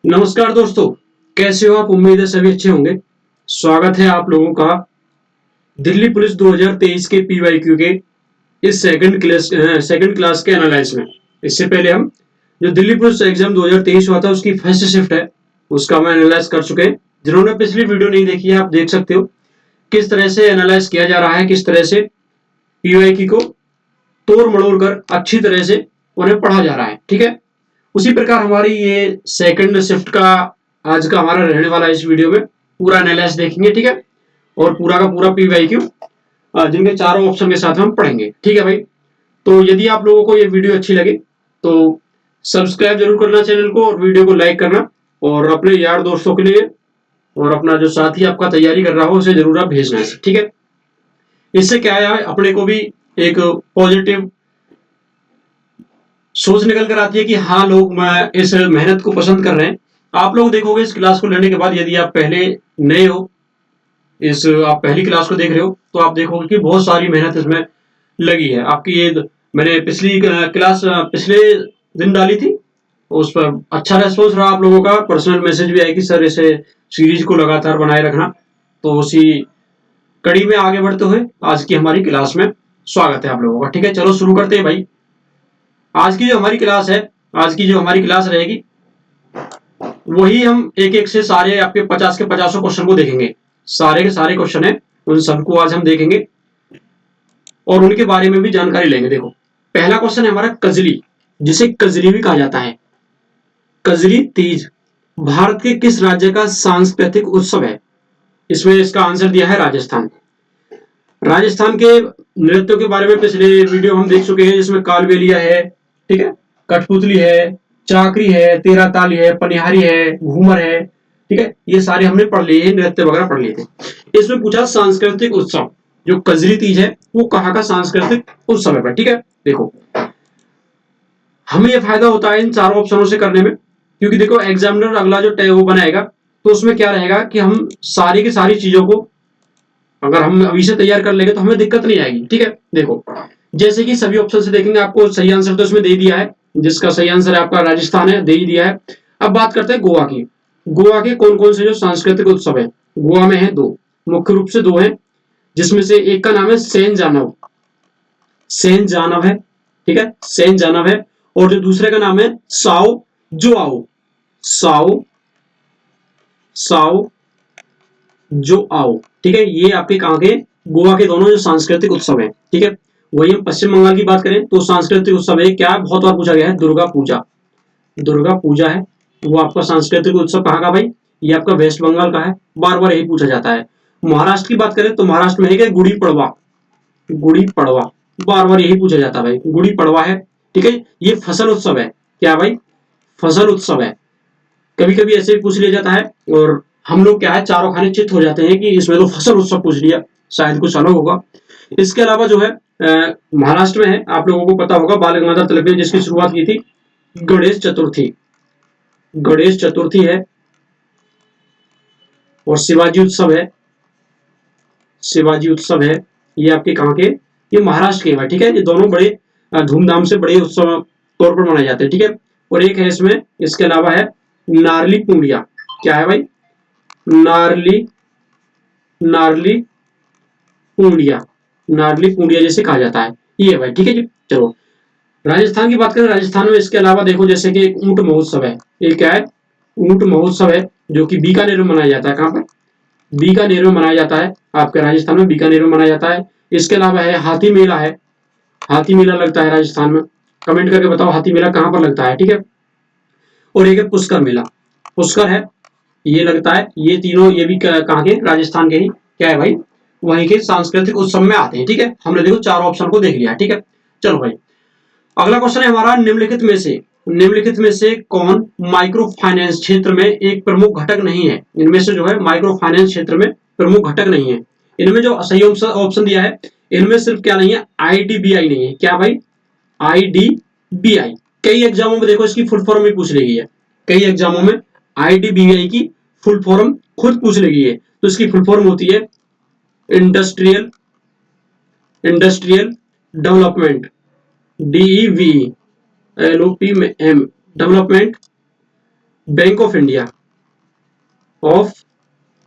नमस्कार दोस्तों, कैसे हो आप। उम्मीद है सभी अच्छे होंगे। स्वागत है आप लोगों का दिल्ली पुलिस 2023 के पीवाईक्यू के इस सेकंड क्लास के एनालाइज में। इससे पहले हम जो दिल्ली पुलिस एग्जाम 2023 हुआ था उसकी फर्स्ट शिफ्ट है, उसका हम एनालाइज कर चुके हैं। जिन्होंने पिछली वीडियो नहीं देखी है आप देख सकते हो किस तरह से एनालाइज किया जा रहा है, किस तरह से पीवाईक्यू को तोड़ मड़ोड़ कर अच्छी तरह से उन्हें पढ़ा जा रहा है। ठीक है, उसी प्रकार हमारी ये सेकंड शिफ्ट का आज का हमारा रहने वाला है। इस वीडियो में पूरा एनालिसिस देखेंगे, ठीक है, और पूरा का पूरा पीवाईक्यू जिनके चारों ऑप्शन के साथ हम पढ़ेंगे। ठीक है भाई, तो यदि आप लोगों को ये वीडियो अच्छी लगे तो सब्सक्राइब जरूर करना चैनल को, और वीडियो को लाइक करना, और अपने यार दोस्तों के लिए और अपना जो साथी आपका तैयारी कर रहा हो उसे जरूर आप भेजना है। ठीक है, इससे क्या है अपने को भी एक पॉजिटिव सोच निकल कर आती है कि हाँ लोग इस मेहनत को पसंद कर रहे हैं। आप लोग देखोगे इस क्लास को लेने के बाद, यदि आप पहले नए हो, आप पहली क्लास को देख रहे हो, तो आप देखोगे कि बहुत सारी मेहनत इसमें लगी है आपकी। ये मैंने पिछली क्लास पिछले दिन डाली थी, उस पर अच्छा रेस्पॉन्स रहा आप लोगों का। पर्सनल मैसेज भी आया कि सर इसे सीरीज को लगातार बनाए रखना। तो उसी कड़ी में आगे बढ़ते हुए आज की हमारी क्लास में स्वागत है आप लोगों का। ठीक है, चलो शुरू करते हैं भाई। आज की जो हमारी क्लास है, आज की जो हमारी क्लास रहेगी वही हम एक एक से सारे आपके 50 के 50 क्वेश्चन को देखेंगे। सारे के सारे क्वेश्चन है, उन सबको आज हम देखेंगे और उनके बारे में भी जानकारी लेंगे। देखो, पहला क्वेश्चन है हमारा कजली, जिसे कजली भी कहा जाता है। कजली तीज भारत के किस राज्य का सांस्कृतिक उत्सव है? इसमें इसका आंसर दिया है राजस्थान। राजस्थान के नृत्यों के बारे में पिछले वीडियो हम देख चुके हैं, जिसमें कालबेलिया है, ठीक है, कठपुतली है, चाकरी है, तेरा ताली है, पनिहारी है, घूमर है। ठीक है, ये सारे हमने पढ़ लिए, नृत्य वगैरह पढ़ लिए थे। इसमें पूछा सांस्कृतिक उत्सव, जो कजरी तीज है वो कहाँ का सांस्कृतिक उत्सव है। ठीक है, देखो हमें यह फायदा होता है इन चारों ऑप्शनों से करने में, क्योंकि देखो एग्जामिनर अगला जो वो बनाएगा तो उसमें क्या रहेगा कि हम सारी की सारी चीजों को अगर हम अभी से तैयार कर लेंगे तो हमें दिक्कत नहीं आएगी। ठीक है, देखो जैसे कि सभी ऑप्शन से देखेंगे, आपको सही आंसर तो इसमें दे दिया है, जिसका सही आंसर है आपका राजस्थान है, दे ही दिया है। अब बात करते हैं गोवा की। गोवा के कौन कौन से जो सांस्कृतिक उत्सव है गोवा में है? दो, मुख्य रूप से दो हैं, जिसमें से एक का नाम है सेन जानव। सेन जानव है, ठीक है, सेन जानव है। और जो दूसरे का नाम है साओ जोआओ। साओ साओ जो आओ। ठीक है, ये आपके कहां के? गोवा के दोनों जो सांस्कृतिक उत्सव है। ठीक है, वही हम पश्चिम बंगाल की बात करें तो सांस्कृतिक उत्सव है क्या? बहुत बार पूछा गया है, दुर्गा पूजा। दुर्गा पूजा है वो आपका सांस्कृतिक उत्सव कहाँ का भाई? ये आपका वेस्ट बंगाल का है, बार बार यही पूछा जाता है। महाराष्ट्र की बात करें तो महाराष्ट्र में है क्या? गुड़ी पड़वा। गुड़ी पड़वा बार बार यही पूछा जाता है भाई, गुड़ी पड़वा है। ठीक है, ये फसल उत्सव है। क्या भाई? फसल उत्सव है। कभी कभी ऐसे भी पूछ लिया जाता है, और हम लोग क्या है चारों खाने चित हो जाते हैं कि इसमें तो फसल उत्सव पूछ लिया, शायद कुछ अलग होगा। इसके अलावा जो है महाराष्ट्र में है, आप लोगों को पता होगा बाल गंगाधर तिलक ने जिसकी शुरुआत की थी, गणेश चतुर्थी। गणेश चतुर्थी है। और शिवाजी उत्सव है। शिवाजी उत्सव है, ये आपके कहाँ के? ये महाराष्ट्र के भाई। ठीक है, ये दोनों बड़े धूमधाम से बड़े उत्सव तौर पर मनाए जाते हैं। ठीक है, और एक है इसमें इसके अलावा है नारली पूर्णिया। क्या है भाई? नारली नारली पूर्णिया। नारली पूर्णिया जैसे कहा जाता है, ये भाई। ठीक है जी, चलो राजस्थान की बात करें। राजस्थान में इसके अलावा देखो जैसे कि एक ऊंट महोत्सव है। ये क्या है? ऊंट महोत्सव है, जो कि बीकानेर में मनाया जाता है। कहाँ पर? बीकानेर में मनाया जाता है, आपके राजस्थान में बीकानेर में मनाया जाता है। इसके अलावा है हाथी मेला है। हाथी मेला लगता है राजस्थान में। कमेंट करके बताओ हाथी मेला कहाँ पर लगता है। ठीक है, और एक है पुष्कर मेला। पुष्कर है, ये लगता है। ये तीनों ये भी कहाँ के? राजस्थान के ही क्या है भाई? वहीं के सांस्कृतिक उत्सव में आते हैं। ठीक है, हमने देखो चार ऑप्शन को देख लिया। ठीक है, चलो भाई अगला क्वेश्चन है हमारा, निम्नलिखित में से कौन माइक्रो फाइनेंस क्षेत्र में एक प्रमुख घटक नहीं है? इनमें से जो है माइक्रो फाइनेंस क्षेत्र में प्रमुख घटक नहीं है। इनमें जो सही ऑप्शन दिया है, इनमें सिर्फ क्या नहीं है? आईडीबीआई नहीं है। क्या भाई? आईडीबीआई। कई एग्जामों में देखो इसकी फुल फॉर्म भी पूछ ली गई है। कई एग्जामों में आईडीबीआई की फुल फॉर्म खुद पूछ ली गई है। तो इसकी फुल फॉर्म होती है industrial industrial development, DEV, LOPM, development bank of India, of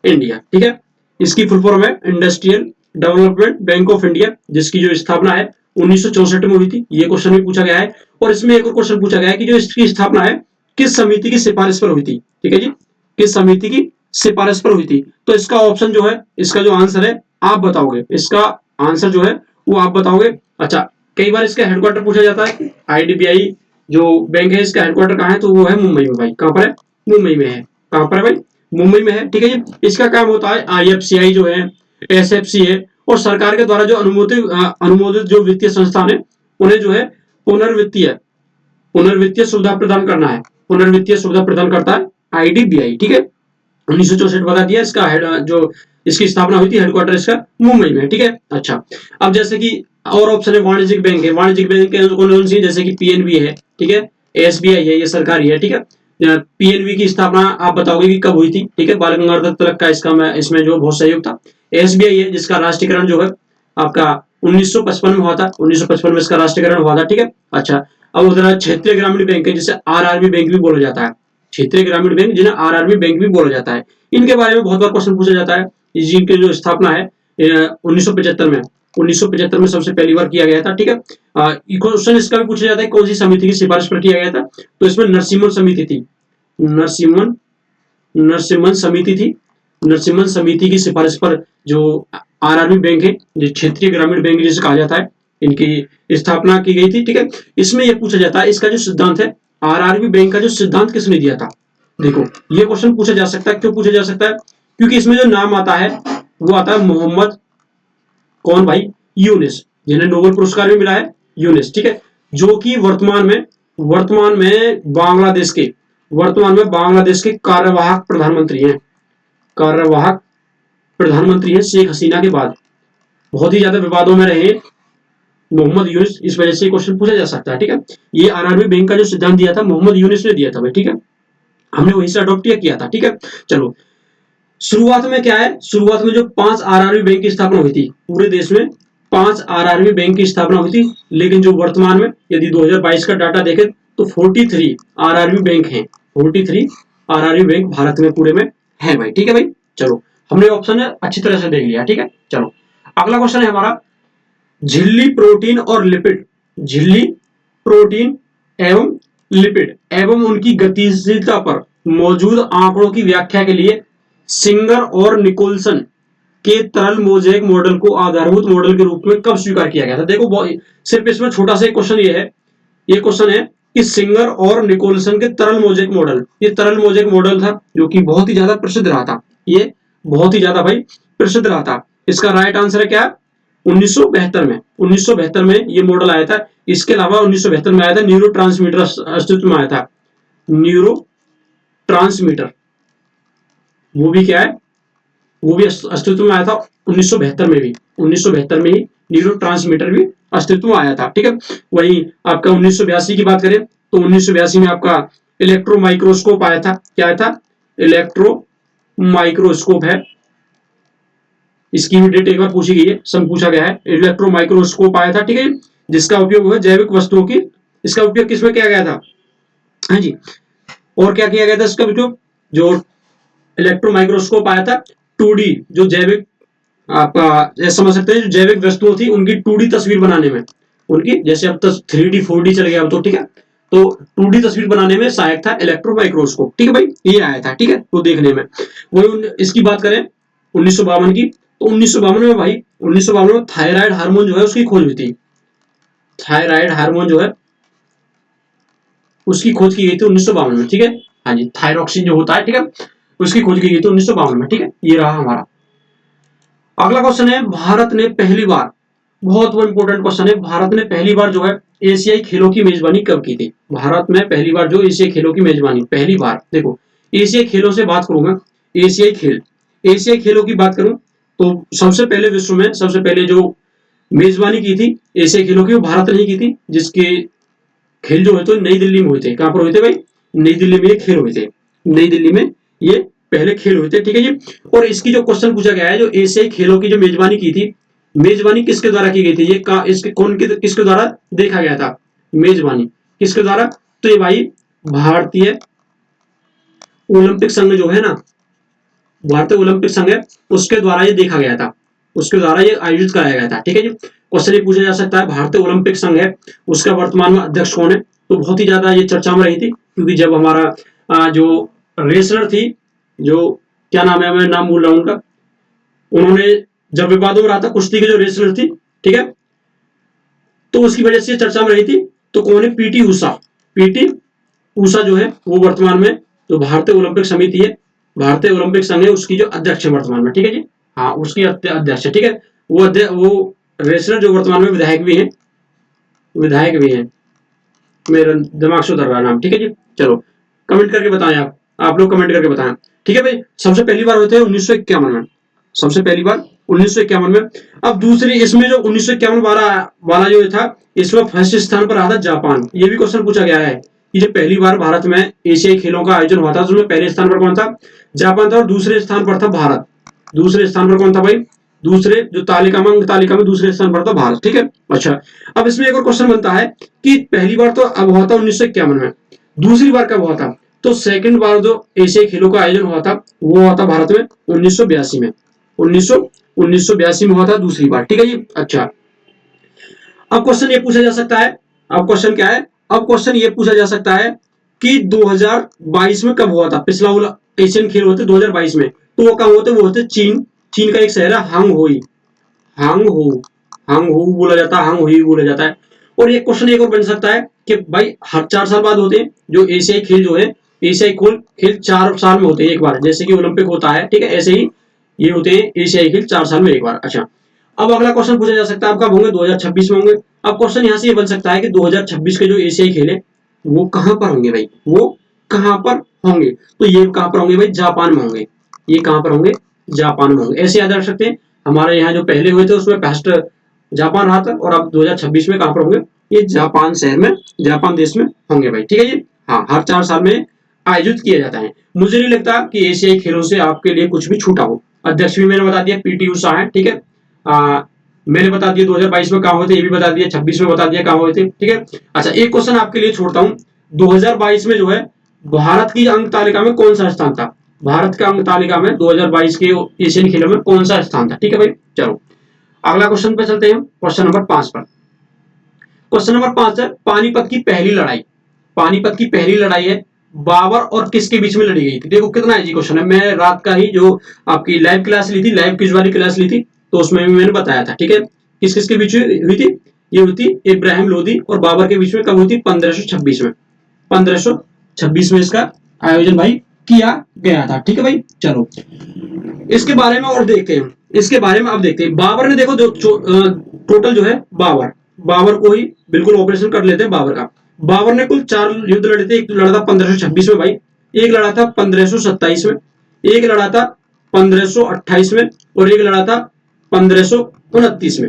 India, ठीक है। इसकी फुल फॉर्म है industrial development bank of India, जिसकी जो स्थापना है 1964 में हुई थी। ये क्वेश्चन भी पूछा गया है। और इसमें एक और क्वेश्चन पूछा गया है कि जो इसकी स्थापना है किस समिति की सिफारिश पर हुई थी, ठीक है जी, किस समिति की सिफारिश पर हुई थी। तो इसका ऑप्शन जो है, इसका जो आंसर है आप बताओगे, इसका आंसर जो है वो आप बताओगे। अच्छा, कई बार इसका हेडक्वार्टर पूछा जाता है। आईडीबीआई जो बैंक है इसका हेडक्वार्टर कहाँ है, तो वो है मुंबई में भाई। कहाँ पर है? मुंबई में है। कहाँ पर है भाई? मुंबई में है, ठीक है जी। इसका काम होता है आईएफसीआई जो है, एसएफसी है, और सरकार के द्वारा जो अनुमोदित जो वित्तीय संस्थान है उन्हें जो है पुनर्वित्तीय पुनर्वित्तीय सुविधा प्रदान करना है। पुनर्वित्तीय सुविधा प्रदान करता है आईडीबीआई, ठीक है। 1964 बता दिया। इसका हेड जो इसकी स्थापना हुई थी, हेडक्वार्टर इसका मुंबई में, ठीक है। अच्छा, अब जैसे कि और ऑप्शन है वाणिज्यिक बैंक है। वाणिज्यिक बैंक कौन सी, जैसे कि पीएनबी है, ठीक है, एसबीआई है, ये सरकारी है, ठीक है। पीएनबी की स्थापना आप बताओगे कि कब हुई थी, ठीक है। बाल गंगाधर तिलक का इसमें जो बहुत सहयोग था। एसबीआई है जिसका राष्ट्रीयकरण जो है आपका 1955 में हुआ था। 1955 में इसका राष्ट्रीयकरण हुआ था, ठीक है। अच्छा, अब उधर क्षेत्रीय ग्रामीण बैंक है जिसे आरआरबी बैंक भी बोला जाता है। क्षेत्रीय ग्रामीण बैंक जिन्हें आरआरबी बैंक भी बोला जाता है। इनके बारे में बहुत बार क्वेश्चन पूछा जाता है। जिनकी जो स्थापना है 1975 में 1975 में सबसे पहली बार किया गया था, ठीक है। क्वेश्चन इसका भी पूछा जाता है कौन सी समिति की सिफारिश पर किया गया था, तो इसमें नरसिम्हन समिति थी। नरसिम्हन नरसिम्हन समिति थी। नरसिम्हन समिति की सिफारिश पर जो आरआरबी बैंक है, जो क्षेत्रीय ग्रामीण बैंक जिसे कहा जाता है, इनकी स्थापना की गई थी, ठीक है। इसमें यह पूछा जाता है इसका जो सिद्धांत है, आरआरबी बैंक का जो सिद्धांत किसने दिया था। देखो, ये क्वेश्चन पूछा जा सकता है। क्यों पूछा जा सकता है? क्योंकि इसमें जो नाम आता है वो आता है मोहम्मद कौन भाई? यूनिस, जिन्हें नोबेल पुरस्कार भी मिला है, यूनिस, ठीक है। जो कि वर्तमान में बांग्लादेश के कार्यवाहक प्रधानमंत्री हैं। कार्यवाहक प्रधानमंत्री हैं शेख हसीना के बाद। बहुत ही ज्यादा विवादों में रहे मोहम्मद यूनिस, इस वजह से क्वेश्चन पूछा जा सकता है, ठीक है। ये आरआरबी बैंक का जो सिद्धांत दिया था मोहम्मद यूनिस ने दिया था भाई, ठीक है। हमने वहीं से अडॉप्ट किया था, ठीक है। चलो, शुरुआत में क्या है, शुरुआत में जो 5 आरआरबी बैंक की स्थापना हुई थी पूरे देश में, 5 आरआरबी बैंक की स्थापना हुई थी। लेकिन जो वर्तमान में यदि 2022 का डाटा देखें तो 43 आरआरबी बैंक हैं। 43 आरआरबी बैंक भारत में पूरे में है भाई, ठीक है भाई। चलो, हमने ऑप्शन अच्छी तरह से देख लिया, ठीक है। चलो, अगला क्वेश्चन है हमारा झिल्ली प्रोटीन और लिपिड। झिल्ली प्रोटीन एवं लिपिड एवं उनकी गतिशीलता पर मौजूद आंकड़ों की व्याख्या के लिए सिंगर और निकोलसन के तरल मोज़ेक मॉडल को आधारभूत मॉडल के रूप में कब स्वीकार किया गया था। देखो, सिर्फ इसमें छोटा सा क्वेश्चन ये क्वेश्चन है कि सिंगर और निकोलसन के तरल मोज़ेक मॉडल, ये तरल मोज़ेक मॉडल था जो कि बहुत ही ज्यादा प्रसिद्ध रहा था। ये बहुत ही ज्यादा भाई प्रसिद्ध रहा था। इसका राइट आंसर है क्या? 1972 में 1972 में ये मॉडल आया था। इसके अलावा 1972 में आया था न्यूरो ट्रांसमीटर, अस्तित्व में आया था न्यूरो ट्रांसमीटर। वो भी क्या है, वो भी अस्तित्व में आया था 1972 में भी। 1972 में ही न्यूरो ट्रांसमीटर भी अस्तित्व में आया था, ठीक है। वही आपका 1982 की बात करें तो 1982 में आपका इलेक्ट्रो माइक्रोस्कोप आया था। क्या आया था? इलेक्ट्रो माइक्रोस्कोप है। इसकी भी डेट एक बार पूछी गई है, सब पूछा गया है। इलेक्ट्रो माइक्रोस्कोप आया था, ठीक है, जिसका उपयोग है जैविक वस्तुओं की, इसका उपयोग किसमें किया गया था? हाँ जी, और क्या किया गया था इसका उपयोग? जो इलेक्ट्रो माइक्रोस्कोप आया था 2D, जो जैविक आपका समझ सकते हैं, जो जैविक वस्तुओं थी उनकी 2D तस्वीर बनाने में, उनकी जैसे अब तक 3D 4D चल गया अब तो, ठीक है। तो 2D तस्वीर बनाने में सहायक था इलेक्ट्रो माइक्रोस्कोप, ठीक है भाई, ये आया था, ठीक है। तो देखने में वही इसकी बात करें 1952 की, तो 1952 में भाई 1952 में थायराइड हार्मोन जो है उसकी खोज हुई थी। थायराइड हार्मोन जो है उसकी खोज की गई थी 1952 में, ठीक है। हाँ जी, थायरोक्सिन जो होता है, ठीक है, उसकी खोज की गई थी 1952 में, ठीक है। ये रहा हमारा अगला क्वेश्चन है। भारत ने पहली बार, बहुत वो इंपॉर्टेंट क्वेश्चन है, भारत ने पहली बार जो है एशियाई खेलों की मेजबानी कब की थी? भारत में पहली बार जो एशियाई खेलों की मेजबानी, पहली बार, देखो एशियाई खेलों से बात करूंगा, एशियाई खेलों की बात करूं तो सबसे पहले विश्व में सबसे पहले जो मेजबानी की थी एशियाई खेलों की, वो भारत ने ही की थी। जिसके खेल जो हुए थे नई दिल्ली में हुए थे। कहां पर हुए थे भाई? नई दिल्ली में ये खेल हुए थे। नई दिल्ली में ये पहले खेल हुए थे, ठीक है जी। और इसकी जो क्वेश्चन पूछा गया है, जो एशियाई खेलों की जो मेजबानी की थी, मेजबानी किसके द्वारा की गई थी? ये इसके किसके द्वारा देखा गया था मेजबानी? किसके द्वारा? तो ये भाई भारतीय ओलंपिक संघ जो है ना, भारतीय ओलंपिक संघ है, उसके द्वारा ये देखा गया था, उसके द्वारा ये आयोजित कराया गया था। ठीक है जी। क्वेश्चन ये पूछा जा सकता है, भारतीय ओलंपिक संघ है, उसका वर्तमान में अध्यक्ष कौन है? तो बहुत ही ज्यादा ये चर्चा में रही थी, क्योंकि जब हमारा जो रेसलर थी, जो क्या नाम है, मैं नाम भूल रहा हूँ उनका, उन्होंने जब विवादों में रहा था, कुश्ती की जो रेसलर थी, ठीक है, तो उसकी वजह से चर्चा में रही थी। तो कौन है? पीटी ऊषा। पीटी ऊषा जो है वो वर्तमान में जो भारतीय ओलंपिक समिति है, भारतीय ओलंपिक संघ है, उसकी जो अध्यक्ष है वर्तमान में। ठीक है जी। हाँ, उसकी अध्यक्ष है। ठीक है। वो रेसलर जो वर्तमान में विधायक भी है, विधायक भी है, मेरा दिमाग से उतर रहा नाम। ठीक है जी। चलो कमेंट करके बताएं, आप लोग कमेंट करके बताएं। ठीक है भाई। सबसे पहली बार हुए थे 1951 में, सबसे पहली बार 1951 में। अब दूसरी इसमें जो 1951 वाला जो था, इसमें फर्स्ट स्थान पर रहा था जापान। ये भी क्वेश्चन पूछा गया है कि जब पहली बार भारत में एशियाई खेलों का आयोजन हुआ था, तो उसमें पहले स्थान पर कौन था? जापान था। और दूसरे स्थान पर था भारत। दूसरे स्थान पर कौन था भाई? दूसरे जो तालिका में दूसरे स्थान पर था भारत। ठीक है। अच्छा, अब इसमें एक और क्वेश्चन बनता है कि पहली बार तो अब हुआ था 1951 में, दूसरी बार कब हुआ था? तो सेकंड बार जो एशियाई खेलों का आयोजन हुआ था, वो हुआ था भारत में 1982 में। 1982 में हुआ था दूसरी बार। ठीक है जी। अच्छा, अब क्वेश्चन ये पूछा जा सकता है, अब क्वेश्चन क्या है? अब क्वेश्चन ये पूछा जा सकता है कि 2022 में कब हुआ था? पिछला वाला एशियन खेल होते 2022 में, तो वो कहाँ होते? वो होते चीन। चीन का एक शहर है हांगहोई। हांगहू, हांगहू बोला जाता है, हांगहुई बोला जाता है। और ये क्वेश्चन एक और बन सकता है कि भाई हर 4 साल बाद होते हैं जो एशियाई खेल जो है, एशियाई खेल 4 साल में होते हैं एक बार, जैसे कि ओलंपिक होता है। ठीक है, ऐसे ही ये होते हैं एशियाई खेल 4 साल में एक बार। अच्छा, अब अगला क्वेश्चन पूछा जा सकता है, आप कब होंगे? 2026 में होंगे। अब क्वेश्चन यहाँ से ये बन सकता है कि 2026 के जो एशियाई खेल है, वो कहाँ पर होंगे भाई? वो कहाँ पर होंगे? तो ये कहाँ पर होंगे भाई? जापान में होंगे। ये कहाँ पर होंगे? जापान में होंगे। ऐसे याद रख सकते हैं। हमारे यहाँ जो पहले हुए थे उसमें फर्स्ट जापान रहा था, और अब 2026 में कहाँ पर होंगे? ये जापान शहर में, जापान देश में होंगे भाई। ठीक है जी। हाँ, हर 4 साल में आयोजित किया जाता है। मुझे नहीं लगता कि एशियाई खेलों से आपके लिए कुछ भी छूटा हो। अध्यक्ष भी मैंने बता दिया, पीटी उषा है। ठीक है। मैंने बता दिया 2022 में कहाँ हुए थे, ये भी बता दिया, 26 में बता दिया कहाँ हुए थे। ठीक है। अच्छा, एक क्वेश्चन आपके लिए छोड़ता हूँ। 2022 में जो है भारत की अंक तालिका में कौन सा स्थान था? भारत का अंक तालिका में 2022 के एशियन खेलों में कौन सा स्थान था? ठीक है भाई। चलो अगला क्वेश्चन पे चलते हैं, क्वेश्चन नंबर 5 पर। क्वेश्चन नंबर 5 है पानीपत की पहली लड़ाई। पानीपत की पहली लड़ाई है बाबर और किसके बीच में लड़ी गई थी? देखो कितना इजी क्वेश्चन है। मैं रात का ही जो आपकी लाइव क्लास ली थी, लाइव क्विज वाली क्लास ली थी, तो उसमें भी मैंने बताया था। ठीक है, किस किस के बीच हुई थी? ये हुई थी इब्राहिम लोदी और बाबर के बीच में। कब हुई थी? 1526 में। 1526 में इसका आयोजन भाई किया गया था। ठीक है भाई। चलो इसके बारे में और देखते हैं, इसके बारे में अब देखते हैं। बाबर ने देखो टोटल जो है, बाबर बाबर को ही बिल्कुल ऑपरेशन कर लेते हैं बाबर का। बाबर ने कुल 4 युद्ध लड़े थे। एक लड़ा था 1526 में भाई, एक लड़ा था 1527 में, एक लड़ा था 1528 में, और एक लड़ा था 1529 में।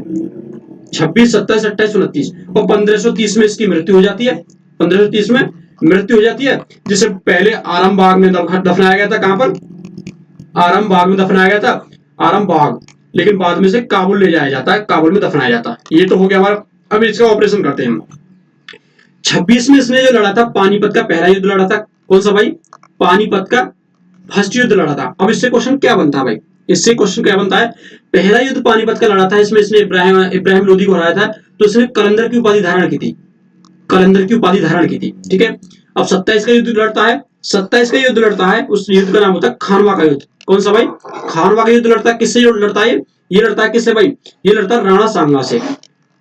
26, 27, 28, 29 और 1530 में इसकी मृत्यु हो जाती है। 1530 में मृत्यु हो जाती है, जिसे पहले आरामबाग में दफनाया गया था। कहां पर? आरामबाग में दफनाया गया था, आरामबाग। लेकिन बाद में से काबुल ले जाया जाता है, काबुल में दफनाया जाता है। ये तो हो गया हमारा। अब इसका ऑपरेशन करते हैं हम। 26 में इसने जो लड़ा था, पानीपत का पहला युद्ध लड़ा था। कौन सा भाई? पानीपत का फर्स्ट युद्ध लड़ा था। अब इससे क्वेश्चन क्या बनता है भाई? इससे क्वेश्चन क्या बनता है? पहला युद्ध पानीपत का लड़ा था, इसमें इसने इब्राहिम लोदी को हराया था, तो इसने कलंदर की उपाधि धारण की थी। कलंदर की उपाधि धारण की थी। ठीक है। अब 27 का युद्ध लड़ता है, 27 का युद्ध लड़ता है, उस युद्ध का नाम होता है खानवा का युद्ध। कौन सा भाई? खानवा का युद्ध लड़ता है। किससे लड़ता है? ये लड़ता है किससे भाई? ये लड़ता है राणा सांगा से।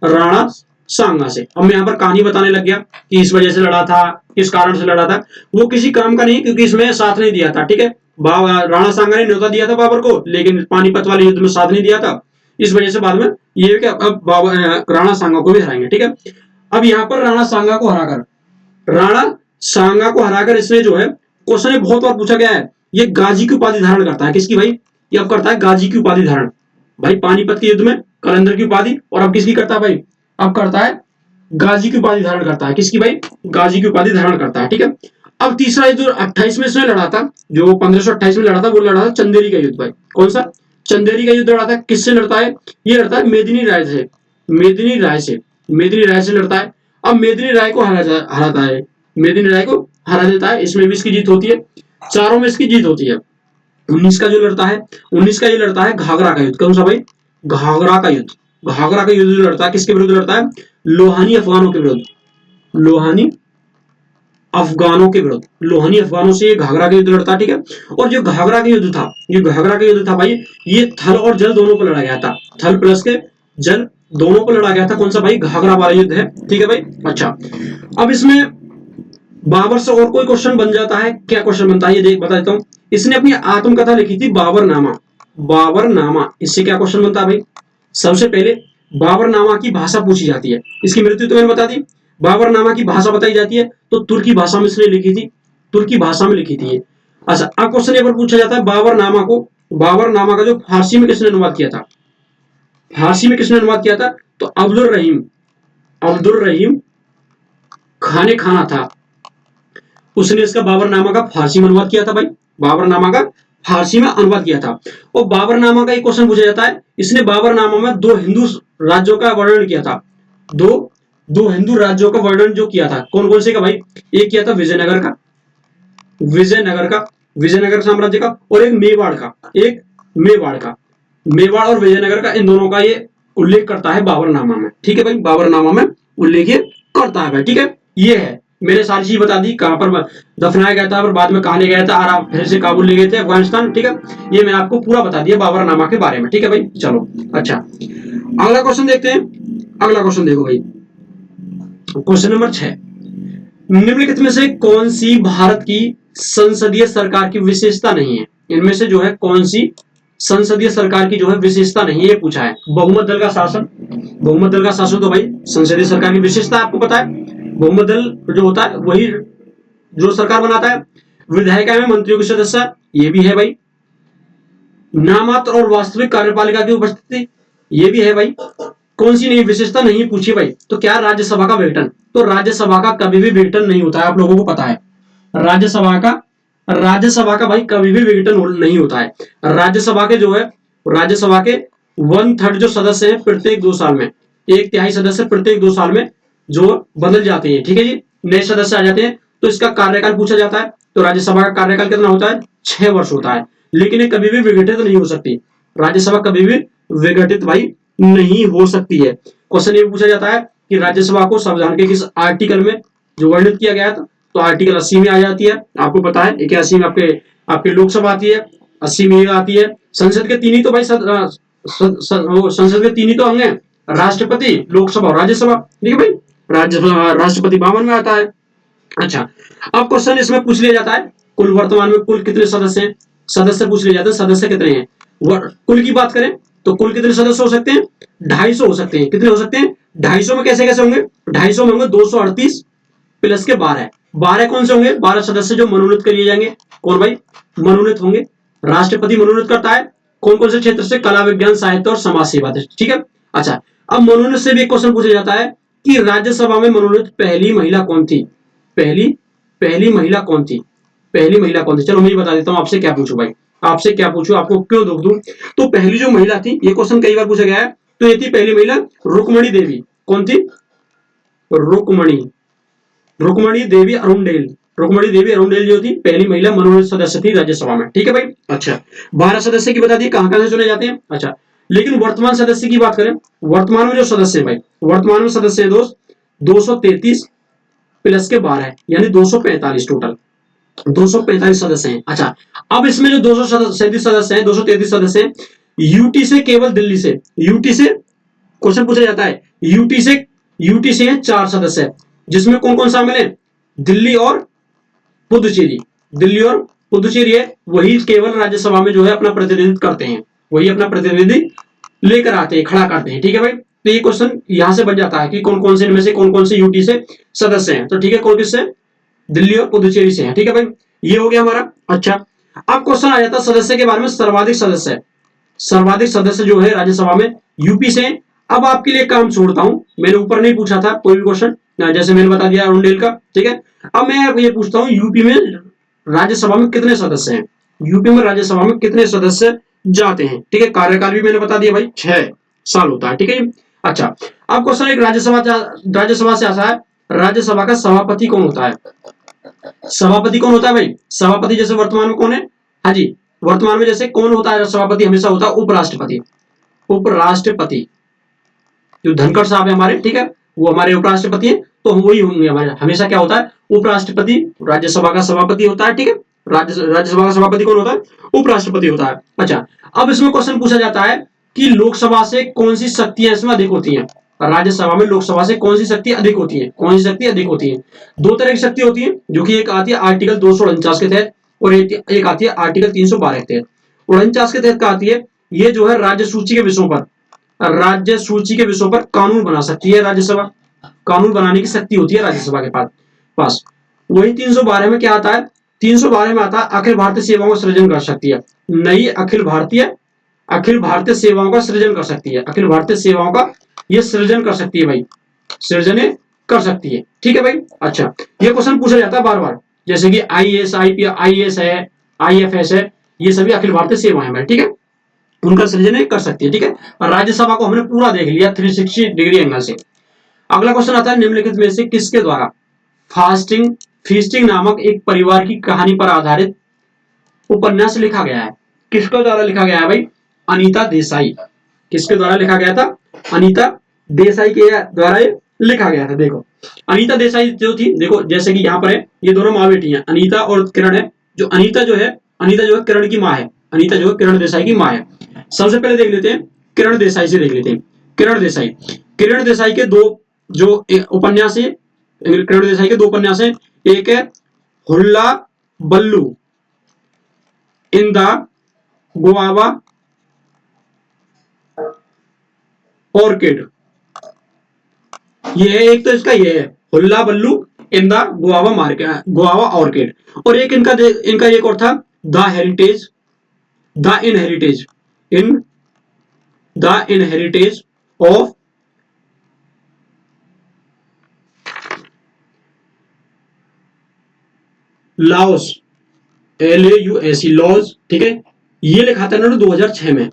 राणा सांगा से। अब मैं यहाँ पर कहानी बताने लग गया कि इस वजह से लड़ा था, किस कारण से लड़ा था। वो किसी काम का नहीं, क्योंकि इसमें साथ नहीं दिया था। ठीक है, राणा सांगा ने न्योता दिया था बाबर को, लेकिन पानीपत वाले युद्ध में साथ नहीं दिया था। इस वजह से बाद में ये कि अब राणा सांगा को भी हराएंगे। ठीक है। अब यहाँ पर राणा सांगा को हराकर, राणा सांगा को हराकर इसने जो है, क्वेश्चन बहुत बार पूछा गया है, ये गाजी की उपाधि धारण करता है। किसकी भाई? ये अब करता है गाजी की उपाधि धारण भाई। पानीपत के युद्ध में कलंदर की उपाधि, और अब किसकी करता है भाई? अब करता है गाजी की उपाधि धारण करता है। किसकी भाई? गाजी की उपाधि धारण करता है। ठीक है। अब तीसरा युद्ध 28 में इसने लड़ा था, जो 1528 में लड़ा था, वो लड़ा था चंदेरी का युद्ध भाई। कौन सा? चंदेरी का युद्ध लड़ा था। किससे लड़ता है? ये लड़ता है मेदिनी राय से। मेदिनी राय से, मेदिनी राय से लड़ता है। अब मेदिनी राय को हराता है, मेदिनी राय को हरा देता है। इसमें भी इसकी जीत होती है। चारों में इसकी जीत होती है। 19 का जो लड़ता है, 19 का ये लड़ता है घाघरा का युद्ध। कौन सा भाई? घाघरा का युद्ध। घाघरा का युद्ध लड़ता है, किसके विरुद्ध लड़ता है? लोहानी अफगानों के विरुद्ध। लोहानी अफगानों के विरुद्ध, लोहानी अफगानों से घाघरा का युद्ध लड़ता है, ठीक है। और जो घाघरा का युद्ध था, ये घाघरा का युद्ध था भाई, ये थल और जल दोनों पर लड़ा गया था। थल प्लस के जल दोनों पर लड़ा गया था। कौन सा भाई? घाघरा वाला युद्ध है, ठीक है भाई। अच्छा, अब इसमें बाबर से और कोई क्वेश्चन बन जाता है? क्या क्वेश्चन बनता है ये देख बता देता हूँ। इसने अपनी आत्मकथा लिखी थी बाबरनामा। बाबरनामा, इससे क्या क्वेश्चन बनता है भाई? सबसे पहले बाबरनामा की भाषा पूछी जाती है। इसकी मृत्यु तो मैंने बता दी। बाबरनामा की भाषा बताई जाती है, तो तुर्की भाषा में इसने लिखी थी। तुर्की भाषा में लिखी थी। अच्छा, अब क्वेश्चन ये पर पूछा जाता है बाबरनामा को, बाबरनामा का जो फारसी में किसने अनुवाद किया था? फारसी में किसने अनुवाद किया था? तो अब्दुल रहीम, अब्दुल रहीम खाने खाना था, उसने इसका बाबरनामा का फारसी में अनुवाद किया था भाई। बाबरनामा का फारसी में अनुवाद किया था। और बाबरनामा का एक क्वेश्चन पूछा जाता है, इसने बाबरनामा में दो हिंदू राज्यों का वर्णन किया था। दो दो हिंदू राज्यों का वर्णन जो किया था, कौन कौन से का भाई? एक किया था विजयनगर का, विजयनगर का, विजयनगर साम्राज्य का, और एक मेवाड़ का, एक मेवाड़ का। मेवाड़ और विजयनगर का, इन दोनों का ये उल्लेख करता है बाबरनामा में, ठीक है भाई। बाबरनामा में उल्लेख करता है भाई, ठीक है। ये है, मैंने सारी चीज बता दी, कहां पर दफनाया गया था और बाद में कहां ले गया था, और आप फिर से काबुल ले गए थे, अफगानिस्तान, ठीक है। ये मैंने आपको पूरा बता दिया बाबरनामा के बारे में, ठीक है भाई। चलो अच्छा, अगला क्वेश्चन देखते हैं। अगला क्वेश्चन देखो भाई, क्वेश्चन नंबर 6। निम्नलिखित में से कौन सी भारत की संसदीय सरकार की विशेषता नहीं है? इनमें से जो है कौन सी संसदीय सरकार की जो है विशेषता नहीं है, ये पूछा है। बहुमत दल का शासन, बहुमत दल का शासन तो भाई संसदीय सरकार की विशेषता आपको पता है। बहुमत दल जो होता है वही जो सरकार बनाता है। विधायिका में मंत्रियों की सदस्य, ये भी है भाई। नामात्र और वास्तविक कार्यपालिका की उपस्थिति, ये भी है भाई। कौन सी नई विशेषता नहीं पूछी भाई? तो क्या? राज्यसभा का विघटन। तो राज्यसभा का कभी भी विघटन नहीं होता है, आप लोगों को पता है। राज्यसभा का भाई कभी भी विघटन नहीं होता है। राज्यसभा के जो है, राज्यसभा के 1/3 जो सदस्य हैं प्रत्येक 2 साल में, 1/3 सदस्य प्रत्येक 2 साल में जो बदल जाते हैं, ठीक है जी, नए सदस्य आ जाते हैं। तो इसका कार्यकाल पूछा जाता है, तो राज्यसभा का कार्यकाल कितना होता है? 6 वर्ष होता है। लेकिन ये कभी भी विघटित नहीं हो सकती, राज्यसभा कभी भी विघटित भाई नहीं हो सकती है। क्वेश्चन ये पूछा जाता है कि राज्यसभा को संविधान के किस आर्टिकल में जो वर्णित किया गया था? तो आर्टिकल 80 में आ जाती है, आपको पता है। 81 में आपके लोकसभा आती है, 80 में आती है। संसद के तीन ही तो भाई संसद के तीन ही तो अंग है, राष्ट्रपति, लोकसभा और राज्यसभा, ठीक है भाई। राष्ट्रपति 52 में आता है। अच्छा, अब क्वेश्चन इसमें पूछ लिया जाता है, कुल वर्तमान में कुल कितने सदस्य हैं? सदस्य पूछ लिया जाता है, सदस्य कितने हैं? कुल की बात करें तो कुल कितने सदस्य हो सकते हैं? 250 हो सकते हैं। कितने हो सकते हैं? 250 में कैसे कैसे होंगे? 250 में होंगे 238 प्लस के 12। 12 कौन से होंगे? 12 सदस्य जो मनोनीत कर लिए जाएंगे। कौन भाई मनोनीत होंगे? राष्ट्रपति मनोनीत करता है। कौन कौन से क्षेत्र से? कला, विज्ञान, साहित्य और समाज सेवा, ठीक है। अच्छा, अब मनोनीत से भी एक क्वेश्चन पूछा जाता है कि राज्यसभा में मनोनीत पहली महिला कौन थी? पहली महिला कौन थी? पहली महिला कौन थी? चलो मैं बता देता हूं, आपसे क्या पूछूं भाई, आपसे क्या पूछूं, आपको क्यों दुख दूं। तो पहली जो महिला थी, ये क्वेश्चन कई बार पूछा गया है, तो ये थी पहली महिला रुक्मणी देवी। कौन थी? रुक्मणी रुक्मणी देवी अरुणडेल। रुक्मणी देवी अरुणडेल जो थी पहली महिला मनोनीत सदस्य थी राज्यसभा में, ठीक है भाई। अच्छा, 12 सदस्य की बता दी कहां कहां से चुने जाते हैं। अच्छा, लेकिन वर्तमान सदस्य की बात करें, वर्तमान में जो सदस्य है भाई, वर्तमान में सदस्य है दोस्त 233 प्लस के 12 यानी 245 टोटल, 245 सदस्य हैं। अच्छा, अब इसमें जो 237 सदस्य हैं, 233 सदस्य हैं, यूटी से केवल दिल्ली से, यूटी से क्वेश्चन पूछा जाता है, यूटी से है 4 सदस्य, जिसमें कौन कौन शामिल है? दिल्ली और पुदुचेरी, दिल्ली और पुदुचेरी है, वही केवल राज्यसभा में जो है अपना प्रतिनिधित्व करते हैं, वही अपना प्रतिनिधि लेकर आते हैं, खड़ा करते हैं, ठीक है भाई। तो ये क्वेश्चन यहां से बन जाता है कि कौन कौन से इनमें से कौन कौन से यूटी से सदस्य हैं। तो ठीक है, कौन किससे? दिल्ली और पुदुचेरी से है, ठीक है भाई। ये हो गया हमारा। अच्छा, अब क्वेश्चन आ जाता है सदस्य के बारे में, सर्वाधिक सदस्य, सर्वाधिक सदस्य जो है राज्यसभा में यूपी से। अब आपके लिए काम छोड़ता हूं, मैंने ऊपर नहीं पूछा था कोई भी क्वेश्चन, जैसे मैंने बता दिया अरुणडेल का, ठीक है। अब मैं ये पूछता हूं, यूपी में राज्यसभा में कितने सदस्य हैं? यूपी में राज्यसभा में कितने सदस्य जाते हैं, ठीक है। कार्यकाल भी मैंने बता दिया भाई, 6 साल होता है, ठीक है। अच्छा, अब क्वेश्चन एक राज्यसभा से आता है, राज्यसभा का सभापति कौन होता है? सभापति कौन होता है भाई? सभापति जैसे वर्तमान में कौन है? हाँ जी, वर्तमान में जैसे कौन होता है सभापति? हमेशा होता है उपराष्ट्रपति। उपराष्ट्रपति जो धनखड़ साहब है हमारे, ठीक है, वो हमारे उपराष्ट्रपति हैं, तो हम वही होंगे हमारे। हमेशा क्या होता है? उपराष्ट्रपति राज्यसभा का सभापति होता है, ठीक है। राज्यसभा का सभापति कौन होता है? उपराष्ट्रपति होता है। अच्छा, अब इसमें क्वेश्चन पूछा जाता है कि लोकसभा से कौन सी शक्तियां इसमें अधिक होती हैं? राज्यसभा में लोकसभा से कौन सी शक्ति अधिक होती है? कौन सी शक्ति अधिक होती है? दो तरह की शक्ति होती है, जो कि एक आती है आर्टिकल 249 के तहत और एक आती है आर्टिकल 312 के तहत। 49 के तहत क्या आती है? ये जो है राज्य सूची के विषयों पर, राज्य सूची के विषयों पर कानून बना सकती है राज्यसभा। कानून बनाने की शक्ति होती है राज्यसभा के पास। वही 312 में क्या आता है? 312 में आता है अखिल भारतीय सेवाओं का सृजन कर सकती है। नई अखिल भारतीय सेवाओं का सृजन कर सकती है। अखिल भारतीय सेवाओं का ये सृजन कर सकती है भाई, सृजन कर सकती है, ठीक है भाई। अच्छा, ये क्वेश्चन पूछा जाता है बार बार, जैसे कि आईएएस, आईपीएस है, आईएफएस है, ये सभी अखिल भारतीय सेवाएं हैं, ठीक है, उनका सृजन कर सकती है, ठीक है। और राज्यसभा को हमने पूरा देख लिया 360 डिग्री एंगल से। अगला क्वेश्चन आता है, निम्नलिखित में से किसके द्वारा फास्टिंग फीस्टिंग नामक एक परिवार की कहानी पर आधारित उपन्यास लिखा गया है? किसके द्वारा लिखा गया है भाई? अनीता देसाई। किसके द्वारा लिखा गया था? अनीता देसाई के द्वारा लिखा गया था। देखो, अनीता देसाई जो थी, देखो जैसे कि यहाँ पर है, ये दोनों माँ बेटी हैं, अनीता और किरण है। जो अनीता जो है किरण की माँ है। अनीता जो है किरण देसाई की माँ है। सबसे पहले देख लेते हैं किरण देसाई से, देख लेते हैं किरण देसाई के दो जो उपन्यास है, किरण देसाई के दो उपन्यास है। एक है hullabaloo in the guava orchard, ये है एक, तो इसका ये है hullabaloo in the guava orchard. और एक इनका एक और था the inheritance of loss, LAUS, loss, ठीक है। ये लिखा था इन्होंने 2006 में।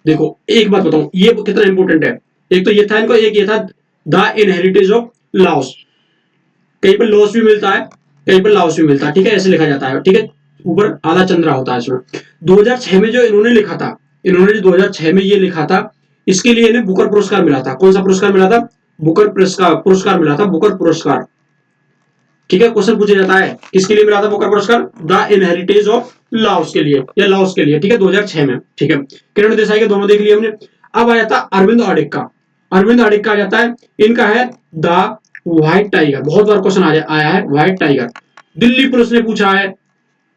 देखो एक बात बताऊं, ये कितना इंपॉर्टेंट है। एक तो ये था इनको, एक ये था द इनहेरिटेज ऑफ लाओस। कहीं पर लॉस भी मिलता है, कहीं पर लाओस भी मिलता है, ठीक है, ऐसे लिखा जाता है, ठीक है। ऊपर आधा चंद्रा होता है इसमें। 2006 में जो इन्होंने लिखा था, इन्होंने जो 2006 में ये लिखा था, इसके लिए इन्हें बुकर पुरस्कार मिला था। कौन सा पुरस्कार मिला था? बुकर पुरस्कार मिला था, बुकर पुरस्कार, ठीक है। क्वेश्चन पूछा जाता है किसके लिए मिला था बुकर पुरस्कार? द इनहेरिटेज ऑफ लाओस के लिए, या लाओस के लिए, ठीक है, 2006 में, ठीक है। किरण देसाई के दोनों देख लिए हमने। अब आ जाता अरविंद अडिग का। अरविंद अडिग का आ जाता है, इनका है द व्हाइट टाइगर। बहुत बार क्वेश्चन आया है व्हाइट टाइगर। दिल्ली पुलिस ने पूछा है,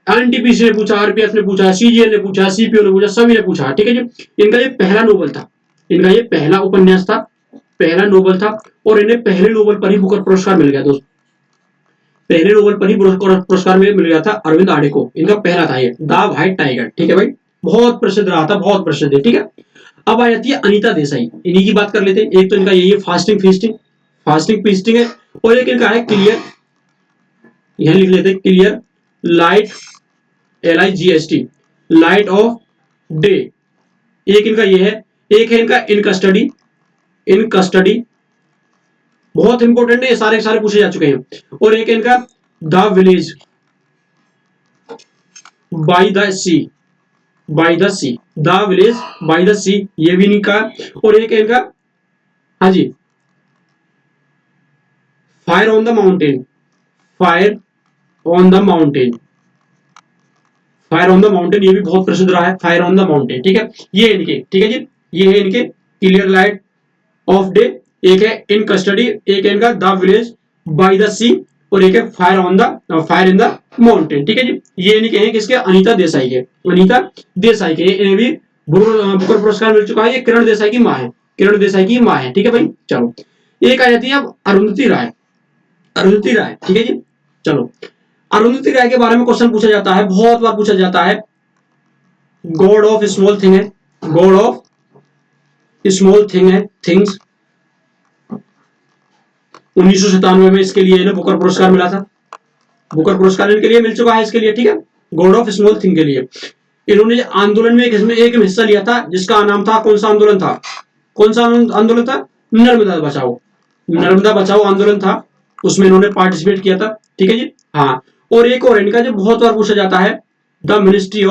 एनटीपीसी ने पूछा, आरपीएफ ने पूछा, सीजीएल ने पूछा, सीपीओ ने पूछा, सभी ने पूछा, ठीक है जी। इनका ये पहला नोबल था, इनका ये पहला उपन्यास था, पहला नोबल था, और इन्हें पहले नोबल पर ही बुकर पुरस्कार मिल गया दोस्तों। पहले नोबल पर ही पुरस्कार मिल गया था अरविंद आडिग को। इनका पहला था ये द व्हाइट टाइगर, ठीक है भाई, बहुत प्रसिद्ध रहा था, बहुत प्रसिद्ध है, ठीक है। अब आ जाती है अनीता देसाई, इन्हीं की बात कर लेते हैं। एक तो इनका यही है फास्टिंग फीस्टिंग है, और एक इनका है क्लियर, यहां लिख लेते हैं clear light, LIGST, light of day. एक इनका ये है, एक है इनका इन कस्टडी, बहुत इंपॉर्टेंट है, ये सारे सारे पूछे जा चुके हैं। और एक इनका the village by the sea, the village by the sea, ये भी इनका। और एक इनका, हाँ जी, fire on the mountain, fire on the mountain, fire on the mountain, ये भी बहुत प्रसिद्ध रहा है, फायर ऑन द माउंटेन, ठीक है। ये इनके, ठीक है जी, ये है इनके क्लियर लाइट ऑफ डे, एक है इन कस्टडी, एक है इनका द विलेज बाय द सी, और एक है फायर इन द माउंटेन, ठीक है जी। ये इनके हैं किसके? अनीता देसाई के, अनीता देसाई के। इन्हें भी बुकर पुरस्कार मिल चुका है। ये किरण देसाई की माँ है, किरण देसाई की माँ है, ठीक है भाई। चलो, एक आ जाती है अब अरुंधति राय, ठीक है जी। चलो, अरुंधति राय के बारे में क्वेश्चन पूछा जाता है, बहुत बार पूछा जाता है। गॉड ऑफ स्मॉल थिंग है, गॉड ऑफ स्मॉल थिंग है, थिंग्स। 1997 में इसके लिए ना बुकर पुरस्कार मिला था, बुकर पुरस्कार इनके लिए मिल चुका है इसके लिए, ठीक है, गॉड ऑफ स्मॉल थिंग के लिए। इन्होंने आंदोलन में एक हिस्सा लिया था, जिसका नाम था, कौन सा आंदोलन था? कौन सा आंदोलन था? नर्मदा बचाओ आंदोलन था, उसमें इन्होंने पार्टिसिपेट किया था, ठीक है जी। हाँ, और एक और इनका जो बहुत बार पूछा जाता है, the ministry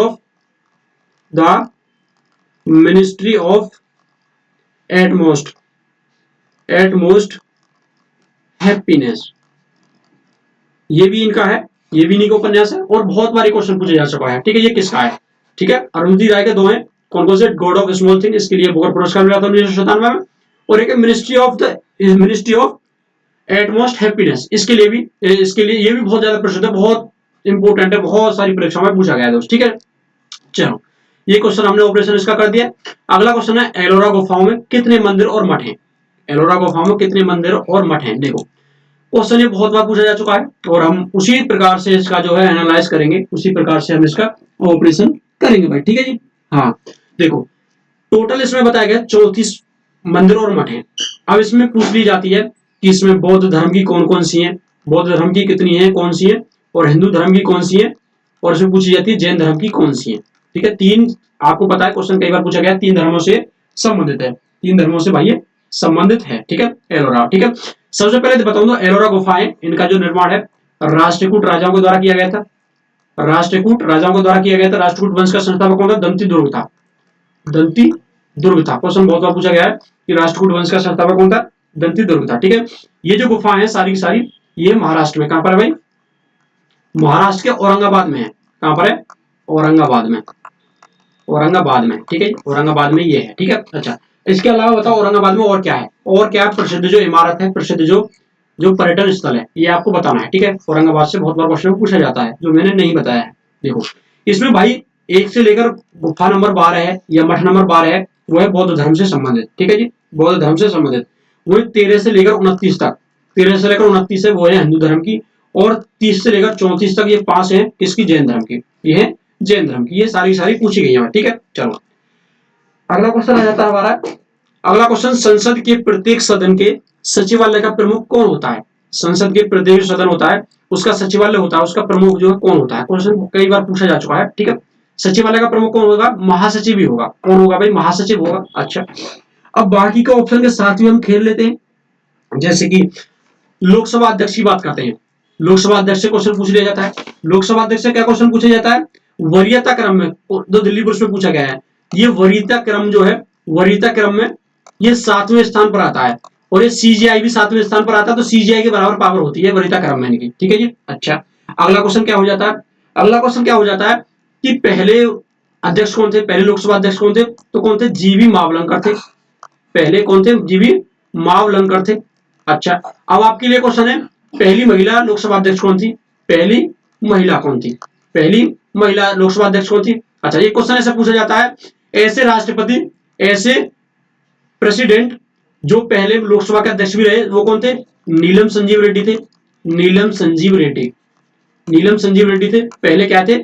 of utmost happiness, ये भी इनका है, ये भी इन्हीं का उपन्यास है और बहुत बार क्वेश्चन पूछा जा चुका है। ठीक है, ये किसका है? ठीक है, अरुंधति राय के दो हैं, कौन कौन से? गॉड ऑफ स्मॉल थिंग, इसके लिए बुकर पुरस्कार मिला था 1997 में, और एक मिनिस्ट्री ऑफ एटमोस्ट हैप्पीनेस, इसके लिए ये भी बहुत ज्यादा प्रसिद्ध है, बहुत इंपॉर्टेंट है, बहुत सारी परीक्षाओं में पूछा गया है दोस्त। ठीक है, चलो ये क्वेश्चन हमने ऑपरेशन इसका कर दिया। अगला क्वेश्चन है, एलोरा गुफाओं में कितने मंदिर और मठ हैं? एलोरा गुफाओं में कितने मंदिर और मठ हैं? देखो क्वेश्चन ये बहुत बार पूछा जा चुका है और हम उसी प्रकार से इसका जो है एनालाइज करेंगे, उसी प्रकार से हम इसका ऑपरेशन करेंगे भाई। ठीक है जी, हाँ देखो टोटल इसमें बताया गया 34 मंदिर और मठ हैं। अब इसमें पूछ ली जाती है कि इसमें बौद्ध धर्म की कौन कौन सी है, बौद्ध धर्म की कितनी है, कौन सी है, और हिंदू धर्म की कौन सी है, और इसमें पूछी जाती है जैन धर्म की कौन सी है। ठीक है, तीन, आपको पता है क्वेश्चन कई बार पूछा गया, तीन धर्मों से संबंधित है, तीन धर्मों से भाई ये संबंधित है। ठीक है, एलोरा। ठीक है, सबसे पहले बताऊं तो एलोरा गुफाएं, इनका जो निर्माण है राष्ट्रकूट राजाओं के द्वारा किया गया था, राष्ट्रकूट राजाओं के द्वारा किया गया था। राष्ट्रकूट वंश का संस्थापक कौन था? दंती दुर्ग था, दंती दुर्ग था। क्वेश्चन बहुत बार पूछा गया है कि राष्ट्रकूट वंश का संस्थापक कौन था? दंती दुर्ग था। ठीक है, ये जो गुफाएं हैं सारी की सारी ये महाराष्ट्र में, कहां पर है भाई? महाराष्ट्र के औरंगाबाद में है। कहां पर है? औरंगाबाद में, औरंगाबाद में। ठीक है, औरंगाबाद में ये है। ठीक है, अच्छा इसके अलावा बताओ औरंगाबाद में और क्या है, और क्या प्रसिद्ध जो इमारत है, प्रसिद्ध जो जो पर्यटन स्थल है, ये आपको बताना है। ठीक है, औरंगाबाद से बहुत बार क्वेश्चन पूछा जाता है जो मैंने नहीं बताया है। देखो इसमें भाई 1 से लेकर गुफा नंबर 12 है या मठ नंबर 12 है, वो है बौद्ध धर्म से संबंधित। ठीक है जी, बौद्ध धर्म से संबंधित। वो 13 से लेकर 29 तक, 13 से लेकर 29 है वो है हिंदू धर्म की, और 30 से लेकर 34 तक ये 5 है किसकी? जैन धर्म की। ये है जैन धर्म की। ये सारी पूछी गई है। ठीक है, चलो अगला क्वेश्चन आ जाता है हमारा। अगला क्वेश्चन, संसद के प्रत्येक सदन के सचिवालय का प्रमुख कौन होता है? संसद के प्रत्येक सदन होता है उसका सचिवालय होता है, उसका प्रमुख जो है कौन होता है? क्वेश्चन कई बार पूछा जा चुका है। ठीक है, सचिवालय का प्रमुख कौन होगा? महासचिव ही होगा। कौन होगा भाई? महासचिव होगा। अच्छा, अब बाकी का ऑप्शन के साथ भी हम खेल लेते हैं, जैसे कि लोकसभा अध्यक्ष की बात करते हैं। लोकसभा अध्यक्ष से क्वेश्चन पूछ लिया जाता है। लोकसभा अध्यक्ष से क्या क्वेश्चन पूछा जाता है? वरीयता क्रम में, जो दिल्ली पुलिस में पूछा गया है, ये वरीयता क्रम जो है, वरीयता क्रम में ये 7वें स्थान पर आता है, और ये सीजीआई भी 7वें स्थान पर आता है, तो सीजीआई के बराबर पावर होती है वरीयता क्रम में इनकी। ठीक है जी, अच्छा अगला क्वेश्चन क्या हो जाता है? अगला क्वेश्चन क्या हो जाता है कि पहले अध्यक्ष कौन थे? पहले लोकसभा अध्यक्ष कौन थे? तो कौन थे? जीवी मावलंकर थे। पहले कौन थे? जीवी मावलंकर थे। अच्छा, अब आपके लिए क्वेश्चन है, पहली महिला लोकसभा अध्यक्ष कौन थी? पहली महिला कौन थी? पहली महिला लोकसभा अध्यक्ष कौन थी? अच्छा, ये क्वेश्चन ऐसे पूछा जाता है, ऐसे राष्ट्रपति, ऐसे प्रेसिडेंट जो पहले लोकसभा के अध्यक्ष भी रहे, वो कौन थे? नीलम संजीव रेड्डी थे। नीलम संजीव रेड्डी, नीलम संजीव रेड्डी थे, पहले क्या थे?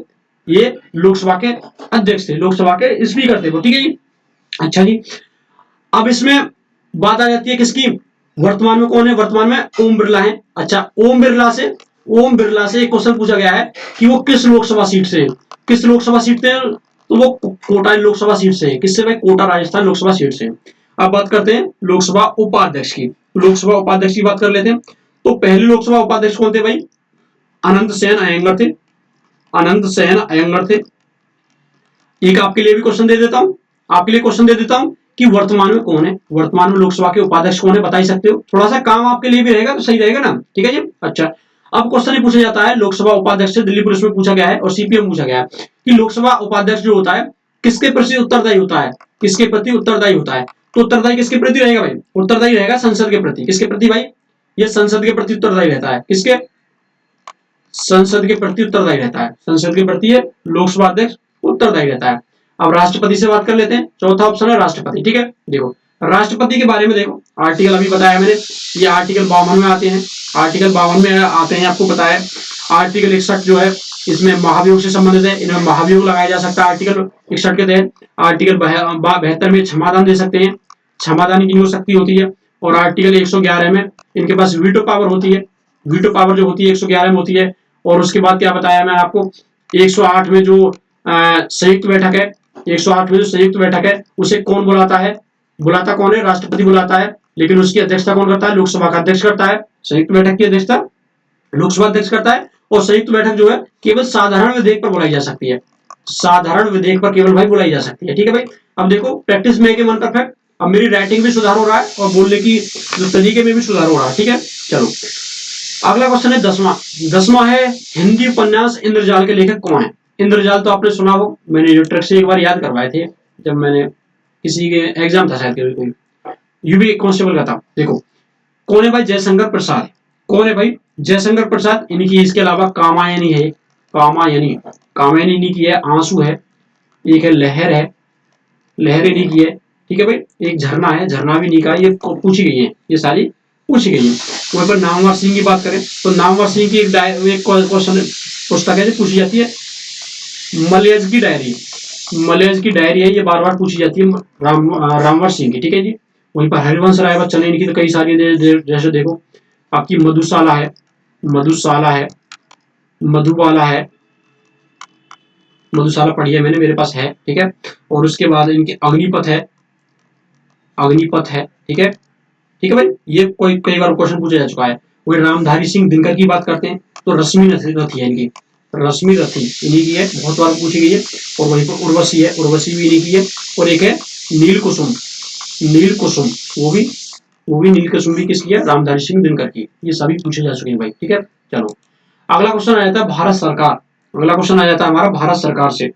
ये लोकसभा के अध्यक्ष थे, लोकसभा के स्पीकर थे वो। ठीक है जी, अच्छा जी, अब इसमें बात आ जाती है किसकी? वर्तमान में कौन है? वर्तमान में ओम बिरला है। अच्छा, ओम बिरला से एक क्वेश्चन पूछा गया है कि वो किस लोकसभा सीट से, किस लोकसभा सीट से? तो वो कोटा लोकसभा सीट से है। किससे भाई? कोटा राजस्थान लोकसभा सीट से। अब बात करते हैं लोकसभा उपाध्यक्ष की। लोकसभा उपाध्यक्ष की बात कर लेते हैं। तो पहले लोकसभा उपाध्यक्ष कौन थे भाई? अनंत सेन अयंगर थे। अनंत सेन अयंगर थे। एक आपके लिए भी क्वेश्चन दे देता हूं, आपके लिए क्वेश्चन दे देता हूं कि वर्तमान में कौन है? वर्तमान में लोकसभा के उपाध्यक्ष कौन है? बता ही सकते हो, थोड़ा सा काम आपके लिए भी रहेगा तो सही रहेगा ना। ठीक है जी, अच्छा अब क्वेश्चन ये पूछा जाता है लोकसभा उपाध्यक्ष से, दिल्ली पुलिस में पूछा गया है और सीपीएम पूछा गया है कि लोकसभा उपाध्यक्ष जो होता है किसके प्रति उत्तरदायी होता है? किसके प्रति उत्तरदायी होता है? तो उत्तरदायी किसके प्रति रहेगा भाई? उत्तरदायी रहेगा संसद के प्रति। किसके प्रति भाई? ये संसद के प्रति उत्तरदायी रहता है। किसके? संसद के प्रति उत्तरदायी रहता है। संसद के प्रति ये लोकसभा अध्यक्ष उत्तरदायी रहता है। अब राष्ट्रपति से बात कर लेते हैं। चौथा ऑप्शन है राष्ट्रपति। ठीक है, देखो राष्ट्रपति के बारे में देखो, आर्टिकल अभी बताया मैंने, ये आर्टिकल 52 में आते हैं। आर्टिकल 52 में आते हैं, आपको पता है। आर्टिकल 61 जो है इसमें महाभियोग से संबंधित है, इनमें महाभियोग लगाया जा सकता है आर्टिकल 61 के तहत। आर्टिकल 72 में क्षमादान दे सकते हैं, क्षमादान की जो शक्ति होती है। और आर्टिकल 111 में इनके पास वीटो पावर होती है। वीटो पावर जो होती है 111 में होती है। और उसके बाद क्या बताया मैं आपको, 108 में जो संयुक्त बैठक है, 108 में जो संयुक्त बैठक है उसे कौन बुलाता है? बुलाता कौन है? राष्ट्रपति बुलाता है, लेकिन उसकी अध्यक्षता कौन करता है? लोकसभा का अध्यक्ष करता है। संयुक्त बैठक की अध्यक्षता लोकसभा अध्यक्ष करता है और संयुक्त बैठक जो है केवल साधारण विधेयक पर बुलाई जा सकती है, साधारण विधेयक पर केवल भाई बुलाई जा सकती है। ठीक है भाई। अब देखो प्रैक्टिस में वन परफेक्ट, अब मेरी राइटिंग में सुधार हो रहा है और बोलने की जो तरीके में भी सुधार हो रहा है। ठीक है, चलो अगला क्वेश्चन है 10वां। 10वां है हिंदी उपन्यास इंद्रजाल के लेखक कौन है? इंद्रजाल तो आपने सुना हो, मैंने जो ट्रिक से एक बार याद करवाए थे जब मैंने किसी के एग्जाम था शायद कोई यूपी कांस्टेबल का था। देखो कौन है भाई? जयशंकर प्रसाद। कौन है भाई? जयशंकर प्रसाद। इनकी इसके अलावा कामायनी है, कामायनी, कामायनी इन्हीं की है। आंसू है, एक है लहर है, लहर इन्हीं की है। ठीक है भाई। एक झरना है, झरना भी इन्हीं का है। ये पूछी गई है, ये सारी पूछी गई है। वहीं पर नामवर सिंह की बात करें तो नामवर सिंह की एक क्वेश्चन पुस्तक है पूछी जाती है, मलयज की डायरी। मलयज की डायरी है, ये बार बार पूछी जाती है रामवर सिंह की। ठीक है जी। वहीं पर हरिवंश राय बच्चन है, इनकी तो कई सारी जैसे देखो आपकी मधुशाला है, मधुशाला है, मधुबाला है, मधुशाला पढ़ी है मैंने, मेरे पास है। ठीक है। और उसके बाद इनके अग्निपथ है, अग्निपथ है। ठीक है, ठीक है भाई। ये कोई कई बार क्वेश्चन पूछा जा चुका है। वही रामधारी सिंह दिनकर की बात करते हैं तो रश्मि रथी है इनकी, रश्मि रथी इन्हीं की है, बहुत बार पूछी गई है। और वहीं पर उर्वशी है, उर्वशी भी इन्हीं की है। और एक है नील कुसुम, नील कुसुम, वो भी नील कुसुम भी किसकी है? रामधारी सिंह दिनकर की। ये सभी पूछे जा चुके हैं भाई। ठीक है, चलो अगला क्वेश्चन आ जाता है भारत सरकार। अगला क्वेश्चन आ जाता है हमारा भारत सरकार से।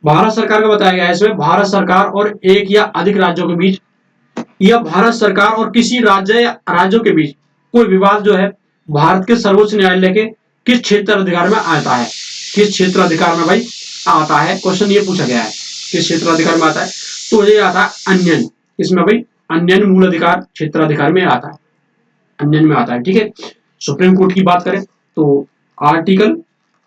भारत सरकार का बताया गया है इसमें, भारत सरकार और एक या अधिक राज्यों के बीच या भारत सरकार और किसी राज्य या राज्यों के बीच कोई विवाद जो है भारत के सर्वोच्च न्यायालय के किस क्षेत्र अधिकार में आता है? किस क्षेत्र अधिकार में भाई आता है? क्वेश्चन ये पूछा गया है, किस क्षेत्र अधिकार में आता है? तो ये आता है अन्यन, इसमें भाई अन्यन मूल अधिकार क्षेत्राधिकार में आता है, अन्यन में आता है। ठीक है। सुप्रीम कोर्ट की बात करें तो आर्टिकल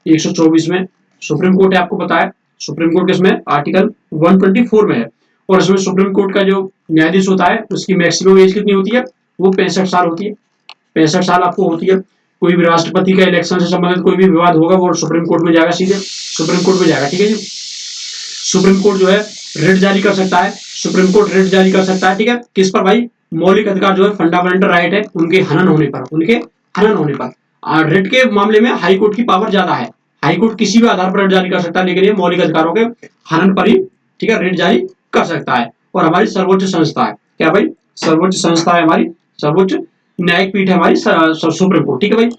124 में सुप्रीम कोर्ट है, आपको पता है सुप्रीम कोर्ट किसमें? आर्टिकल 124 में है। और इसमें सुप्रीम कोर्ट का जो न्यायाधीश होता है उसकी मैक्सिमम एज कितनी होती है? वो 65 साल होती है, 65 साल आपको होती है। कोई भी राष्ट्रपति का इलेक्शन से संबंधित कोई भी विवाद होगा वो सुप्रीम कोर्ट में जाएगा, सीधे सुप्रीम कोर्ट में जाएगा। ठीक है जी। सुप्रीम कोर्ट जो है रिट जारी कर सकता है, सुप्रीम कोर्ट रिट जारी कर सकता है। ठीक है, किस पर भाई? मौलिक अधिकार जो है फंडामेंटल राइट है उनके हनन होने पर, उनके हनन होने पर। रिट के मामले में हाई कोर्ट की पावर ज्यादा है, हाई कोर्ट किसी भी आधार पर रिट जारी कर सकता है, लेकिन ये मौलिक अधिकारों के हनन पर ही ठीक है रिट जारी कर सकता है। और हमारी सर्वोच्च संस्था है क्या भाई? सर्वोच्च संस्था है हमारी, सर्वोच्च न्यायिक पीठ है हमारी सुप्रीम कोर्ट। ठीक है भाई।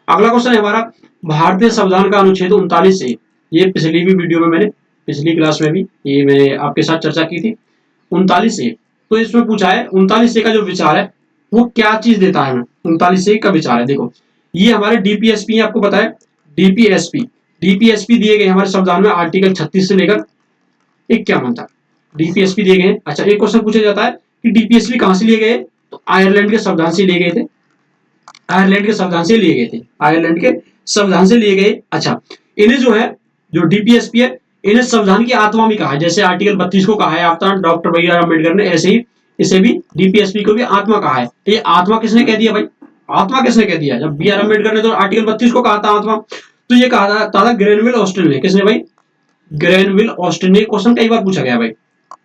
अगला क्वेश्चन है हमारा भारतीय संविधान का अनुच्छेद 39 से, ये पिछली भी वीडियो में मैंने पिछली क्लास में भी ये मैंने आपके साथ चर्चा की थी। 39 ए, तो इसमें पूछा है 39 ए का जो विचार है वो क्या चीज देता है हमें? 39 ए का विचार है, देखो ये हमारे डीपीएसपी आपको पता है, डीपीएसपी, डीपीएसपी दिए गए हमारे संविधान में आर्टिकल 36 से लेकर 51 तक डीपीएसपी दिए गए। अच्छा एक क्वेश्चन पूछा जाता है कि डीपीएसपी कहां से लिए गए? तो आयरलैंड के संविधान से लिए गए थे, आयरलैंड के संविधान से लिए गए थे, आयरलैंड के संविधान से लिए गए। अच्छा इन्हें जो है जो डीपीएसपी है इन्हें संविधान की आत्मा भी कहा है, जैसे आर्टिकल 32 को कहा है आपका डॉक्टर बी आर अम्बेडकर ने, ऐसे ही इसे भी डीपीएसपी को भी आत्मा कहा है। तो ये आत्मा किसने कह दिया भाई? आत्मा किसने कह दिया? जब बी आर अम्बेडकर ने तो आर्टिकल 32 को कहा था आत्मा, तो ये कहा था ग्रेनविल ऑस्टिन ने। किसने भाई? ग्रेनविल ऑस्टिन ने। क्वेश्चन कई बार पूछा गया भाई,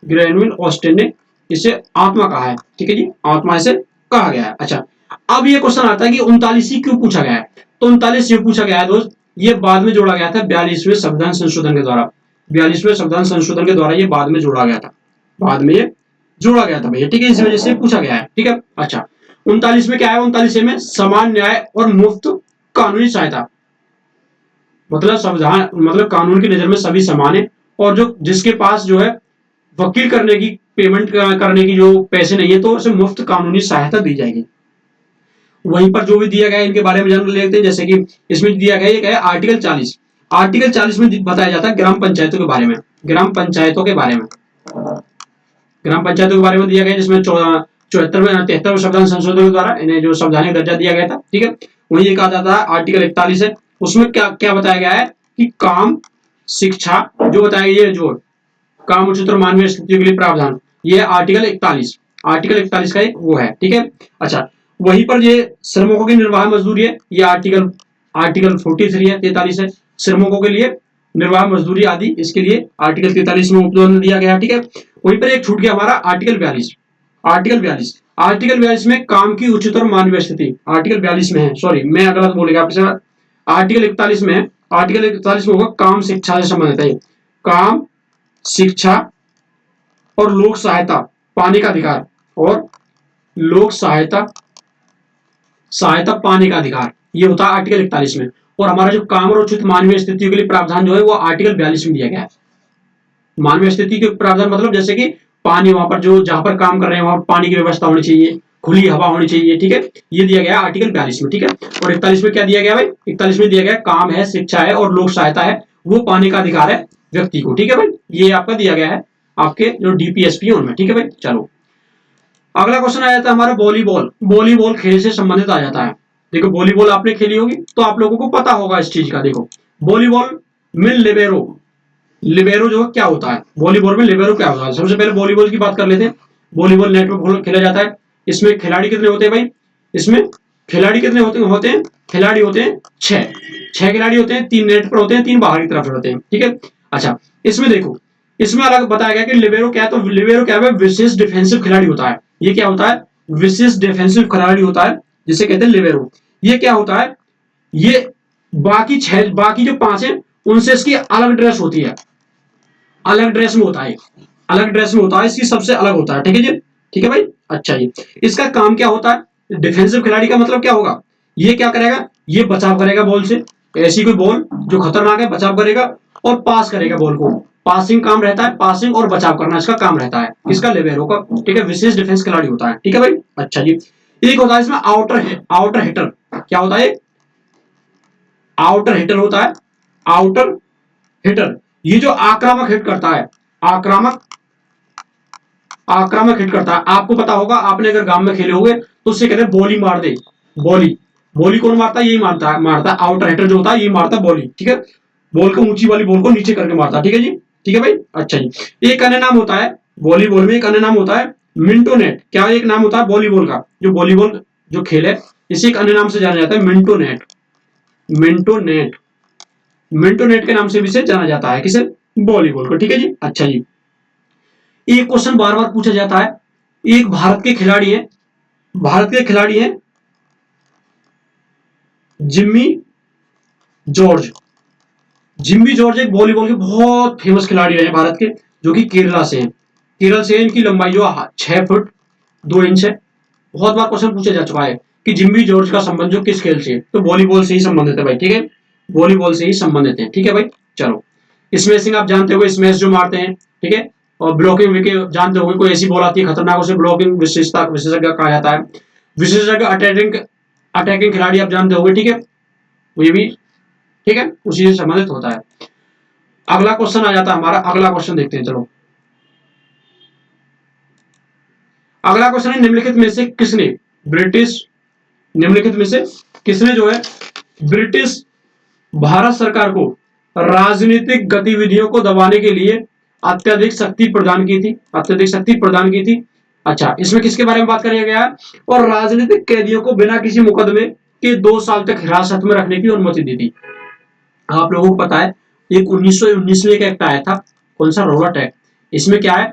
ग्रेनविल ऑस्टिन ने इसे आत्मा कहा है। ठीक है जी, आत्मा इसे कहा गया है। अच्छा अब ये क्वेश्चन आता है कि 39 क्यों पूछा गया है? तो 39 ये पूछा गया है दोस्त, ये बाद में जोड़ा गया था 42वें संविधान संशोधन के द्वारा, 42वें संविधान संशोधन के द्वारा ये बाद में जोड़ा गया था, बाद में ये जोड़ा गया था भैया। ठीक है, इस वजह से पूछा गया है। ठीक है। अच्छा 39 में क्या है? 39 में समान न्याय और मुफ्त कानूनी सहायता, मतलब संविधान मतलब कानून की नजर में सभी समान है, और जो जिसके पास जो है वकील करने की पेमेंट करने की जो पैसे नहीं है तो उसे मुफ्त कानूनी सहायता दी जाएगी। वहीं पर जो भी दिया गया है इनके बारे में जान लेते हैं, जैसे कि इसमें दिया गया है आर्टिकल 40, आर्टिकल 40 में बताया जाता है ग्राम पंचायतों के बारे में, ग्राम पंचायतों के बारे में, ग्राम पंचायतों के बारे में दिया गया, जिसमें 73वें संविधान संशोधन के द्वारा इन्हें जो संवैधानिक दर्जा दिया गया था। ठीक है, वही ये कहा जाता है आर्टिकल 41 है, उसमें क्या क्या बताया गया है कि काम शिक्षा जो बताया गया, ये जो काम उच्चतर मानवीय स्थिति के लिए प्रावधान, ये आर्टिकल 41, आर्टिकल 41 का एक वो है। ठीक है। अच्छा वहीं पर ये श्रमिकों की निर्वाह मजदूरी है, ये आर्टिकल आर्टिकल 43 है, 43 है, श्रमिकों के लिए निर्वाह मजदूरी आदि, इसके लिए आर्टिकल 43 में उपदान दिया गया। ठीक है। वहीं पर एक छूट गया हमारा आर्टिकल 42, आर्टिकल 42, आर्टिकल 42 में काम की उच्चतर मानवीय स्थिति, आर्टिकल 42 में है, सॉरी मैं गलत बोलेगा आपसे, आर्टिकल 41 में है, आर्टिकल 41 में होगा काम शिक्षा से संबंधित है, काम शिक्षा और लोक सहायता पाने का अधिकार, और लोक सहायता सहायता पाने का अधिकार, ये होता है आर्टिकल 41 में। और हमारा जो काम और उचित मानवीय स्थितियों के लिए प्रावधान जो है वो आर्टिकल 42 में दिया गया है। मानवीय स्थिति के प्रावधान मतलब जैसे कि पानी, वहां पर जो जहां पर काम कर रहे हैं वहां पानी की व्यवस्था होनी चाहिए, खुली हवा होनी चाहिए, ठीक है, ये दिया गया है आर्टिकल 42 में, ठीक है। और 41 में क्या दिया गया भाई, 41 में दिया गया काम है, शिक्षा है और लोक सहायता है, वो पाने का अधिकार है व्यक्ति को, ठीक है भाई, ये आपका दिया गया है आपके जो डीपीएसपी है उनमें, ठीक है भाई। चलो अगला क्वेश्चन आ जाता है हमारा वॉलीबॉल। वॉलीबॉल खेल से संबंधित आ जाता है। देखो वॉलीबॉल आपने खेली होगी तो आप लोगों को पता होगा इस चीज का। देखो वॉलीबॉल में लिबेरो, लिबेरो जो क्या होता है, वॉलीबॉल में लिबेरो क्या होता है, सबसे पहले वॉलीबॉल की बात कर लेते हैं। वॉलीबॉल नेट पर खेला जाता है। इसमें खिलाड़ी कितने होते हैं भाई, इसमें खिलाड़ी कितने होते हैं, खिलाड़ी होते हैं 6 खिलाड़ी होते हैं, 3 नेट पर होते हैं, 3 बाहर की तरफ होते हैं, ठीक है। अच्छा इसमें देखो, इसमें अलग बताया गया कि लिबेरो क्या है, तो लिबेरो क्या है, विशेष डिफेंसिव खिलाड़ी होता है। ये क्या होता है, विशेष डिफेंसिव खिलाड़ी होता है जिसे कहते हैं लिबेरो। ये क्या होता है, ये बाकी जो 5 है उनसे इसकी अलग ड्रेस होती है, अलग ड्रेस में होता है, अलग ड्रेस में होता है, इसकी सबसे अलग होता है, ठीक है जी, ठीक है भाई। अच्छा जी, इसका काम क्या होता है, डिफेंसिव खिलाड़ी का मतलब क्या होगा, ये क्या करेगा, ये बचाव करेगा बॉल से, ऐसी कोई बॉल जो खतरनाक है बचाव करेगा, और पास करेगा बॉल को, पासिंग काम रहता है, पासिंग और बचाव करना इसका काम रहता है, किसका, लिबेरो का, ठीक है, विशेष डिफेंस खिलाड़ी होता है, ठीक है भाई। अच्छा जी, एक होता है इसमें आउटर हिटर, क्या होता है, आउटर हिटर होता है, आउटर हिटर, ये जो आक्रामक हिट करता है, आक्रामक आक्रामक हिट करता है। आपको पता होगा, आपने अगर गांव में खेले होंगे तो उससे कहते हैं बॉली मार दे, बॉली, बॉली कौन मारता है, यही मारता है आउटर हिटर जो होता है, यही मारता है बॉली, ठीक है, बॉल को ऊंची वाली बॉल को नीचे करके मारता है, ठीक है जी, ठीक है भाई। अच्छा जी, एक अन्य नाम होता है वॉलीबॉल में, एक अन्य नाम होता है मिंटो नेट। क्या एक नाम होता है वॉलीबॉल का, जो वॉलीबॉल जो खेल है इसी एक अन्य नाम से जाना जाता है, Minto net, Minto net, Minto net के नाम से भी से जाना जाता है, किसे, वॉलीबॉल को, ठीक है जी। अच्छा जी, एक क्वेश्चन बार बार पूछा जाता है, एक भारत के खिलाड़ी हैं, भारत के खिलाड़ी हैं जिम्मी जॉर्ज, जिम्मी जॉर्ज एक वॉलीबॉल के बहुत फेमस खिलाड़ी रहे भारत के, जो कि केरला से हैं, केरल से। इनकी लंबाई जो 6 फुट 2 इंच है। बहुत बार क्वेश्चन पूछा जा चुका है कि जिम्मी जॉर्ज का संबंध जो किस खेल से है, तो वॉलीबॉल से ही संबंधित है भाई, ठीक है, वॉलीबॉल से ही संबंधित है, ठीक है भाई। चलो स्मैशिंग आप जानते हो, स्मैश जो मारते हैं, ठीक है, और ब्लॉकिंग विकेट जानते हो, कोई ऐसी बॉल आती है खतरनाक, उसे ब्लॉकिंग विशेषज्ञ कहा जाता है। विशेषज्ञ अटैकिंग अटैकिंग खिलाड़ी आप जानते होंगे, ठीक है, ये भी ठीक है उसी से संबंधित होता है। अगला क्वेश्चन आ जाता है हमारा, अगला क्वेश्चन देखते हैं। चलो अगला क्वेश्चन है, निम्नलिखित में से किसने ब्रिटिश, निम्नलिखित में से किसने जो है ब्रिटिश भारत सरकार को राजनीतिक गतिविधियों को दबाने के लिए अत्यधिक शक्ति प्रदान की थी, अत्यधिक शक्ति प्रदान की थी। अच्छा इसमें किसके बारे में बात किया गया है, और राजनीतिक कैदियों को बिना किसी मुकदमे के 2 साल तक हिरासत में रखने की अनुमति दी थी। आप लोगों को पता है एक 1919 में एक एक्ट आया था, कौन सा, रॉबर्ट एक्ट। इसमें क्या है,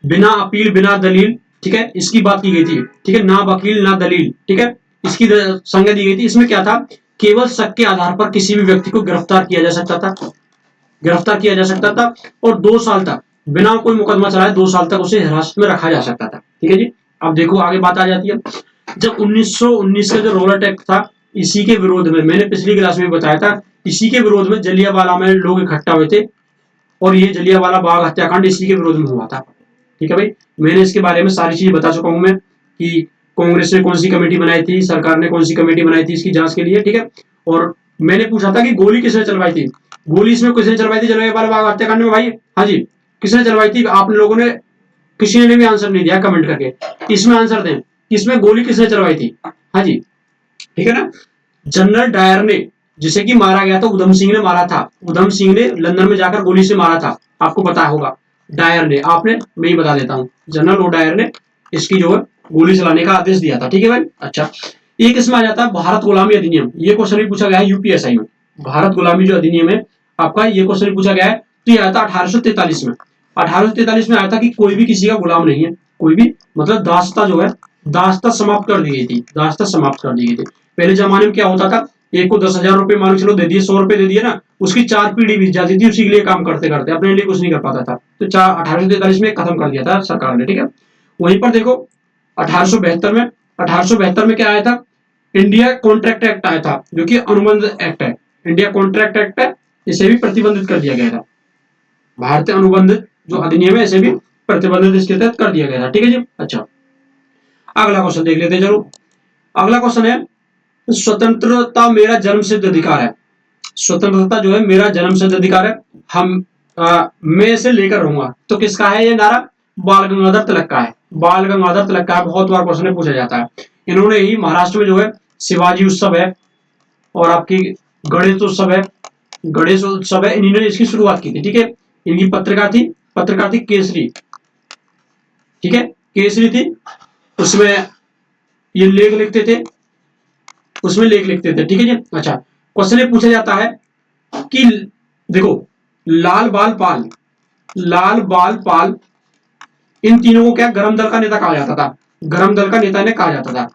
बिना अपील बिना दलील, ठीक है, इसकी बात की गई थी, ठीक है, ना वकील ना दलील, ठीक है, इसकी संज्ञा दी गई थी। इसमें क्या था, केवल शक के आधार पर किसी भी व्यक्ति को गिरफ्तार किया जा सकता था, गिरफ्तार किया जा सकता था, और 2 साल तक बिना कोई मुकदमा चलाए 2 साल तक उसे हिरासत में रखा जा सकता था, ठीक है जी। अब देखो आगे बात आ जाती है, जब 1919 का जो रॉबर्ट एक्ट था, इसी के विरोध में, मैंने पिछली क्लास में बताया था, इसी के विरोध में जलियांवाला में लोग इकट्ठा हुए थे, और ये जलियांवाला बाग हत्याकांड इसी के विरोध में हुआ था, ठीक है भाई। मैंने इसके बारे में सारी चीज बता चुका हूं मैं, कि कांग्रेस ने कौन सी कमेटी बनाई थी, सरकार ने कौन सी कमेटी बनाई थी इसकी जांच के लिए, ठीक है। और मैंने पूछा था कि गोली किसने चलवाई थी, गोली इसमें किसने चलवाई थी जलियांवाला बाग हत्याकांड में भाई, हाँ जी, किसने चलवाई थी, आप लोगों ने किसी ने भी आंसर नहीं दिया कमेंट करके, इसमें आंसर दें, इसमें गोली किसने चलवाई थी, हाँ जी, ठीक है ना, जनरल डायर ने, जिसे कि मारा गया था, उधम सिंह ने मारा था, उधम सिंह ने लंदन में जाकर गोली से मारा था, आपको पता होगा, डायर ने, आपने, मैं ही बता देता हूँ, जनरल ओ डायर ने इसकी जो है गोली चलाने का आदेश दिया था, ठीक है भाई। अच्छा एक इसमें आ जाता है भारत गुलामी अधिनियम, ये क्वेश्चन भी पूछा गया है यूपीएसआई में, भारत गुलामी जो अधिनियम है आपका, ये क्वेश्चन भी पूछा गया है, तो ये आया था 1843 में, 1843 में आया था कि कोई भी किसी का गुलाम नहीं है, कोई भी, मतलब दासता जो है, दासता समाप्त कर दी गई थी, दासता समाप्त कर दी गई थी। पहले जमाने में क्या होता था, एक को 10,000 रुपए मान के चलो दे दिए, 100 रुपए दे दिए ना, उसकी 4 पीढ़ी बीत जाती थी उसी के लिए काम करते करते, अपने लिए कुछ नहीं कर पाता था। तो 1843 में खत्म कर दिया था सरकार ने, ठीक है। वहीं पर देखो 1872 में क्या आया था, इंडिया कॉन्ट्रैक्ट एक्ट आया था, जो कि अनुबंध एक्ट है। इंडिया कॉन्ट्रैक्ट एक्ट है, इसे भी प्रतिबंधित कर दिया गया था। भारतीय अनुबंध जो अधिनियम है इसे भी प्रतिबंधित इसके तहत कर दिया गया था, ठीक है जी। अच्छा, अगला क्वेश्चन देख लेते हैं। चलो अगला क्वेश्चन है, स्वतंत्रता मेरा जन्म सिद्ध अधिकार है। स्वतंत्रता जो है मेरा जन्म सिद्ध अधिकार है, मैं इसे लेकर रहूंगा। तो किसका है ये नारा? बाल गंगाधर तिलक का है। बाल गंगाधर तिलक का है, बहुत बार क्वेश्चन पूछा जाता है। इन्होंने ही महाराष्ट्र में जो है शिवाजी उत्सव है और आपकी गणेश उत्सव है, इन्होंने इसकी शुरुआत की थी, ठीक है। इनकी पत्रिका थी केसरी, ठीक है, केसरी थी। उसमें ये लेख लिखते थे, ठीक है जी। अच्छा, क्वेश्चन ये पूछा जाता है कि देखो लाल बाल पाल इन तीनों को क्या गरम दल का नेता कहा जाता था? गरम दल का नेता इन्हें कहा जाता था,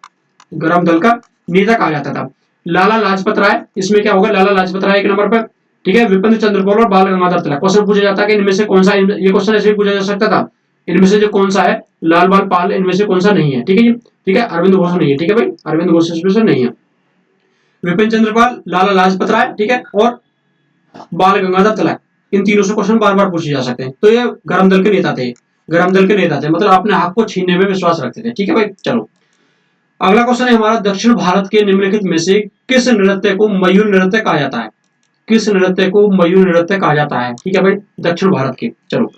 गरम दल का नेता कहा जाता था। लाला लाजपत राय, इसमें क्या होगा, लाला लाजपत राय एक नंबर पर, ठीक है। विपिन चंद्र पाल और बाल गंगाधर तिलक। क्वेश्चन पूछा जाता है कि इनमें से कौन सा, ये क्वेश्चन ऐसे भी पूछा जा सकता था, इनमें से जो कौन सा है लाल बाल पाल, इनमें से कौन सा नहीं है, ठीक है जी। ठीक है, अरविंद घोष नहीं है, ठीक है भाई, अरविंद घोष इसमें नहीं है। विपिन चंद्र पाल, लाला लाजपत राय, ठीक है, और बाल गंगाधर तिलक, इन तीनों से क्वेश्चन बार बार पूछे जा सकते हैं। तो ये गरम दल के नेता थे, मतलब अपने हक को छीनने में विश्वास रखते थे, ठीक है भाई। चलो अगला क्वेश्चन है हमारा, दक्षिण भारत के निम्नलिखित में से किस नृत्य को मयूर नृत्य कहा जाता है? किस नृत्य को मयूर नृत्य कहा जाता है, ठीक है भाई, दक्षिण भारत के। चलो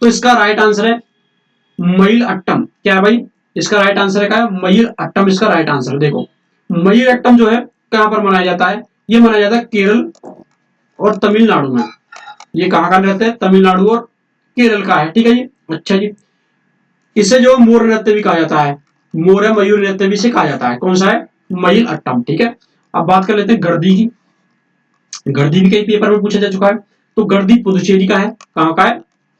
तो इसका राइट आंसर है मईल अट्टम। क्या भाई, इसका राइट आंसर है क्या? मईल अट्टम इसका राइट आंसर। देखो मईल अट्टम जो है कहां पर मनाया जाता है? ये मनाया जाता है केरल और तमिलनाडु में। ये कहां का नृत्य है? तमिलनाडु और केरल का है, ठीक है जी। अच्छा जी, इसे जो मोर नृत्य भी कहा जाता है, मोर या मयूर नृत्य भी इसे कहा जाता है। कौन सा है? मईल अट्टम, ठीक है। अब बात कर लेते हैं गर्दी की। गर्दी भी कई पेपर में पूछा जा चुका है। तो गर्दी पुदुचेरी का है। कहां का है?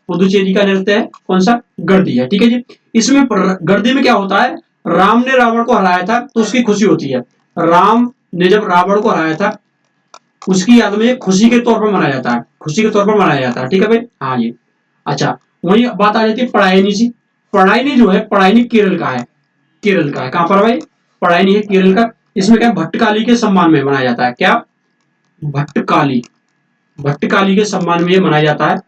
पुदुचेरी का नृत्य है। कौन सा? गर्दी है, ठीक है जी। इसमें गर्दी में क्या होता है, राम ने रावण को हराया था तो उसकी खुशी होती है। राम ने जब रावण को हराया था उसकी याद में खुशी के तौर पर मनाया जाता है, खुशी के तौर पर मनाया जाता है, ठीक है भाई। हाँ जी। अच्छा, वही बात आ जाती है पढ़ाईनी जी। पढ़ाईनी जो है, पढ़ाईनी केरल का है, केरल का है। कहां पर भाई? पढ़ाईनी है केरल का। इसमें क्या भट्टकाली के सम्मान में मनाया जाता है। क्या? भट्टकाली, भट्टकाली के सम्मान में मनाया जाता है।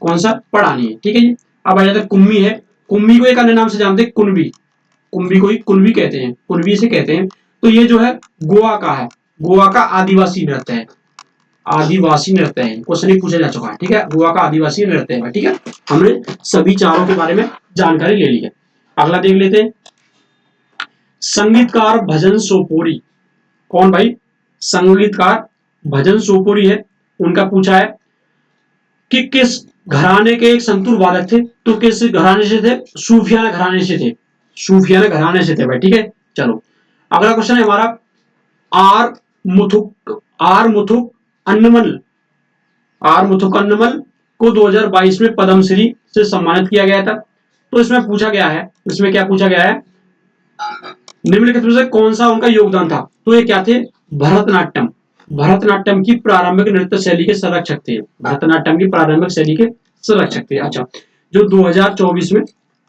कौन सा? पढ़ानी है, ठीक है जी। अब आ जाता है कुम्मी है। कुम्मी को एक अन्य नाम से जानते हैं, कुनबी। कुंभी को ही कुनबी कहते हैं, कुनबी से कहते हैं। तो ये जो है गोवा का है, गोवा का आदिवासी नृत्य है, आदिवासी नृत्य है। क्वेश्चन ही पूछा जा चुका है, ठीक है। गोवा का आदिवासी नृत्य है, ठीक है। हमने सभी चारों के बारे में जानकारी ले ली है। अगला देख लेते हैं, संगीतकार भजन सोपोरी। कौन भाई? संगीतकार भजन सोपोरी है। उनका पूछा है कि किस घराने के एक संतूर वादक थे। तो किस घराने से थे? सूफियाना घराने से थे, सूफियाना घराने से थे भाई, ठीक है। चलो अगला क्वेश्चन है हमारा, आर मुथुक अन्नमल, आर मुथुक अन्नमल को 2022 में पद्मश्री से सम्मानित किया गया था। तो इसमें पूछा गया है, इसमें क्या पूछा गया है, निम्नलिखित में से कौन सा उनका योगदान था? तो ये क्या थे? भरतनाट्यम, भरतनाट्यम की प्रारंभिक नृत्य शैली के संरक्षक थे, भरतनाट्यम की प्रारंभिक शैली के संरक्षक थे। अच्छा, जो 2024 में,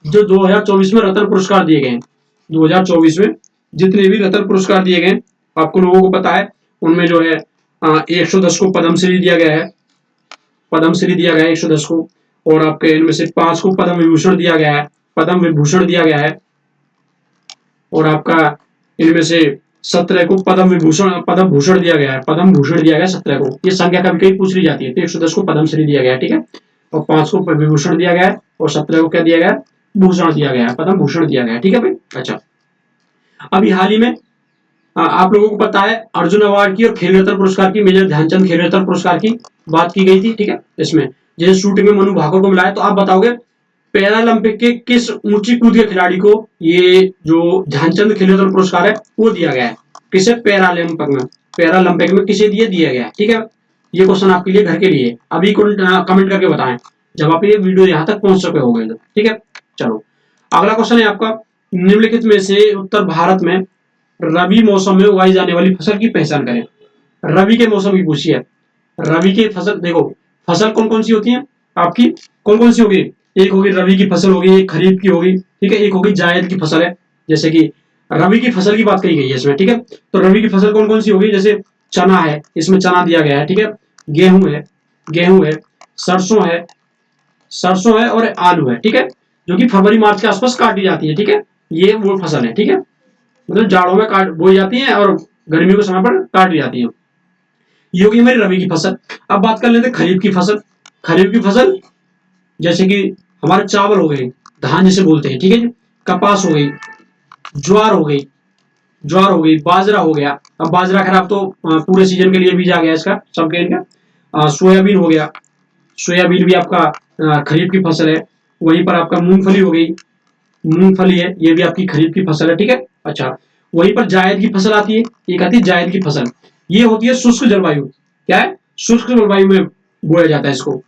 जो 2024 में रत्न पुरस्कार दिए गए, 2024 में जितने भी रत्न पुरस्कार दिए गए आपको लोगों को पता है, उनमें जो है 110 को पद्मश्री दिया गया है, पद्मश्री दिया गया है 110 को, और आपके इनमें से 5 को पद्म विभूषण दिया गया है, पद्म विभूषण दिया गया है, और आपका इनमें से 17 को पद्म भूषण दिया गया है, पद्म भूषण दिया गया 17 को। ये संख्या कभी कभी पूछ ली जाती है। तो 110 को पद्मश्री दिया गया है, ठीक है, और 5 को विभूषण दिया गया है, और 17 को क्या दिया गया है? भूषण दिया गया है, पद्म भूषण दिया गया है, ठीक है भाई। अच्छा, अभी हाल ही में आप लोगों को पता है अर्जुन अवार्ड की और खेल रत्न पुरस्कार की, मेजर ध्यानचंद खेल रत्न पुरस्कार की बात की गई थी, ठीक है। इसमें जैसे शूटिंग में मनु भाकर को मिला है, तो आप बताओगे पैरालंपिक के किस ऊंची कूद के खिलाड़ी को ये जो ध्यानचंद खेल रत्न पुरस्कार है वो दिया गया है? किसे? पैरालंपिक में किसे दिया गया है, ठीक है। ये क्वेश्चन आपके लिए घर के लिए, अभी कमेंट करके बताएं जब आप ये वीडियो यहाँ तक पहुंच चुके हो गए तो, ठीक है। चलो अगला क्वेश्चन है आपका, निम्नलिखित में से उत्तर भारत में रबी मौसम में उगाई जाने वाली फसल की पहचान करें। रबी के मौसम की पूछी है। रबी के फसल देखो, फसल कौन कौन सी होती है आपकी, कौन कौन सी होगी, एक होगी रबी की फसल होगी, एक खरीफ की होगी, ठीक है, एक होगी जायद की फसल है। जैसे कि रबी की फसल की बात कही गई है इसमें, ठीक है। तो रबी की फसल कौन कौन सी होगी, जैसे चना है, इसमें चना दिया गया है, ठीक है, गेहूं है, गेहूं है, सरसों है, सरसों है और आलू है, ठीक है, जो कि फरवरी मार्च के आसपास काटी जाती है, ठीक है। ये वो फसल है, ठीक है, मतलब जाड़ों में काट बोई जाती है और गर्मियों के समय पर काटी जाती है। ये होगी हमारी रबी की फसल। अब बात कर लेते हैं खरीफ की फसल। खरीफ की फसल जैसे कि हमारे चावल हो गए, धान जिसे बोलते हैं, ठीक है जी, कपास हो गई, ज्वार हो गई, ज्वार हो गई, बाजरा हो गया। अब बाजरा खराब तो पूरे सीजन के लिए बीज आ गया इसका, सबके इनका। सोयाबीन हो गया, सोयाबीन भी आपका खरीफ की फसल है। वहीं पर आपका मूंगफली हो गई, मूंगफली है, ये भी आपकी खरीफ की फसल है, ठीक है। अच्छा, वहीं पर जायद की फसल आती है, एक आती है जायद की फसल। ये होती है शुष्क जलवायु, क्या है, शुष्क जलवायु में बोया जाता है इसको,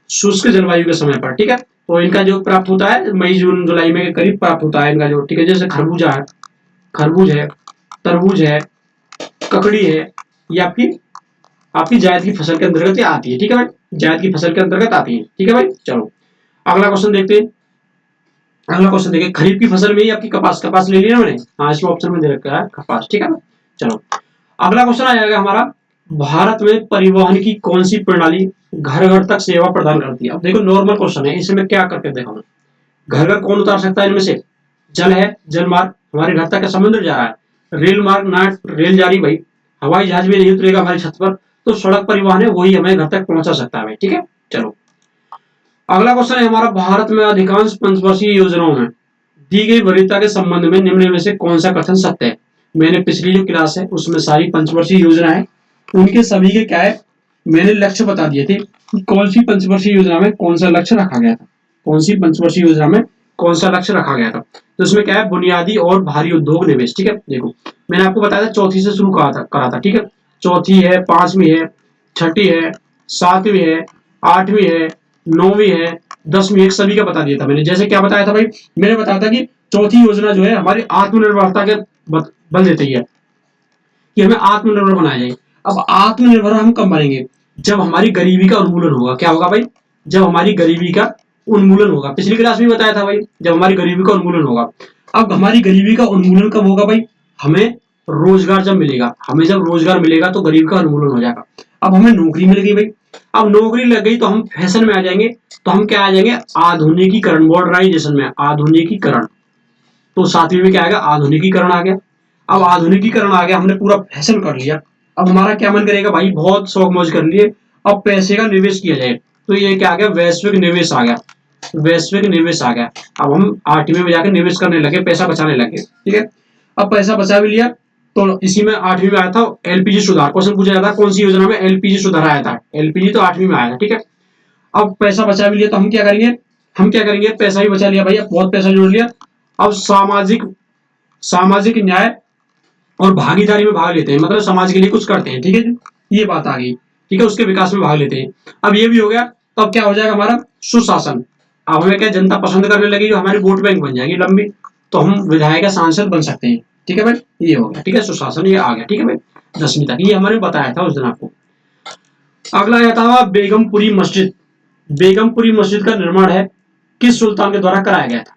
शुष्क जलवायु के समय पर, ठीक है। तो इनका जो प्राप्त होता है मई जून जुलाई में के करीब प्राप्त होता है इनका जो, ठीक है। जैसे खरबूजा है, खरबूज है, तरबूज है, ककड़ी है, ये आपकी आपकी जायद की फसल के अंतर्गत आती है, ठीक है भाई, जायद की फसल के अंतर्गत आती है, ठीक है भाई। चलो अगला क्वेश्चन देखते हैं। अगला क्वेश्चन देखिए, खरीफ की फसल में ही आपकी कपास, कपास ले लिया मैंने, हाँ इसमें ऑप्शन में दे रखा है कपास, ठीक है ना। चलो अगला क्वेश्चन आ जाएगा हमारा, भारत में परिवहन की कौन सी प्रणाली घर घर तक सेवा प्रदान करती है। अब देखो नॉर्मल क्वेश्चन है, इसमें क्या करके देखा, घर घर कौन उतार सकता है इनमें से, जल है, जल मार्ग हमारे घर तक समुद्र जा रहा है, रेल मार्ग ना रेल जा रही भाई, हवाई जहाज भी नहीं उतरेगा हमारी छत पर, तो सड़क परिवहन है वही हमें घर तक पहुंचा सकता है भाई, ठीक है। चलो अगला क्वेश्चन है हमारा, भारत में अधिकांश पंचवर्षीय योजनाओं में दी गई वरीयता के संबंध में निम्न में से कौन सा कथन सत्य है। मैंने पिछली जो क्लास है उसमें सारी पंचवर्षीय योजना है, उनके सभी के क्या है, मैंने लक्ष्य बता दिए थे कि कौन सी पंचवर्षीय योजना में कौन सा लक्ष्य रखा गया था, कौन सी पंचवर्षीय योजना में कौन सा लक्ष्य रखा गया था। तो इसमें क्या है, बुनियादी और भारी उद्योग निवेश, ठीक है। देखो मैंने आपको बताया था चौथी से शुरू करा था, ठीक है। चौथी है, पांचवी है, छठी है, सातवीं है, आठवीं है, नौवीं है, 10वीं एक, सभी का बता दिया था मैंने। जैसे क्या बताया था भाई, मैंने बताया था कि चौथी योजना जो है हमारी आत्मनिर्भरता के बल देती है, कि हमें आत्मनिर्भर बनाया जाए। अब आत्मनिर्भर हम कब बनेंगे, जब हमारी गरीबी का उन्मूलन होगा। क्या होगा भाई, जब हमारी गरीबी का उन्मूलन होगा। पिछली क्लास में बताया था भाई, जब हमारी गरीबी का उन्मूलन होगा। अब हमारी गरीबी का उन्मूलन कब होगा भाई, हमें रोजगार जब मिलेगा, हमें जब रोजगार मिलेगा तो गरीबी का उन्मूलन हो जाएगा। अब हमें नौकरी मिल गई भाई, अब नौकरी लग गई तो हम फैशन में आ जाएंगे, तो हम क्या आ जाएंगे, आधुनिकीकरण, मॉडर्नाइजेशन में, आधुनिकीकरण। तो सातवीं में क्या आएगा, आधुनिकीकरण आ गया। अब आधुनिकीकरण आ गया, हमने पूरा फैशन कर लिया। अब हमारा क्या मन करेगा भाई, बहुत शौक मौज कर लिए, अब पैसे का निवेश किया जाए। तो ये क्या आ गया, वैश्विक निवेश आ गया, वैश्विक निवेश आ गया। अब हम आठवीं में जाकर निवेश करने लगे, पैसा बचाने लगे, ठीक है। अब पैसा बचा भी लिया, तो इसी में आठवीं में आया था एलपीजी सुधार, क्वेश्चन पूछा जाता है कौन सी योजना में एलपीजी सुधार आया था, एलपीजी तो आठवीं में आया था, ठीक है। अब पैसा बचा भी लिया तो हम क्या करेंगे, हम क्या करेंगे, पैसा भी बचा लिया भाई, अब बहुत पैसा जोड़ लिया। अब सामाजिक सामाजिक न्याय और भागीदारी में भाग लेते हैं, मतलब समाज के लिए कुछ करते हैं, ठीक है। ये बात आ गई, ठीक है, उसके विकास में भाग लेते हैं। अब ये भी हो गया, तो अब क्या हो जाएगा हमारा सुशासन। अब हमें क्या, जनता पसंद करने लगेगी, हमारी वोट बैंक बन जाएगी लंबी, तो हम विधायक या सांसद बन सकते हैं, ठीक है भाई। ये हो गया, ठीक है, सुशासन ये आ गया, ठीक है भाई। 10वीं तक ये हमारे बताया था उस दिन आपको। अगला आता हुआ बेगमपुरी मस्जिद। बेगमपुरी मस्जिद का निर्माण है किस सुल्तान के द्वारा कराया गया था।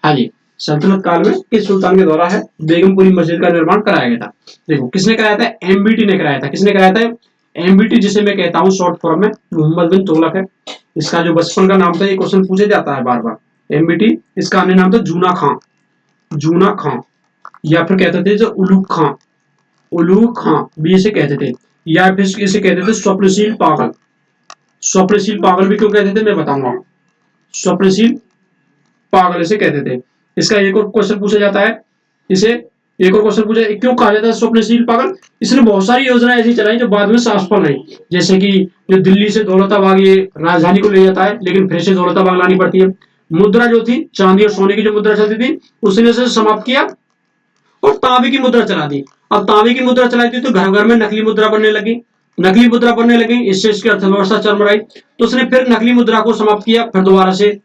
हाँ जी, सल्तनत काल में किस सुल्तान के द्वारा है बेगमपुरी मस्जिद का निर्माण कराया गया था। देखो किसने कराया था, एमबीटी ने कराया था। किसने कराया था, एमबीटी, जिसे मैं कहता हूँ शॉर्ट फॉर्म में मोहम्मद बिन तुगलक है। इसका जो बचपन का नाम था, ये क्वेश्चन पूछे जाता है बार बार। एमबीटी, इसका अन्य नाम था जूना खां, जूना खां, या फिर कहते थे जो उलूग खां, उलूग खां भी इसे कहते थे, या फिर इसे कहते थे स्वप्नशील पागल। स्वप्नशील पागल भी क्यों कहते थे मैं बताऊंगा, स्वप्नशील पागल इसे कहते थे। इसका एक और क्वेश्चन पूछा जाता है, इसे एक और क्वेश्चन पूछा, क्यों कहा जाता है स्वप्नशील पागल। इसने बहुत सारी योजनाएं ऐसी चलाई जो बाद में सफल रही, जैसे कि जो दिल्ली से दौलताबाग ये राजधानी को ले जाता है, लेकिन फिर से दौलताबाग लानी पड़ती है। मुद्रा जो थी, चांदी और सोने की जो मुद्रा चलती थी, उसने इसे समाप्त किया और तांबे की मुद्रा चला दी। अब तांबे की मुद्रा चलाई थी तो घर घर में नकली मुद्रा बनने लगी, नकली मुद्रा बनने लगी, इससे इसकी अर्थव्यवस्था चरमराई। तो उसने फिर नकली मुद्रा को समाप्त किया, फिर दोबारा से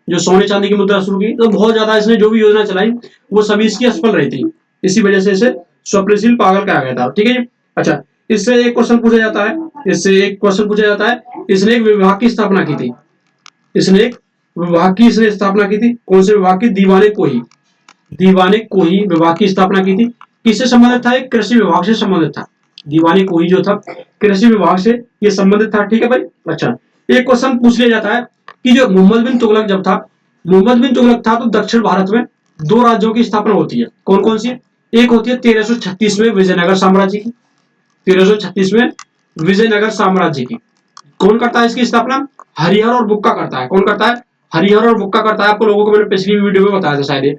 जो सोने चांदी की मुद्रा शुरू की। तो बहुत ज्यादा इसने जो भी योजना चलाई वो सभी इसकी असफल रही थी, इसी वजह से इसे स्वप्नशील पागल कहा गया था। ठीक है जी। अच्छा, इससे एक क्वेश्चन पूछा जाता है, इसने एक विभाग की स्थापना की थी। इसने एक विभाग की इसने स्थापना की थी। कौन से विभाग की? दीवाने कोही विभाग की स्थापना की थी। किससे संबंधित था? एक कृषि विभाग से संबंधित था। दीवाने कोही जो था कृषि विभाग से ये संबंधित था। ठीक है भाई। अच्छा, एक क्वेश्चन पूछ लिया जाता है कि जो मोहम्मद बिन तुगलक जब था, मोहम्मद बिन तुगलक था तो दक्षिण भारत में दो राज्यों की स्थापना होती है। कौन कौन सी? एक होती है 1336 में विजयनगर साम्राज्य की, 1336 में विजयनगर साम्राज्य की। कौन करता है इसकी स्थापना? हरिहर और बुक्का करता है। कौन करता है? हरिहर और बुक्का करता है। आपको लोगों को मैंने पिछली वीडियो में बताया था शायद।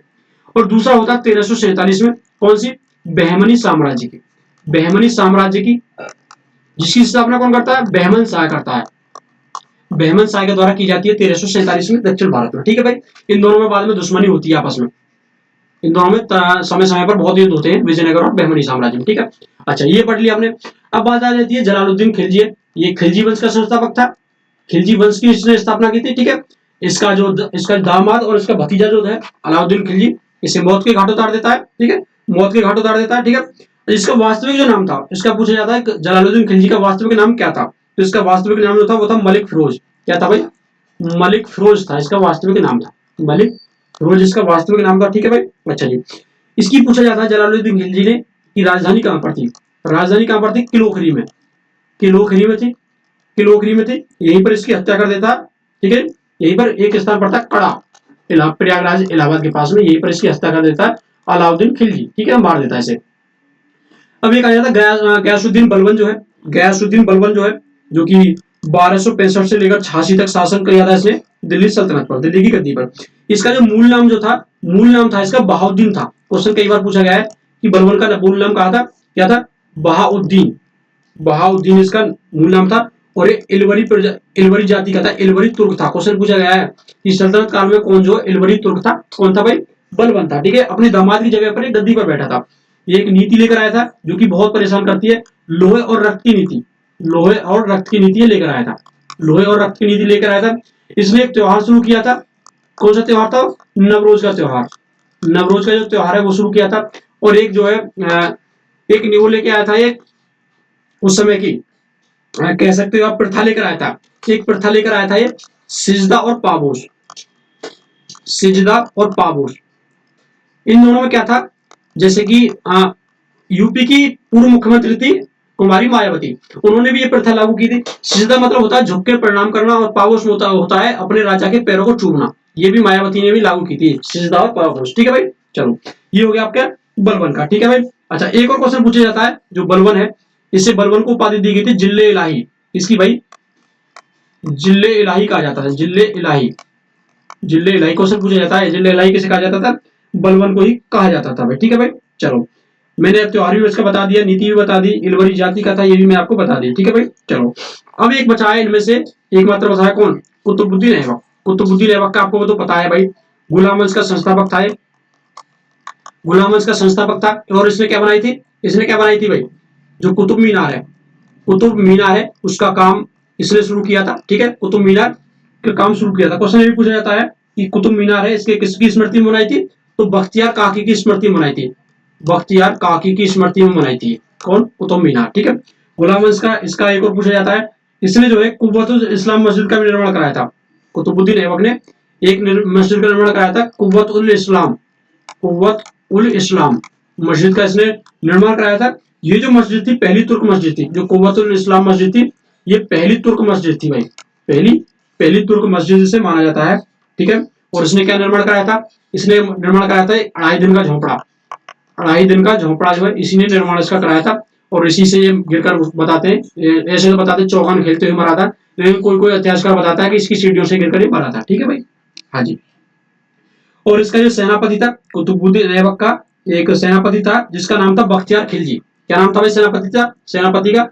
और दूसरा होता है 1347 में, कौन सी? बहमनी साम्राज्य की। बहमनी साम्राज्य की जिसकी स्थापना कौन करता है? बहमन शाह करता है। बहमन शाह के द्वारा की जाती है 1347 में दक्षिण भारत में। ठीक है भाई। इन दोनों में बाद में दुश्मनी होती है आपस में। इन दोनों में समय समय पर बहुत युद्ध होते हैं, विजयनगर और बहमनी साम्राज्य में। ठीक है। अच्छा, ये पढ़ लिया आपने। अब बात आ जाती है जलालुद्दीन खिलजी। ये खिलजी वंश का संस्थापक था। खिलजी वंश की इसने स्थापना की थी। ठीक है। इसका दामाद और इसका भतीजा जो है अलाउद्दीन खिलजी, इसे मौत के घाट उतार देता है। ठीक है। मौत के घाट उतार देता है। ठीक है। इसका वास्तविक जो नाम था, इसका पूछा जाता है जलालुद्दीन खिलजी का वास्तविक नाम क्या था? तो इसका वास्तविक नाम जो था वो था मलिक फिरोज। क्या था भाई? मलिक फिरोज था इसका वास्तविक नाम था। मलिक फिरोज इसका वास्तविक नाम था। ठीक है भाई। अच्छा जी। इसकी पूछा जाता है जलालुद्दीन खिलजी ने की राजधानी कहां पर थी? राजधानी कहां पर थी? किलोखरी में। किलोखरी में थी। किलोखरी में थी। यहीं पर इसकी हत्या कर देता। ठीक है। यहीं पर एक स्थान पड़ता है कड़ा, प्रयागराज इलाहाबाद के पास में, यहीं पर इसकी हत्या कर देता है अलाउद्दीन खिलजी। ठीक है। मार देता है इसे। अब एक आ जाता है गयासुद्दीन बलबन जो है। गयासुद्दीन बलबन जो है, जो कि 1265 से लेकर 86 तक शासन किया था इसने दिल्ली सल्तनत पर, दिल्ली की गद्दी पर। इसका जो मूल नाम जो था, मूल नाम था इसका बहाउद्दीन था। क्वेश्चन कई बार पूछा गया है कि बलबन का मूल नाम कहा था, क्या था? बहाउद्दीन। बहाउद्दीन इसका मूल नाम था। और ये इलवरी जाति का था, इलवरी तुर्क था। क्वेश्चन पूछा गया है कि सल्तनत काल में कौन जो इलवरी तुर्क था? कौन था भाई? बलबन था। ठीक है। अपने दामाद की जगह पर गद्दी पर बैठा था। ये एक नीति लेकर आया था जो कि बहुत परेशान करती है, लोहे और रक्त की नीति। लोहे और रक्त की नीति लेकर आया था। लोहे और रक्त की नीति लेकर आया था। इसने एक त्योहार शुरू किया था। कौन सा त्योहार था? नवरोज का त्योहार। नवरोज का जो त्योहार है वो शुरू किया था। और एक जो है एक वो लेके आया था, एक उस समय की कह सकते हो आप प्रथा लेकर आया था। एक प्रथा लेकर आया था ये सिजदा और पाबोस। सिजदा और पाबोस, इन दोनों में क्या था? जैसे कि यूपी की पूर्व मुख्यमंत्री थी कुमारी मायावती, उन्होंने भी ये प्रथा लागू की थी। सिजदा मतलब होता है झुक के प्रणाम करना, और पावोस होता है अपने राजा के पैरों को चूमना। ये भी मायावती ने भी लागू की थी, सिजदा और पावोस। ठीक है भाई। चलो, ये हो गया आपका बलबन का। ठीक है भाई। अच्छा, एक और क्वेश्चन पूछा जाता है जो बलबन है, इससे बलबन को उपाधि दी गई थी जिले इलाही। इसकी भाई जिले इलाही कहा जाता है। जिले इलाही, जिले इलाही क्वेश्चन पूछा जाता है। जिले इलाही किसे कहा जाता था? बलबन को ही कहा जाता था भाई। ठीक है भाई। चलो, मैंने अब त्योहार भी इसका बता दिया, नीति भी बता दी, इलवरी जाति का था ये भी मैं आपको बता दी। ठीक है भाई। चलो, अब एक बचा है इनमें से, एक मात्र बचा है। कौन? कुतुबुद्दीन ऐबक। कुतुबुद्दीन ऐबक का आपको तो पता है भाई, गुलाम वंश का संस्थापक था। गुलाम वंश का संस्थापक था। और इसने क्या बनाई थी? इसने क्या बनाई थी भाई? जो कुतुब मीनार है, कुतुब मीनार है, उसका काम इसने शुरू किया था। ठीक है। कुतुब मीनार का काम शुरू किया था। क्वेश्चन ये भी पूछा जाता है कि कुतुब मीनार है, इसके किसकी स्मृति में बनाई थी? तो बख्तियार काकी की स्मृति में बनाई थी। बख्तियार काकी की स्मृति में बनाई थी। कौन? कुतुब मीनार। ठीक है। गुलाम वंश का इसका एक और पूछा जाता है, इसने जो है कुव्वतुल इस्लाम मस्जिद का भी निर्माण कराया था। कुतुबुद्दीन ऐबक ने एक मस्जिद का निर्माण कराया था, कुव्वत उल इस्लाम। कुव्वत उल इस्लाम मस्जिद का इसने निर्माण कराया था। ये जो मस्जिद थी पहली तुर्क मस्जिद थी, जो कुव्वत उल इस्लाम मस्जिद थी, ये पहली तुर्क मस्जिद थी भाई। पहली पहली तुर्क मस्जिद से माना जाता है। ठीक है। और इसने क्या निर्माण कराया था? इसने निर्माण कराया था 2.5 दिन का झोपड़ा। 2.5 दिन का झोपड़ा जो है इसी ने निर्माण इसका कराया था। और इसी से ये गिरकर बताते हैं, ऐसे तो बताते चौकान खेलते हुए मरा था, लेकिन कोई कोई इतिहासकार बताता है कि इसकी सीढ़ियों से गिरकर ही मरा था। ठीक है भाई। हाँ जी। और इसका जो सेनापति था कुतुबुद्दीन ऐबक का, एक सेनापति था जिसका नाम था बख्तियार खिलजी। क्या नाम था भाई सेनापति का?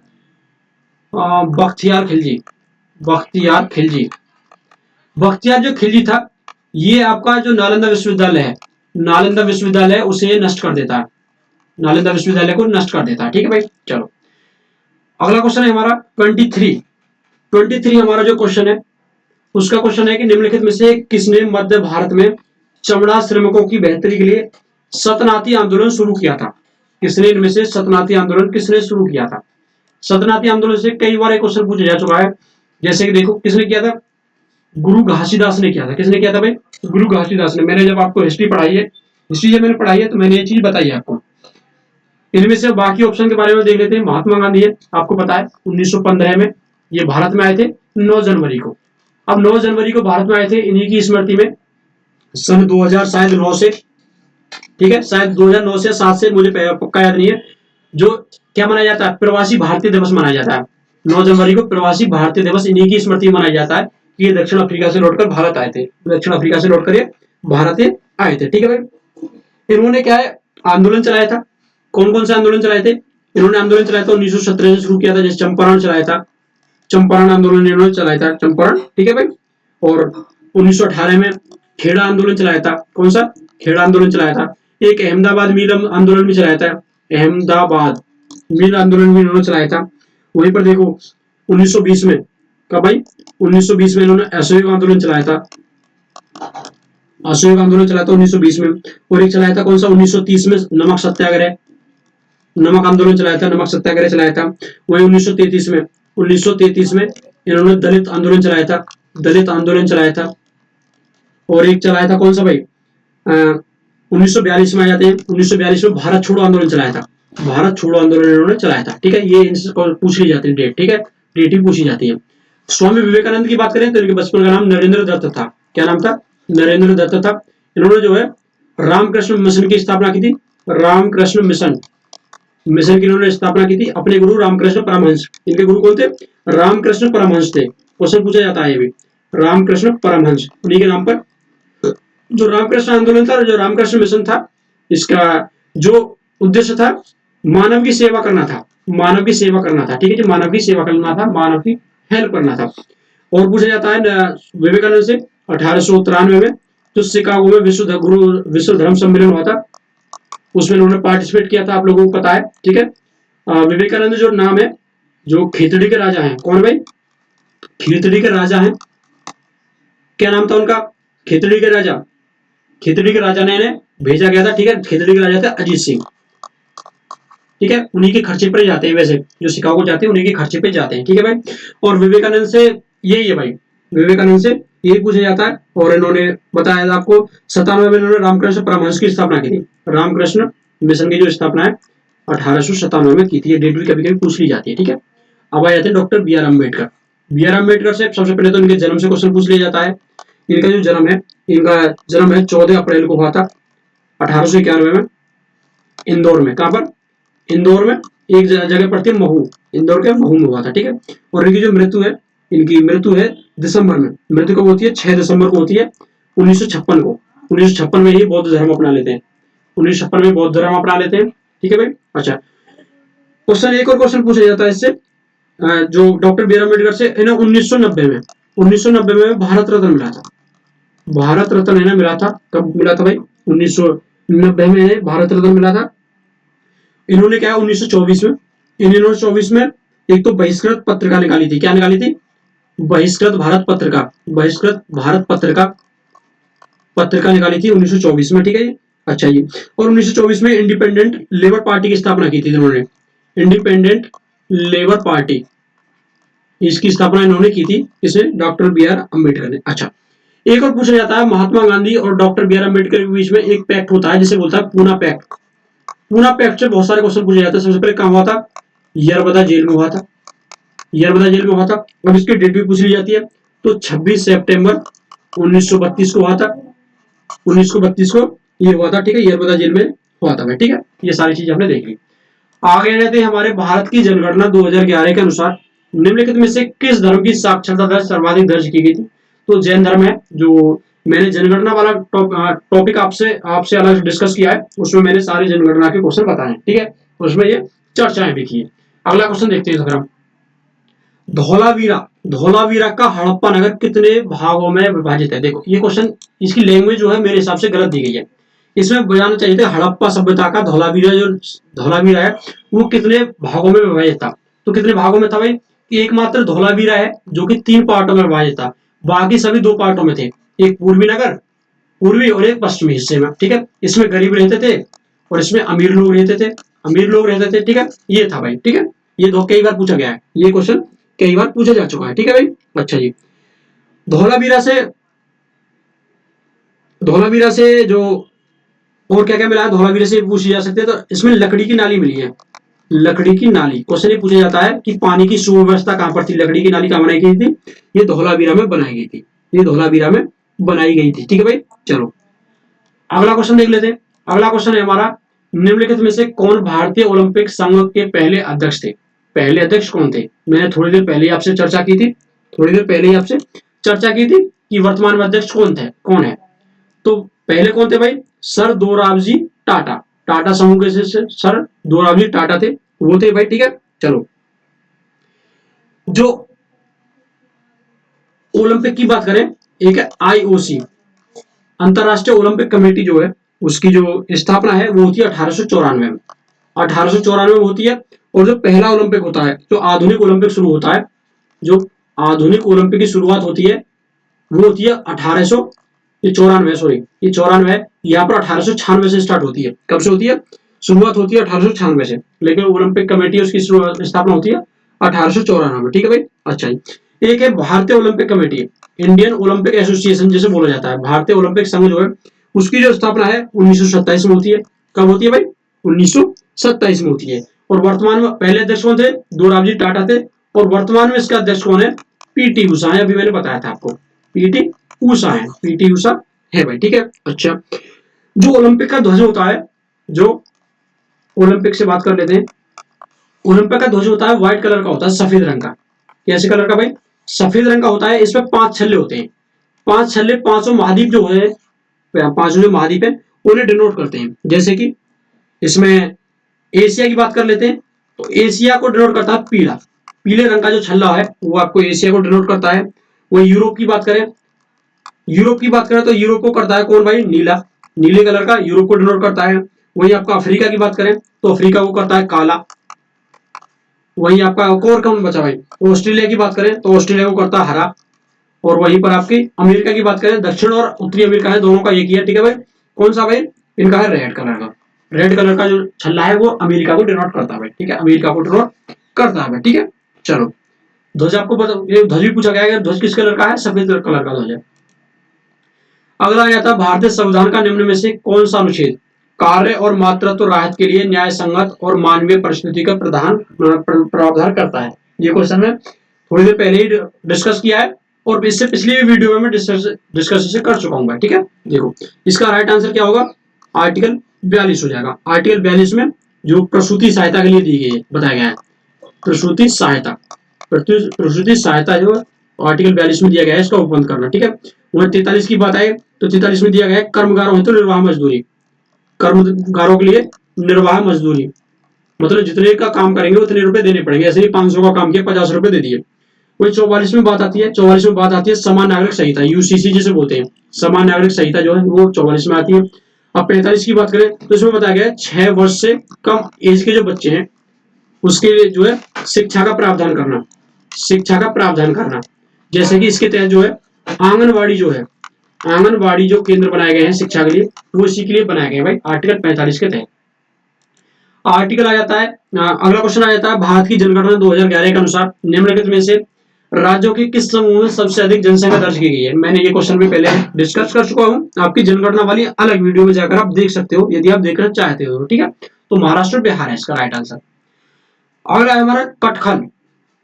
बख्तियार खिलजी। बख्तियार खिलजी। बख्तियार जो खिलजी था, ये आपका जो नालंदा विश्वविद्यालय है, नालंदा विश्वविद्यालय उसे नष्ट कर देता है। नालंदा विश्वविद्यालय को नष्ट कर देता है। ठीक है भाई। चलो, अगला क्वेश्चन है हमारा 23। 23 हमारा जो क्वेश्चन है, उसका क्वेश्चन है कि निम्नलिखित में से किसने मध्य भारत में चमड़ा श्रमिकों की बेहतरी के लिए सतनाती आंदोलन शुरू किया था? किसने इनमें से सतनाती आंदोलन किसने शुरू किया था? सतनाती आंदोलन से कई बार एक क्वेश्चन पूछा जा चुका है। जैसे कि देखो किसने किया था? गुरु घासीदास ने किया था। किसने किया था भाई? गुरु घासीदास ने। मैंने जब आपको हिस्ट्री पढ़ाई है, हिस्ट्री जब मैंने पढ़ाई है तो मैंने ये चीज बताई है आपको। इनमें से बाकी ऑप्शन के बारे में देख लेते हैं। महात्मा गांधी है, आपको पता है 1915 में ये भारत में आए थे 9 जनवरी को। अब 9 जनवरी को भारत में आए थे, इन्हीं की स्मृति में सन 2000 शायद 9 से, ठीक है, शायद 2009 से 7 से, मुझे पक्का याद नहीं है, जो क्या मनाया जाता है? प्रवासी भारतीय दिवस मनाया जाता है 9 जनवरी को। प्रवासी भारतीय दिवस इन्हीं की स्मृति में मनाया जाता है कि ये दक्षिण अफ्रीका से लौटकर भारत आए थे। दक्षिण अफ्रीका से लौटकर ये भारत आए थे, ठीक है भाई। इन्होंने क्या है, आंदोलन चलाया था। कौन कौन से आंदोलन चलाए थे? इन्होंने आंदोलन चलाया था 1917 से शुरू किया था, जैसे चंपारण चलाया था, चंपारण आंदोलन इन्होंने चलाया था, चंपारण, ठीक है भाई। और 1918 में खेड़ा आंदोलन चलाया था। कौन सा? खेड़ा आंदोलन चलाया था। एक अहमदाबाद मिल आंदोलन भी चलाया था, अहमदाबाद मिल आंदोलन भी इन्होंने चलाया था। वहीं पर देखो 1920 में, कब भाई? 1920 में इन्होंने असहयोग आंदोलन चलाया था, असहयोग आंदोलन चलाया था 1920 में। और एक चलाया था कौन सा? 1930 में नमक सत्याग्रह, नमक आंदोलन चलाया था, नमक सत्याग्रह चलाया था। वही 1933 में इन्होंने दलित आंदोलन चलाया था, दलित आंदोलन चलाया था। और एक चलाया था कौन सा भाई? 1942 में आ जाते हैं। 1942 में भारत छोड़ो आंदोलन चलाया था, भारत छोड़ो आंदोलन इन्होंने चलाया था, ठीक है। ये इनसे पूछ ली जाती है डेट, ठीक है, डेट ही पूछी जाती है। स्वामी विवेकानंद की बात करें तो इनके बचपन का नाम नरेंद्र दत्त था। क्या नाम था? नरेंद्र दत्त था। इन्होंने जो है रामकृष्ण मिशन की स्थापना की थी, रामकृष्ण मिशन, मिशन की इन्होंने स्थापना की थी। अपने गुरु रामकृष्ण परमहंस, इनके गुरु कौन थे? रामकृष्ण परमहंस थे। क्वेश्चन पूछा जाता है ये भी, रामकृष्ण परमहंस, उन्हीं के नाम पर जो रामकृष्ण आंदोलन था, जो रामकृष्ण मिशन था, इसका जो उद्देश्य था मानव की सेवा करना था, मानव की सेवा करना था, ठीक है जी, मानव की सेवा करना था, मानव की हेल्प करना था। और पूछा जाता है विवेकानंद से 1893 में जो शिकागो में विश्व धर्म सम्मेलन हुआ था, उसमें उन्होंने पार्टिसिपेट किया था, आप लोगों को पता है, ठीक है। विवेकानंद जो नाम है, जो खेतड़ी के राजा हैं, कौन भाई? खेतड़ी के राजा हैं। क्या नाम था उनका? खेतड़ी के राजा, खेतड़ी के राजा ने इन्हें भेजा गया था, ठीक है। खेतड़ी के राजा थे अजीत सिंह, ठीक है, उन्हीं के खर्चे पर जाते हैं, वैसे जो शिकागो जाते हैं उन्हीं के खर्चे पे जाते हैं, ठीक है भाई। और विवेकानंद से यही है भाई, विवेकानंद से यही पूछा जाता है। और इन्होंने बताया था आपको 97 में इन्होंने रामकृष्ण परमहंस की स्थापना की थी, रामकृष्ण मिशन की जो स्थापना है 1897 में की थी। ये डेट भी कभी कभी पूछ ली जाती है, ठीक है। अब आ जाते हैं doctor B R Ambedkar. B R Ambedkar से सबसे पहले तो इनके जन्म से क्वेश्चन पूछ लिया जाता है। इनका जो जन्म है, इनका जन्म है 14 अप्रैल को हुआ था 1891 में, इंदौर में। कहां पर? इंदौर में। एक जगह पड़ती है महू, इंदौर के महू में हुआ था, ठीक है। और इनकी जो मृत्यु है, इनकी मृत्यु है दिसंबर में। मृत्यु कब होती है? 6 दिसंबर को होती है 1956 को। 1956 में ही बौद्ध धर्म अपना लेते हैं, 1956 में बौद्ध धर्म अपना लेते हैं, ठीक है भाई। अच्छा, क्वेश्चन, एक और क्वेश्चन पूछा जाता है इससे, जो डॉक्टर बी आर अम्बेडकर से इन्हें 1990 में भारत रत्न मिला था। भारत रत्न इन्हें मिला था, कब मिला था भाई? 1990 में इन्हें भारत रत्न मिला था। इन्होंने क्या है 1924 में, इन 1924 में एक तो बहिष्कृत पत्रिका निकाली थी। क्या निकाली थी? बहिष्कृत भारत पत्रिका, बहिष्कृत भारत पत्रिका निकाली थी 1924 में, ठीक है जी। अच्छा जी, और 1924 में इंडिपेंडेंट लेबर पार्टी की स्थापना की थी इन्होंने, इंडिपेंडेंट लेबर पार्टी, इसकी स्थापना इन्होंने की थी, इसे डॉक्टर बी आर अम्बेडकर ने। अच्छा, एक और पूछा जाता है, महात्मा गांधी और डॉक्टर बी आर अम्बेडकर के बीच में एक पैक्ट होता है जिसे बोलता है पूना पैक्ट। पूना पैक्ट से बहुत सारे क्वेश्चन पूछे जाते हैं। सबसे पहले कहां हुआ था? यरबदा जेल में हुआ था, यरबदा जेल में हुआ था। अब इसकी डेट भी पूछ ली जाती है, तो 26 सितंबर 1932 को हुआ था, 1932 को ये हुआ था, ठीक है, यरबदा जेल में हुआ था भाई, ठीक है। ये सारी चीज हमने देख ली। आगे रहते हैं, हमारे भारत की जनगणना 2011 के अनुसार निम्नलिखित में से किस धर्म की साक्षरता दर सर्वाधिक दर्ज की गई थी? तो जैन धर्म है। जो मैंने जनगणना वाला टॉपिक आपसे अलग डिस्कस किया है, उसमें मैंने सारे जनगणना के क्वेश्चन बताए हैं, ठीक है, उसमें ये चर्चाएं भी की है। अगला क्वेश्चन देखते हैं हम। धौलावीरा, धौलावीरा का हड़प्पा नगर कितने भागों में विभाजित है? देखो ये क्वेश्चन, इसकी लैंग्वेज जो है मेरे हिसाब से गलत दी गई है। इसमें बताना चाहिए था हड़प्पा सभ्यता का धौलावीरा, जो धौलावीरा है वो कितने भागों में विभाजित था। तो कितने भागों में था भाई? एकमात्र धौलावीरा है जो कि 3 पार्टों में विभाजित था, बाकी सभी 2 पार्टों में थे। एक पूर्वी नगर पूर्वी और एक पश्चिमी हिस्से में, ठीक है। इसमें गरीब रहते थे और इसमें अमीर लोग रहते थे, अमीर लोग रहते थे, ठीक है। ये था भाई, ठीक है। ये कई बार पूछा गया है, ये क्वेश्चन कई बार पूछा जा चुका है, ठीक है भाई। अच्छा जी, धौलावीरा से धौलावीरा से जो और क्या क्या मिला है, धौलावीरा से पूछी जा सकती है। तो इसमें लकड़ी की नाली मिली है, लकड़ी की नाली। क्वेश्चन ये पूछा जाता है कि पानी की सुव्यवस्था कहां पर थी, लकड़ी की नाली कहां बनाई गई थी, ये धौलावीरा में बनाई गई थी, ये धौलावीरा में बनाई गई थी, ठीक है भाई। चलो अगला क्वेश्चन देख लेते हैं। अगला क्वेश्चन है हमारा, निम्नलिखित में से कौन भारतीय ओलंपिक संघ के पहले अध्यक्ष थे। पहले अध्यक्ष कौन थे, मैंने थोड़ी देर पहले आपसे चर्चा की थी, थोड़ी देर पहले ही आपसे चर्चा की थी कि वर्तमान में अध्यक्ष कौन है। तो पहले कौन थे भाई, सर दोराबजी टाटा, टाटा समूह के सर दोराबजी टाटा थे, वो थे भाई, ठीक है। चलो जो ओलंपिक की बात करें, एक है आईओसी, अंतरराष्ट्रीय ओलंपिक कमेटी जो है, उसकी जो स्थापना है वो होती है 1894 में, 1894 में होती है। और जो पहला ओलंपिक होता है, जो आधुनिक ओलंपिक शुरू होता है, जो आधुनिक ओलंपिक की शुरुआत होती है वो होती है 1894, सॉरी ये 94 है, यहाँ पर 1896 से स्टार्ट होती है। कब से होती है, शुरुआत होती है 1896 से, लेकिन ओलंपिक कमेटी उसकी स्थापना होती है 1894 में, ठीक है भाई। अच्छा जी, एक है भारतीय Olympic committee, Indian Olympic association जिसे बोला जाता है, भारतीय ओलंपिक संघ जो है उसकी जो स्थापना है 1927 में होती है। कब होती है भाई, 1927 में होती है। और वर्तमान में पहले अध्यक्ष कौन थे, दोराबजी टाटा थे, और वर्तमान में इसका अध्यक्ष कौन है, पीटी उषा है, अभी मैंने बताया था आपको, पीटी उषा है, पीटी उषा है भाई, ठीक है। अच्छा, जो ओलंपिक का ध्वज होता है, जो ओलंपिक से बात कर लेते हैं, ओलंपिक का ध्वज होता है व्हाइट कलर का होता है, सफेद रंग का। कैसे कलर का भाई, सफेद रंग का होता है। इसमें 5 छल्ले होते हैं, 5 छल्ले, पांचों महाद्वीप जो है, पांचों जो महाद्वीप है उन्हें डिनोट करते हैं। जैसे कि इसमें एशिया की बात कर लेते हैं, तो एशिया को डिनोट करता है पीला, पीले रंग का जो छल्ला है वो आपको एशिया को डिनोट करता है। वही यूरोप की बात करें, यूरोप की बात करें तो यूरोप को करता है कौन भाई, नीला, नीले कलर का यूरोप को डिनोट करता है। वही आपका अफ्रीका की बात करें तो अफ्रीका को करता है काला। वही आपका और कौन बचा भाई, ऑस्ट्रेलिया की बात करें तो ऑस्ट्रेलिया को करता है हरा। और वहीं पर आपकी अमेरिका की बात करें, दक्षिण और उत्तरी अमेरिका है, दोनों का एक ही है, ठीक है भाई। कौन सा भाई, इनका है रेड कलर का, रेड कलर का जो छल्ला है वो अमेरिका को डिनोट करता है भाई, ठीक है, अमेरिका को डिनोट करता है, ठीक है। चलो ध्वज आपको ध्वज भी पूछा गया है, ध्वज किस कलर का है, सफेद कलर का ध्वज है। अगला आ जाता है, भारतीय संविधान का निम्न में से कौन सा अनुच्छेद कार्य और मातृत्व राहत के लिए न्याय संगत और मानवीय परिस्थिति का प्रावधान करता है। ये क्वेश्चन में थोड़ी देर पहले ही डिस्कस किया है और इससे पिछली वीडियो में मैं डिस्कस कर चुका हूँ, ठीक है। देखो इसका राइट आंसर क्या होगा, आर्टिकल 42 हो जाएगा। आर्टिकल 42 में जो प्रसूति सहायता के लिए दी गई है, बताया गया है प्रसूति सहायता, प्रसूति सहायता जो आर्टिकल 42 में दिया गया है, इसका उपबंध करना, ठीक है। वह 43 की बात आए तो 43 में दिया गया है कर्मगारों हेतु निर्वाह मजदूरी, कर्मगारों के लिए निर्वाह मजदूरी, मतलब जितने का काम करेंगे उतने रुपए देने पड़ेंगे। ऐसे ही 500 का काम किया 50 रुपए दे दिए। वही 44 में बात आती है, 44 में बात आती है समान नागरिक संहिता, यूसीसी जिसे बोलते हैं, समान नागरिक संहिता जो है वो 44 में आती है। अब 45 की बात करें तो इसमें बताया गया है 6 वर्ष से कम एज के जो बच्चे हैं उसके लिए जो है शिक्षा का प्रावधान करना, शिक्षा का प्रावधान करना। जैसे कि इसके तहत जो है आंगनबाड़ी जो है, आंगनबाड़ी जो केंद्र बनाए गए हैं शिक्षा के लिए, वो इसी के लिए बनाए गए हैं भाई, आर्टिकल 45 के तहत। आर्टिकल आ जाता है, अगला क्वेश्चन आ जाता है, भारत की जनगणना 2011 के अनुसार निम्नलिखित में से राज्यों के किस समूह में सबसे अधिक जनसंख्या दर्ज की गई है। मैंने ये क्वेश्चन भी पहले डिस्कस कर चुका हूँ, आपकी जनगणना वाली अलग वीडियो में जाकर आप देख सकते हो यदि आप देखना चाहते हो, ठीक है। तो महाराष्ट्र बिहार है इसका राइट आंसर। अगला है हमारा कटखल,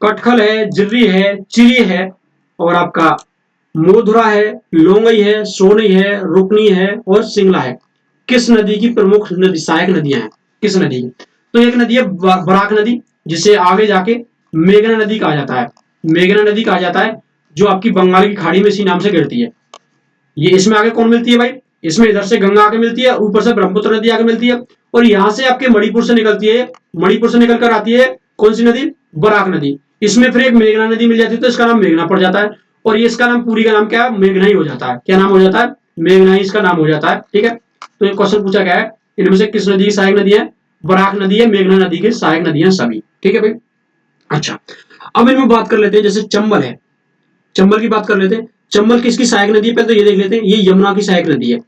कटखल है, जिर्री है, चिरी है, और आपका मोधुरा है, लोंगई है, सोनई है, रुकनी है और सिंगला है। किस नदी की प्रमुख नदी, सहायक नदियां हैं, किस नदी की, तो एक नदी है बराक नदी, जिसे आगे जाके मेघना नदी कहा जाता है, मेघना नदी कहा जाता है, जो आपकी बंगाल की खाड़ी में इसी नाम से गिरती है। ये इसमें आगे कौन मिलती है भाई, इसमें इधर से गंगा आगे मिलती है, ऊपर से ब्रह्मपुत्र नदी आगे मिलती है, और यहां से आपके मणिपुर से निकलती है, मणिपुर से निकलकर आती है कौन सी नदी, बराक नदी। इसमें फिर एक मेघना नदी मिल जाती है तो इसका नाम मेघना पड़ जाता है, और ये इसका नाम पूरी का नाम क्या है, मेघना ही हो जाता है। क्या नाम हो जाता है, मेघना ही इसका नाम हो जाता है, ठीक है। तो एक क्वेश्चन पूछा गया है, इनमें से किस नदी की सहायक नदी है, बराक नदी है, मेघना नदी की सहायक नदियां सभी, ठीक है भाई। अच्छा, अब इनमें बात कर लेते हैं, जैसे चंबल है, चंबल की बात कर लेते हैं। चंबल किसकी सहायक नदी है, पहले तो ये देख लेते हैं, ये यमुना की सहायक नदी है।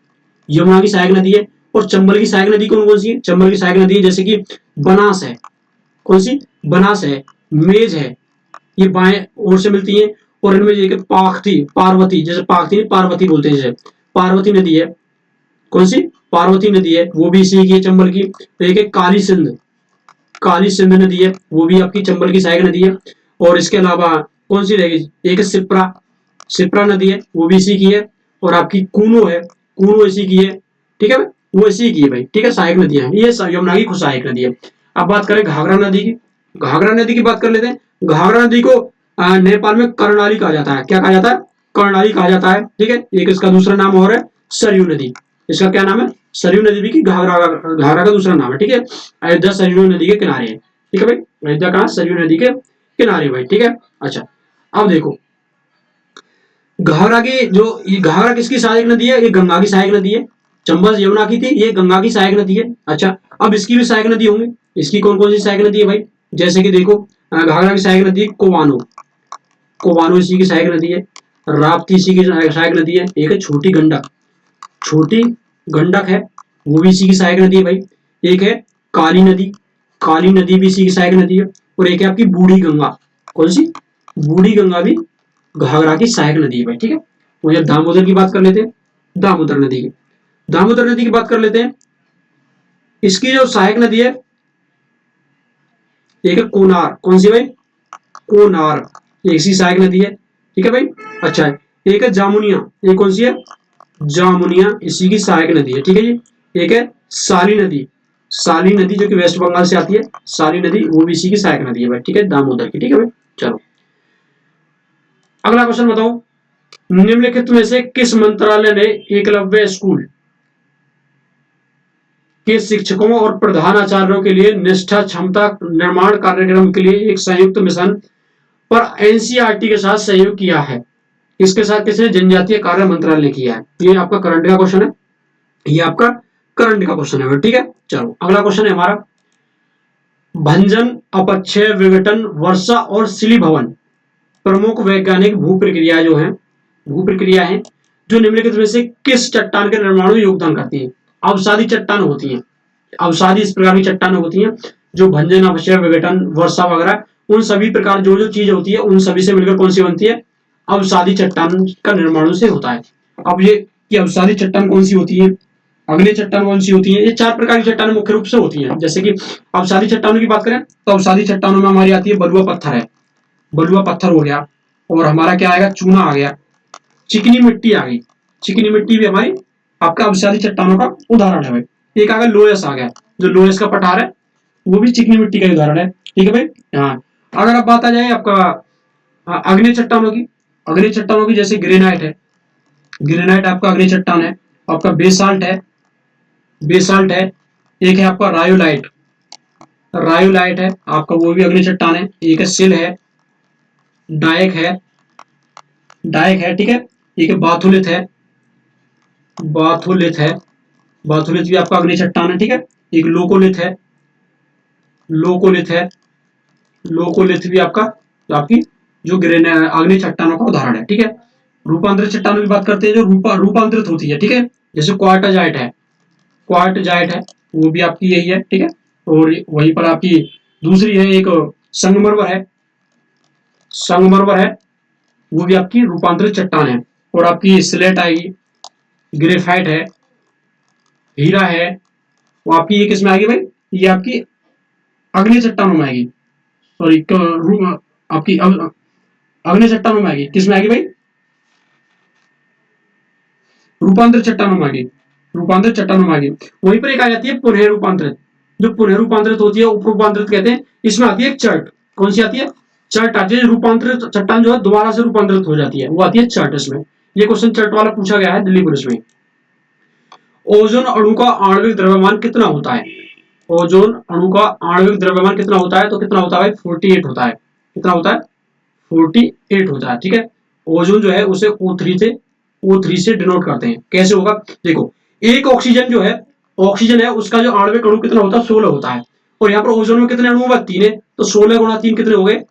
यमुना की सहायक नदी है। और चंबल की सहायक नदी कौन कौन सी है? चंबल की सहायक नदी है जैसे कि बनास है, कौन सी? बनास है, मेज है, ये बाएं ओर से मिलती है। और इनमें एक पाखती, पार्वती, जैसे पाखती नहीं, पार्वती बोलते हैं, जैसे पार्वती नदी है, कौन सी? पार्वती नदी है, वो भी इसी की है, चंबल की। तो एक है काली सिंध, काली सिंध नदी है, वो भी आपकी चंबल की सहायक नदी है। और इसके अलावा कौन सी रहेगी? एक है सिप्रा, सिप्रा नदी है, वो भी इसी की है। और आपकी कूनो है, कूनो इसी की है, ठीक है, वो इसी की है भाई, ठीक है, सहायक नदियां हैं ये, यमुना की खुद सहायक नदी है। अब बात करें घाघरा नदी की, घाघरा नदी की बात कर लेते हैं। घाघरा नदी को नेपाल में कर्णाली कहा जाता है। क्या कहा जाता है? कर्णाली कहा जाता है, ठीक है। एक इसका दूसरा नाम और है सरयू नदी। इसका क्या नाम है? सरयू नदी भी की घाघरा, घाघरा का दूसरा नाम है, ठीक है। अयोध्या सरयू नदी के किनारे है, ठीक है भाई। अयोध्या कहाँ? सरयू नदी के किनारे भाई, ठीक है। अच्छा, अब देखो घाघरा की जो, ये घाघरा किसकी सहायक नदी है? ये गंगा की सहायक नदी है। चंबल यमुना की थी, ये गंगा की सहायक नदी है। अच्छा, अब इसकी भी सहायक नदी होंगी। इसकी कौन कौन सी सहायक नदी है भाई? जैसे कि देखो घाघरा की सहायक नदी कोवानो, कोवानो इसी की सहायक नदी है। राप्ती इसी की सहायक नदी है। एक है छोटी गंडक, छोटी गंडक है, वो भी इसी की सहायक नदी है भाई। एक है काली नदी, काली नदी भी इसी की सहायक नदी है। और एक है आपकी बूढ़ी गंगा, कौन सी? बूढ़ी गंगा भी घाघरा की सहायक नदी है भाई, ठीक है। वही अब दामोदर की बात कर लेते हैं, दामोदर नदी की, दामोदर नदी की बात कर लेते हैं। इसकी जो सहायक नदी है, एक है कोनार, कौन सी भाई? कोनार, ये इसी सहायक नदी है, ठीक है भाई। अच्छा है, एक है जामुनिया, ये कौन सी है? जामुनिया इसी की सहायक नदी है, ठीक है जी। एक है साली नदी, साली नदी जो कि वेस्ट बंगाल से आती है, साली नदी, वो भी इसी की सहायक नदी है भाई, ठीक है, दामोदर की, ठीक है भाई। चलो अगला क्वेश्चन बताओ, निम्नलिखित में से किस मंत्रालय ने एकलव्य स्कूल के शिक्षकों और प्रधानाचार्यों के लिए निष्ठा क्षमता निर्माण कार्यक्रम के लिए एक संयुक्त मिशन पर एनसीईआरटी के साथ सहयोग किया है? किसके साथ? किसने? जनजातीय कार्य मंत्रालय ने किया है। ये आपका करंट का क्वेश्चन है, ये आपका करंट का क्वेश्चन है, ठीक है। चलो अगला क्वेश्चन है हमारा, भंजन, अपक्षय, विघटन, वर्षा और शिलीभवन प्रमुख वैज्ञानिक भू प्रक्रिया जो है, भू प्रक्रिया है जो निम्नलिखित में से किस चट्टान के निर्माण में योगदान करती है? अवसादी चट्टान होती है, अवसादी इस प्रकार की चट्टान होती हैं जो भंजन, अपक्षय, विघटन, वर्षा वगैरह, उन सभी प्रकार जो जो चीज होती है उन सभी से मिलकर कौन सी बनती है? अवसादी चट्टान का निर्माण से होता है। अब ये कि अवसादी चट्टान कौन सी होती है, अग्नि चट्टान कौन सी होती है, ये चार प्रकार की चट्टान मुख्य रूप से होती है। जैसे कि अवसादी चट्टानों की बात करें तो अवसादी चट्टानों में हमारी आती है बलुआ पत्थर है, बलुआ पत्थर हो गया, और हमारा क्या आएगा? चूना आ गया, चिकनी मिट्टी आ गई, चिकनी मिट्टी भी हमारी आपका अवसादी चट्टानों का उदाहरण है भाई। एक आ गया लोयस आ गया, जो लोयस का पठार है वो भी चिकनी मिट्टी का उदाहरण है, ठीक है भाई। हाँ, अगर अब बात आ जाए आपका अग्नि चट्टानों की, अग्नि चट्टानों की जैसे ग्रेनाइट है, ग्रेनाइट आपका अग्नि चट्टान है। आपका बेसाल्ट है, बेसाल्ट है। एक है आपका रायोलाइट, रायोलाइट है आपका, वो भी अग्नि चट्टान है। एक है सिल है, डायक है, डायक है, ठीक है। एक है बाथुलिथ है, बाथुलिथ है, बाथुलिथ भी आपका अग्नि चट्टान है, ठीक है। एक लोकोलिथ है, लोकोलिथ है, लोकोलिथ भी आपका, तो आपकी जो अग्नि चट्टानों का उदाहरण है, ठीक है। रूपांतरित चट्टानों की बात करते हैं जो रूपांतरित होती है, ठीक है। जैसे क्वार्टाजाइट है, क्वार्टजाइट है, वो भी आपकी यही है, ठीक है। और वहीं पर आपकी दूसरी है एक संगमरमर है, संगमरमर है, वो भी आपकी रूपांतरित चट्टान है। और आपकी स्लेट आएगी, ग्रेफाइट है, हीरा है, वो आपकी ये किसमें आएगी भाई? ये आपकी अग्नि चट्टानों में आएगी, सॉरी आपकी अग्नि चट्टानों में आएगी, किसमें आएगी भाई? रूपांतरित चट्टानों में आएगी, रूपांतरित चट्टानों में आएगी। वहीं पर एक आ जाती है पुनः रूपांतरित, जो पुनः रूपांतरित होती है, उप रूपांतरित कहते हैं। इसमें आती है चर्ट, कौन सी आती है? चर्ट आती है। रूपांतरित चट्टान जो है दोबारा से रूपांतरित हो जाती है, वो आती है चर्ट। इसमें ये क्वेश्चन चर्ट वाला पूछा गया है दिल्ली पुलिस में। ओजोन अणु का आणविक द्रव्यमान कितना होता है? ओजोन अणु का आणविक द्रव्यमान कितना होता है? तो कितना होता है भाई? 48 होता है। कितना होता है? 48 होता है, ठीक है। ओजोन जो है उसे O3 से डिनोट करते हैं। कैसे होगा? देखो, एक ऑक्सीजन जो है, ऑक्सीजन है, उसका जो आणविक अणु कितना होता है? 16 होता है। और यहाँ पर ओजोन में कितने अणु? 3 है, तो 16 गुणा 3 कितने हो गए?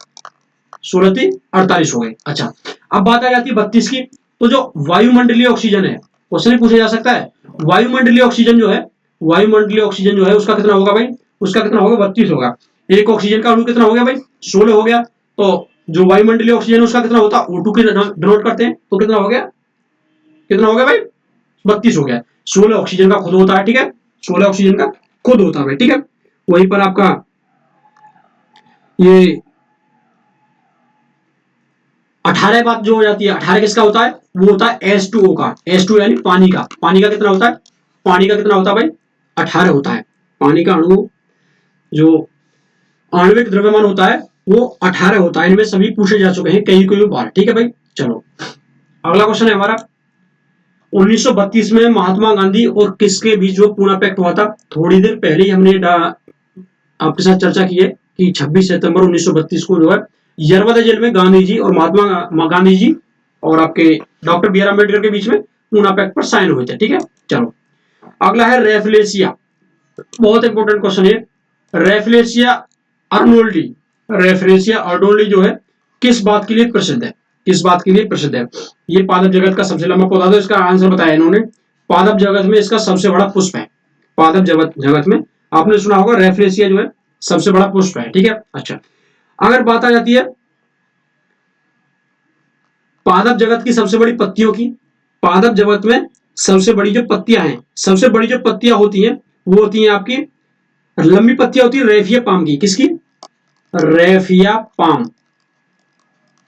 16 3 48 हो गए। अच्छा, अब बात आ जाती है 32 की। तो जो वायुमंडलीय ऑक्सीजन है, क्वेश्चन पूछा जा सकता है, वायुमंडलीय ऑक्सीजन जो है, वायुमंडलीय ऑक्सीजन जो है उसका कितना होगा भाई, उसका कितना होगा 32 होगा। एक ऑक्सीजन का अणु कितना हो गया भाई 16 हो गया। तो जो वायुमंडलीय ऑक्सीजन उसका कितना होता है O2 के डिनोट करते हैं, तो कितना हो गया, कितना हो गया भाई 32 हो गया। 16 ऑक्सीजन का खुद होता है, ठीक है, 16 ऑक्सीजन का खुद होता है, ठीक है। वहीं पर आपका ये 18 बात जो हो जाती है, 18 किसका होता है, वो होता है H2O का, H2 यानी पानी का। पानी का कितना होता है, पानी का कितना होता है भाई 18 होता है। पानी का अणु जो आणविक द्रव्यमान होता है वो 18 होता है। इनमें सभी पूछे जा चुके हैं कई कई बार, ठीक है भाई। चलो अगला क्वेश्चन है हमारा, 1932 में महात्मा गांधी और किसके बीच जो पूना पैक्ट हुआ था। थोड़ी देर पहले ही हमने आपके साथ चर्चा की है कि 26 सितंबर 1932 को जो है यरवदा जेल में गांधी जी और महात्मा गांधी जी और आपके डॉक्टर बी आर अम्बेडकर के बीच में पूना पैक्ट पर साइन हुए थे, ठीक है। चलो अगला है रेफलेशिया, बहुत इंपॉर्टेंट क्वेश्चन है। रेफलेशिया अर्नोल्डी, रेफलेशिया अर्नोल्डी जो है किस बात के लिए प्रसिद्ध है, किस बात के लिए प्रसिद्ध है। ये पादप जगत का सबसे लंबा पौधा, तो इसका आंसर बताया इन्होंने, पादप जगत में इसका सबसे बड़ा पुष्प है। पादप जगत में आपने सुना होगा रेफलेशिया जो है सबसे बड़ा पुष्प है, ठीक है। अच्छा अगर बात आ जाती है पादप जगत की सबसे बड़ी पत्तियों की, पादप जगत में सबसे बड़ी जो पत्तियां हैं, सबसे बड़ी जो पत्तियां होती हैं वो होती हैं आपकी लंबी पत्तियां होती है रेफिया पाम की, किसकी, रेफिया पाम।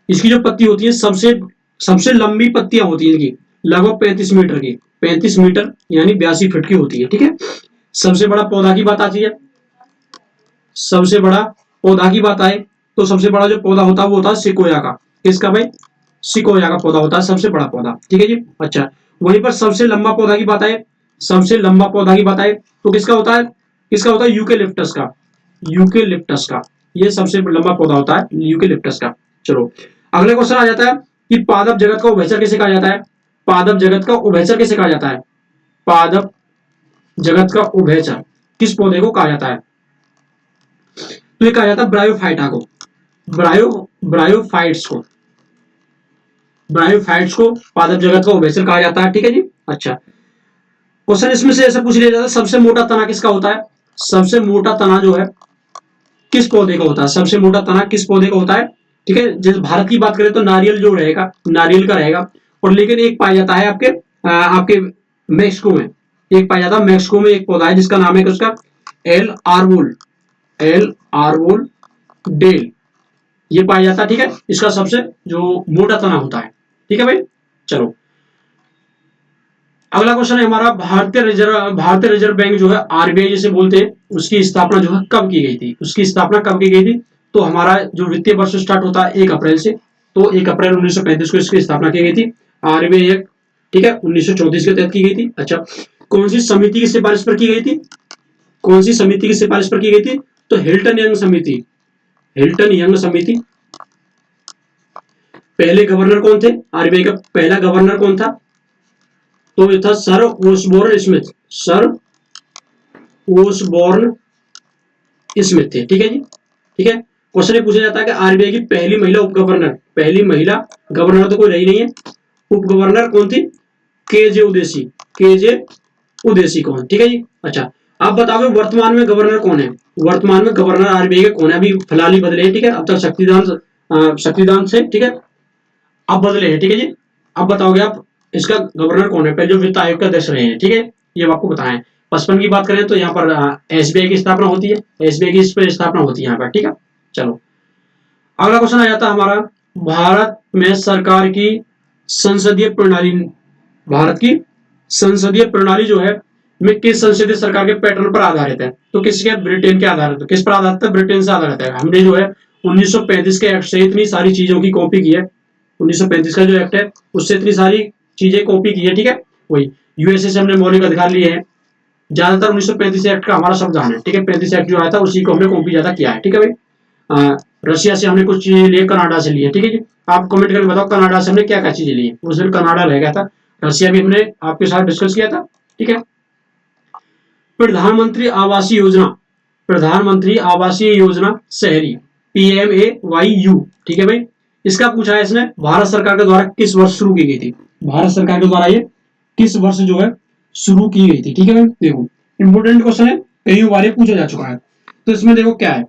इसकी जो पत्ती होती है सबसे सबसे लंबी पत्तियां होती है इनकी, लगभग 35 मीटर की, 35 मीटर यानी 82 फीट की होती है, ठीक है। सबसे बड़ा पौधा की बात आती है, सबसे बड़ा पौधा की बात आए तो सबसे बड़ा जो पौधा होता है वो होता है सिकोया का, किसका भाई, सिकोया का पौधा होता है सबसे बड़ा पौधा, ठीक है जी। अच्छा वहीं पर सबसे लंबा पौधा की बात आए, सबसे लंबा पौधा की बात आए तो किसका होता है, किसका होता है यूकेलिप्टस का, यूकेलिप्टस का, ये सबसे लंबा पौधा होता है यूकेलिप्टस का। चलो अगले क्वेश्चन आ जाता है कि पादप जगत का उभयचर किसे कहा जाता है, पादप जगत का उभयचर किसे कहा जाता है, पादप जगत का उभयचर किस पौधे को कहा जाता है, तो ये कहा जाता है ब्रायोफाइटा को, ब्रायोफाइट्स को, ब्रायोफाइट्स को पादप जगत का उभयचर कहा जाता है, ठीक है जी। अच्छा क्वेश्चन इसमें से ऐसा पूछ लिया जाता है सबसे मोटा तना किसका होता है, सबसे मोटा तना जो है किस पौधे का होता है, सबसे मोटा तना किस पौधे का होता है, ठीक है। जैसे भारत की बात करें तो नारियल जो रहेगा, नारियल का रहेगा। और लेकिन एक पाया जाता है आपके मैक्सिको में, एक पाया जाता है मैक्सिको में, एक पौधा है जिसका नाम है उसका एल आर्वोल, एल आर्वोल डेल, ये पाया जाता है, ठीक है। इसका सबसे जो मोटा तना होता है, ठीक है भाई। चलो अगला क्वेश्चन है हमारा, भारतीय रिजर्व बैंक जो है आरबीआई जिसे बोलते हैं, उसकी स्थापना जो है कब की गई थी, उसकी स्थापना कब की गई थी। तो हमारा जो वित्तीय वर्ष स्टार्ट होता है 1 अप्रैल से, तो 1 अप्रैल 1935 को इसकी स्थापना की गई थी आरबीआई एक्ट, ठीक है, 1934 के तहत की गई थी। अच्छा कौन सी समिति की सिफारिश पर की गई थी, कौन सी समिति की सिफारिश पर की गई थी, तो हिल्टन यंग समिति, हिल्टन यंग समिति। पहले गवर्नर कौन थे, आरबीआई का पहला गवर्नर कौन था, तो ये था sir Osborne Smith, sir Osborne Smith थे, ठीक है जी, ठीक है। क्वेश्चन ये पूछा जाता है कि आरबीआई की पहली महिला उप गवर्नर, पहली महिला गवर्नर तो कोई रही नहीं है, उप गवर्नर कौन थी, केजे उदेसी, केजे उदेसी कौन, ठीक है जी। अच्छा आप बताओगे वर्तमान में गवर्नर कौन है, वर्तमान में गवर्नर आरबीआई के कौन है, अभी फिलहाल ही बदले हैं, ठीक है। अब तक शक्तिदान से, ठीक है, अब बदले हैं, ठीक है जी। अब बताओगे आप इसका गवर्नर कौन है, पहले जो वित्त आयोग का अध्यक्ष रहे हैं, ठीक है, ये आपको बताएं। 55 की बात करें तो यहाँ पर एसबीआई की स्थापना होती है, एसबीआई की इस पर स्थापना होती है यहाँ पर, ठीक है। चलो अगला क्वेश्चन आ जाता है हमारा, भारत में सरकार की संसदीय प्रणाली, भारत की संसदीय प्रणाली जो है में किस संसदीय सरकार के पैटर्न पर आधारित है, तो किसके, ब्रिटेन के आधारित है, किस पर आधारित है, ब्रिटेन से आधारित है। हमने जो है 1935 के एक्ट से इतनी सारी चीजों की कॉपी की है, 1935 का जो एक्ट है उससे इतनी सारी चीजें कॉपी की है, ठीक है। वही यूएसए से हमने मौलिक अधिकार लिए हैं, ज्यादातर 1935 एक्ट का हमारा संविधान है, ठीक है। 35 एक्ट जो आया था उसी को हमने कॉपी ज्यादा किया है, ठीक है भाई। रशिया से हमने कुछ चीजें लिए, कनाडा से लिए, ठीक है जी। आप कमेंट करके बताओ कनाडा से हमने क्या क्या चीजें ली, उस दिन कनाडा रह गया था, रशिया भी हमने आपके साथ डिस्कस किया था, ठीक है। प्रधानमंत्री आवासीय योजना, प्रधानमंत्री आवासीय योजना शहरी, PMAYU, ठीक है भाई। इसका पूछा है इसने, भारत सरकार के द्वारा किस वर्ष शुरू की गई थी, भारत सरकार के द्वारा ये किस वर्ष जो है शुरू की गई थी। ठीक है भाई, देखो इंपोर्टेंट क्वेश्चन है, कई बार पूछा जा चुका है। तो इसमें देखो क्या है,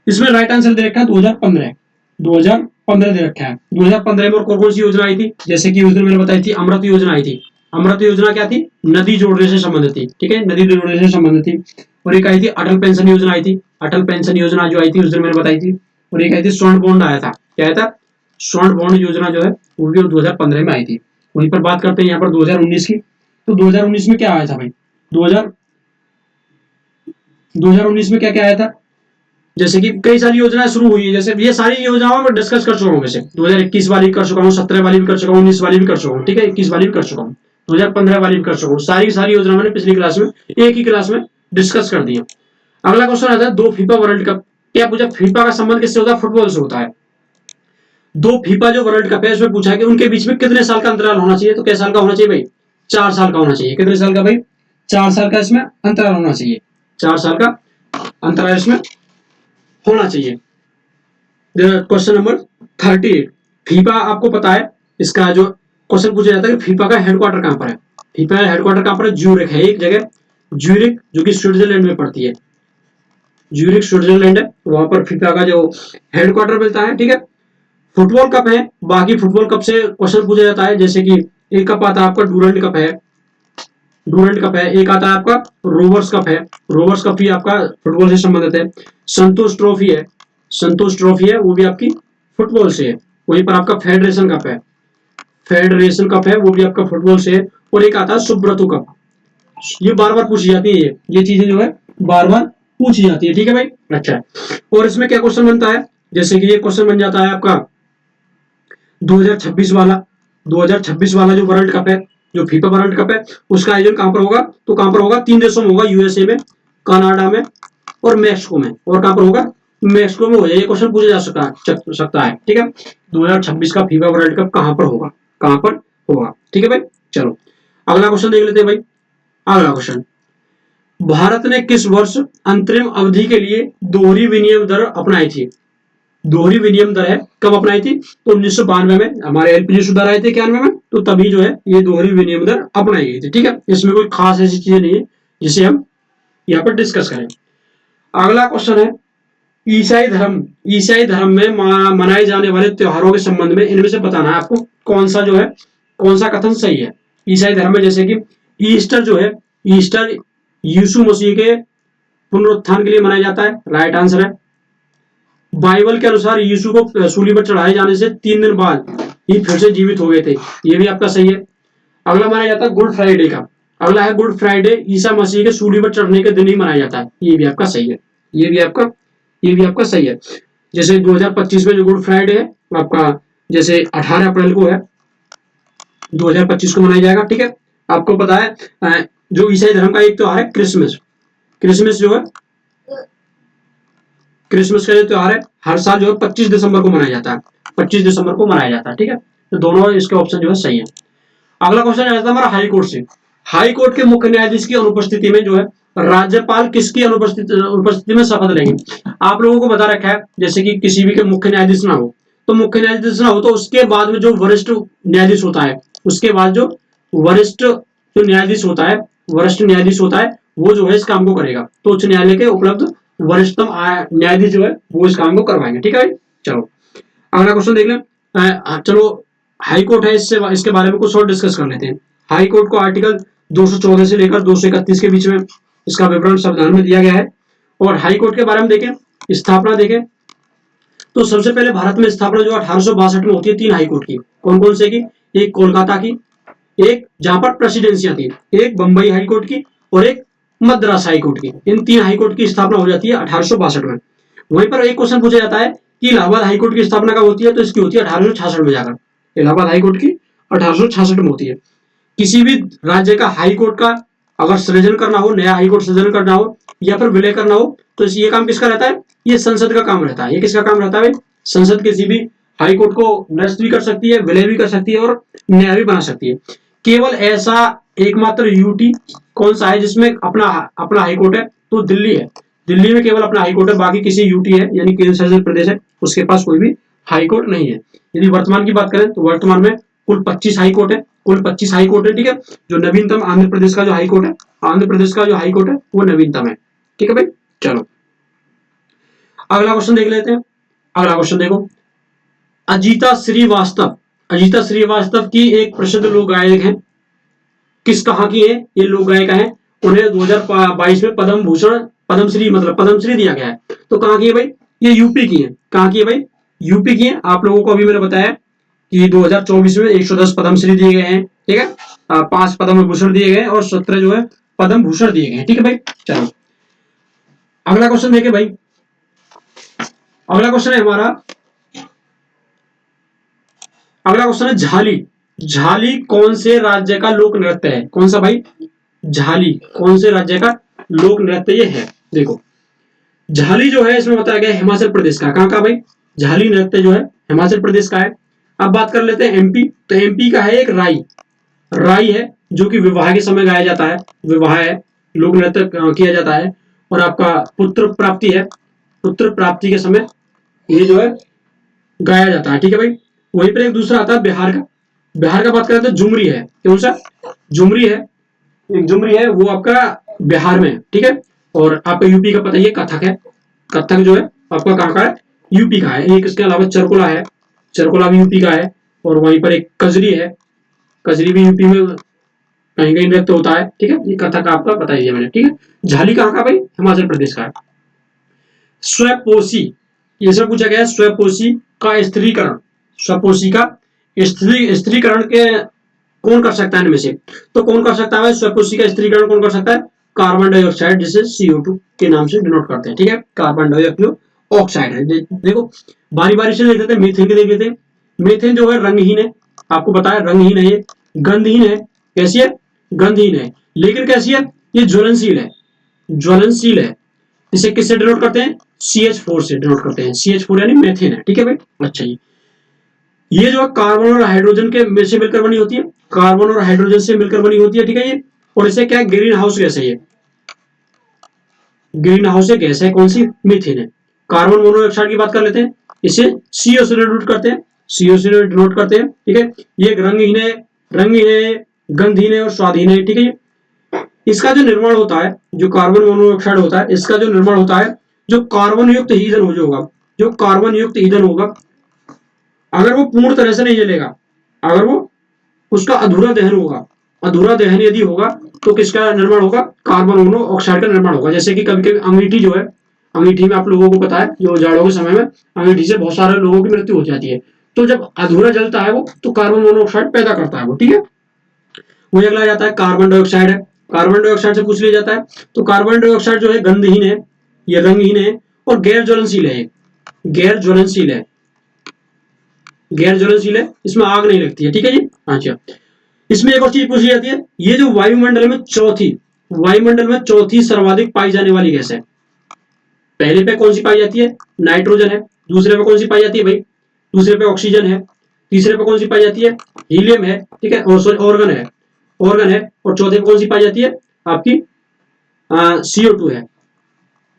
इसमें राइट आंसर दे रखा है 2015, 2015 दे रखा है। 2015 में और कौन कौन सी योजना आई थी, जैसे कि उस दिन मैंने बताई थी अमृत योजना आई थी। अमृत योजना क्या थी, नदी जोड़ने से संबंधित थी। ठीक है, नदी जोड़ने से संबंधित थी। और एक आई थी अटल पेंशन योजना आई थी, अटल पेंशन योजना जो आई थी उस दिन मैंने बताई थी। और एक आई थी स्वर्ण बॉन्ड आया था, क्या आया था, स्वर्ण बॉन्ड योजना जो है वो भी 2015 में आई थी। वहीं पर बात करते हैं यहाँ पर 2019 की। तो 2019 में क्या आया था भाई, 2019 में क्या क्या आया था, जैसे कि कई सारी योजनाएं शुरू हुई है। जैसे ये सारी योजनाओं में डिस्कस कर चुका हूँ, वैसे 2021 वाली कर चुका हूँ, 17 वाली भी कर चुका हूँ, 19 वाली भी कर चुका हूँ। ठीक है, 21 वाली भी कर चुका हूँ, 2015 वाली भी कर चुका हूँ। सारी योजना मैंने पिछली क्लास में एक ही क्लास में डिस्कस कर दिया। अगला क्वेश्चन आता है, दो फीफा वर्ल्ड कप। क्या पूछा, फीफा का संबंध किससे होता है, फुटबॉल से होता है। दो फीफा जो वर्ल्ड कप है उसमें पूछा है कि उनके बीच में कितने साल का अंतराल होना चाहिए। तो क्या साल का होना चाहिए भाई, 4 साल का होना चाहिए। कितने साल का भाई, 4 साल का इसमें अंतराल होना चाहिए, 4 साल का अंतराल इसमें होना चाहिए। क्वेश्चन नंबर 38, फीफा आपको पता है, इसका जो क्वेश्चन पूछा जाता है कि फीफा का हेडक्वार्टर कहां पर है। फीफा का हेडक्वार्टर कहां पर है, ज्यूरिख है एक जगह, ज्यूरिख जो कि स्विट्जरलैंड में पड़ती है। ज्यूरिख स्विट्जरलैंड है, वहां पर फीफा का जो हेडक्वार्टर मिलता है। ठीक है, फुटबॉल कप है, बाकी फुटबॉल कप से क्वेश्चन पूछा जाता है, जैसे कि एक कप आता है आपका डूरंड कप है, डूरंड कप है। एक आता है आपका रोवर्स कप है, रोवर्स कप भी आपका फुटबॉल से संबंधित है। संतोष ट्रॉफी है, संतोष ट्रॉफी है, वो भी आपकी फुटबॉल से है। वहीं पर आपका फेडरेशन कप है, फेडरेशन कप है, वो भी आपका फुटबॉल से है। और एक आता है सुब्रतो कप, ये बार बार पूछी जाती है, ये चीजें जो है बार बार पूछी जाती है। ठीक है भाई, अच्छा। और इसमें क्या क्वेश्चन बनता है, जैसे कि ये क्वेश्चन बन जाता है आपका 2026 वाला, 2026 वाला जो वर्ल्ड कप है, जो फीफा वर्ल्ड कप है, उसका आयोजन कहां पर होगा, तो कहां पर होगा, 3 देशों में होगा, यूएसए में, कनाडा में और मैक्सिको में। और कहां पर होगा, मैक्सिको में हो जाए। ये क्वेश्चन पूछा जा सकता है। ठीक है, 2026 का फीफा वर्ल्ड कप कहां पर होगा, कहां पर होगा। ठीक है भाई, चलो अगला क्वेश्चन देख लेते हैं भाई। अगला क्वेश्चन, भारत ने किस वर्ष अंतरिम अवधि के लिए दोहरी विनिमय दर अपनाई थी। दोहरी विनिमय दर है, कब अपनाई थी, तो 1992 में हमारे एलपीजी सुधार आए थे 91 में, तो तभी जो है ये दोहरी विनिमय दर अपनाई गई थी। ठीक है, इसमें कोई खास ऐसी चीजें नहीं है जिसे हम यहाँ पर डिस्कस करें। अगला क्वेश्चन है, ईसाई धर्म में मनाए जाने वाले त्योहारों के संबंध में इनमें से बताना है आपको, कौन सा जो है, कौन सा कथन सही है। ईसाई धर्म में जैसे कि ईस्टर जो है, ईस्टर यीशु मसीह के पुनरुत्थान के लिए मनाया जाता है, राइट आंसर है। बाइबल के अनुसार यीशु को सूली पर चढ़ाए जाने से 3 दिन बाद ही फिर से जीवित हो गए थे, ये भी आपका सही है। अगला माना जाता है गुड फ्राइडे का, अगला है गुड फ्राइडे ईसा मसीह के सूली पर चढ़ने के दिन ही मनाया जाता है, ये भी आपका सही है। ये भी आपका सही है। जैसे 2025 में जो गुड फ्राइडे है आपका, जैसे 18 अप्रैल को है, 2025 को मनाया जाएगा। ठीक है, आपको पता है जो ईसाई धर्म का एक त्योहार है क्रिसमस, क्रिसमस जो है, क्रिसमस का जो त्योहार है हर साल जो है 25 दिसंबर को मनाया जाता है, 25 दिसंबर को मनाया जाता है। ठीक है, तो दोनों इसके ऑप्शन जो है सही है। अगला क्वेश्चन आ जाता है हमारा हाई कोर्ट से। हाई कोर्ट के मुख्य न्यायाधीश की अनुपस्थिति में जो है राज्यपाल किसकी अनुपस्थिति में शपथ लेंगे। आप लोगों को बता रखा है, जैसे कि किसी भी के मुख्य न्यायाधीश ना हो, तो मुख्य न्यायाधीश ना हो तो उसके बाद में जो वरिष्ठ न्यायाधीश होता है, उसके बाद जो वरिष्ठ जो न्यायाधीश होता है, वरिष्ठ न्यायाधीश होता है, वो जो है इस काम को करेगा। तो उच्च न्यायालय के उपलब्ध वरिष्ठतम न्यायाधीश जो है वो इस काम को करवाएंगे। ठीक है भाई, चलो अगला क्वेश्चन देख लें। चलो हाई कोर्ट है, इससे इसके बारे में कुछ और डिस्कस कर लेते हैं। हाई कोर्ट को आर्टिकल 214 से लेकर 231 के बीच में इसका विवरण संविधान में दिया गया है। और हाई कोर्ट के बारे में देखें, स्थापना देखें, तो सबसे पहले भारत में स्थापना जो 1862 में होती है 3 हाई कोर्ट की। कौन कौन से की, एक कोलकाता की, एक जहां पर प्रेसिडेंसियां थी, एक बंबई हाई कोर्ट की और एक मद्रास हाई कोर्ट की। इन 3 हाई कोर्ट की स्थापना हो जाती है 1862 में। वहीं पर एक क्वेश्चन पूछा जाता है कि इलाहाबाद हाईकोर्ट की स्थापना कब होती है, तो इसकी होती है 1866 में जाकर। इलाहाबाद हाईकोर्ट की 1866 में होती है। किसी भी राज्य का हाईकोर्ट का अगर सृजन करना हो, नया हाईकोर्ट सृजन करना हो या फिर विलय करना हो, तो ये काम किसका रहता है, ये संसद का काम रहता है। ये किसका काम रहता है, संसद किसी भी हाईकोर्ट को नष्ट भी कर सकती है, विलय भी कर सकती है और नया भी बना सकती है। केवल ऐसा एकमात्र यूटी कौन सा है जिसमें अपना अपना हाईकोर्ट है, तो दिल्ली है। दिल्ली में केवल अपना हाईकोर्ट है, बाकी किसी यूटी है यानी केंद्र शासित प्रदेश है उसके पास कोई भी हाईकोर्ट नहीं है। यदि वर्तमान की बात करें तो वर्तमान में कुल 25 हाईकोर्ट है कुल 25 हाई कोर्ट है, ठीक है। जो नवीनतम आंध्र प्रदेश का जो हाई कोर्ट है, आंध्र प्रदेश का जो हाई कोर्ट है वो नवीनतम है, ठीक है भाई। चलो अगला क्वेश्चन देख लेते हैं। अगला क्वेश्चन देखो, अजीता श्रीवास्तव, अजीता श्रीवास्तव की एक प्रसिद्ध लोक गायक है, किस कहाँ की है ये लोक गायिका है, उन्हें 2022 में पद्म भूषण, पद्मश्री मतलब पद्मश्री दिया गया है। तो कहाँ की है भाई, ये यूपी की है। कहाँ की है भाई, यूपी की है। आप लोगों को अभी मैंने बताया कि 2024 में 110 पद्मश्री दिए गए हैं, ठीक है। 5 पद्म भूषण दिए गए और 17 जो है पद्म भूषण दिए गए हैं, ठीक है भाई। चलो अगला क्वेश्चन देखे भाई। अगला क्वेश्चन है हमारा, अगला क्वेश्चन है झाली। झाली कौन से राज्य का लोक नृत्य है, कौन सा भाई, झाली कौन से राज्य का लोक नृत्य ये है। देखो झाली जो है इसमें बताया गया हिमाचल प्रदेश का। कहाँ का भाई, झाली नृत्य जो है हिमाचल प्रदेश का है। अब बात कर लेते हैं एमपी, तो एमपी का है एक राई, राई है जो कि विवाह के समय गाया जाता है, विवाह है, लोक नृत्य किया जाता है। और आपका पुत्र प्राप्ति है, पुत्र प्राप्ति के समय ये जो है गाया जाता है, ठीक है भाई। वहीं पर एक दूसरा आता है बिहार का, बिहार का बात करें तो झुमरी है, कौन सा, झुमरी है, एक झुमरी है वो आपका बिहार में, ठीक है। और आपका यूपी का पता ही है कथक है, कथक जो है आपका कहाँ का है, यूपी का है। एक इसके अलावा चरकुला है, चरकुला भी यूपी का है। और वहीं पर एक कजरी है, कजरी भी यूपी में कहीं कहीं नृत्य होता है, ठीक है। ये कथक आपका पता ही है मैंने, ठीक है। झाली कहाँ का भाई, हिमाचल प्रदेश का है। स्वपोषी, ये सब पूछा गया है, स्वपोषी का स्त्रीकरण, स्वपोषी का स्त्रीकरण के कौन कर सकता है इनमें से, तो कौन कर सकता है स्वपोषी का स्त्रीकरण, कौन कर सकता है, कार्बन डाइऑक्साइड, जिसे CO2 के नाम से डिनोट करते हैं, ठीक है। कार्बन डाइऑक्साइड है। देखो बारी बारी से देख लेते हैं, मीथेन के देख लेते हैं। मीथेन जो है रंगहीन है, आपको बताया रंगहीन है, ये गंधहीन है। कैसी है, गंधहीन है, लेकिन कैसी है, ये ज्वलनशील है, ज्वलनशील है। इसे किससे डिनोट करते हैं, CH4 से डिनोट करते हैं, CH4 यानी मेथेन है, ठीक है भाई। अच्छा ये जो कार्बन और हाइड्रोजन के से मिलकर बनी होती है, कार्बन और हाइड्रोजन से मिलकर बनी होती है, ठीक है ये। और इसे क्या है, ग्रीन हाउस गैस है ये, ग्रीन हाउस गैस है कौन सी, मीथेन है। कार्बन मोनोऑक्साइड की बात कर लेते हैं, इसे CO से डिनोट करते हैं, CO से डिनोट करते हैं, ठीक है। ये रंगहीन है, रंगहीन है, गंधहीन है और स्वादहीन है, ठीक है। इसका जो निर्माण होता है, जो कार्बन मोनोऑक्साइड होता है, इसका जो निर्माण होता है, जो कार्बन युक्त ईंधन हो होगा, जो कार्बन युक्त ईंधन होगा, अगर वो पूर्ण तरह से नहीं जलेगा, अगर वो उसका अधूरा दहन होगा, अधूरा दहन यदि होगा तो किसका निर्माण होगा, कार्बन मोनोऑक्साइड का निर्माण होगा। जैसे कि कभी कभी अंगीठी जो है, अंगीठी में आप लोगों को पता है जो जाड़ों के समय में अंगीठी से बहुत सारे लोगों की मृत्यु हो जाती है, तो जब अधूरा जलता है वो तो कार्बन मोनोऑक्साइड पैदा करता है वो, ठीक है। वही अगला जाता है कार्बन डाइऑक्साइड है, कार्बन डाइऑक्साइड से पूछ लिया जाता है, तो कार्बन डाइऑक्साइड जो है गंधहीन है, ये रंगहीन है और गैर ज्वलनशील है, गैर ज्वलनशील है, गैर ज्वलनशील है, इसमें आग नहीं लगती है, ठीक है जी। अच्छा इसमें एक और चीज पूछी जाती है, ये जो वायुमंडल में चौथी, वायुमंडल में चौथी सर्वाधिक पाई जाने वाली गैस है, पहले पे कौन सी पाई जाती है, नाइट्रोजन है। दूसरे पे कौन सी पाई जाती है भाई, दूसरे पे ऑक्सीजन है। तीसरे पे कौन सी पाई जाती है, हीलियम है, ठीक है। और सॉरी ऑर्गन है, ऑर्गन है। और चौथे पे कौन सी पाई जाती है, आपकी CO2 है,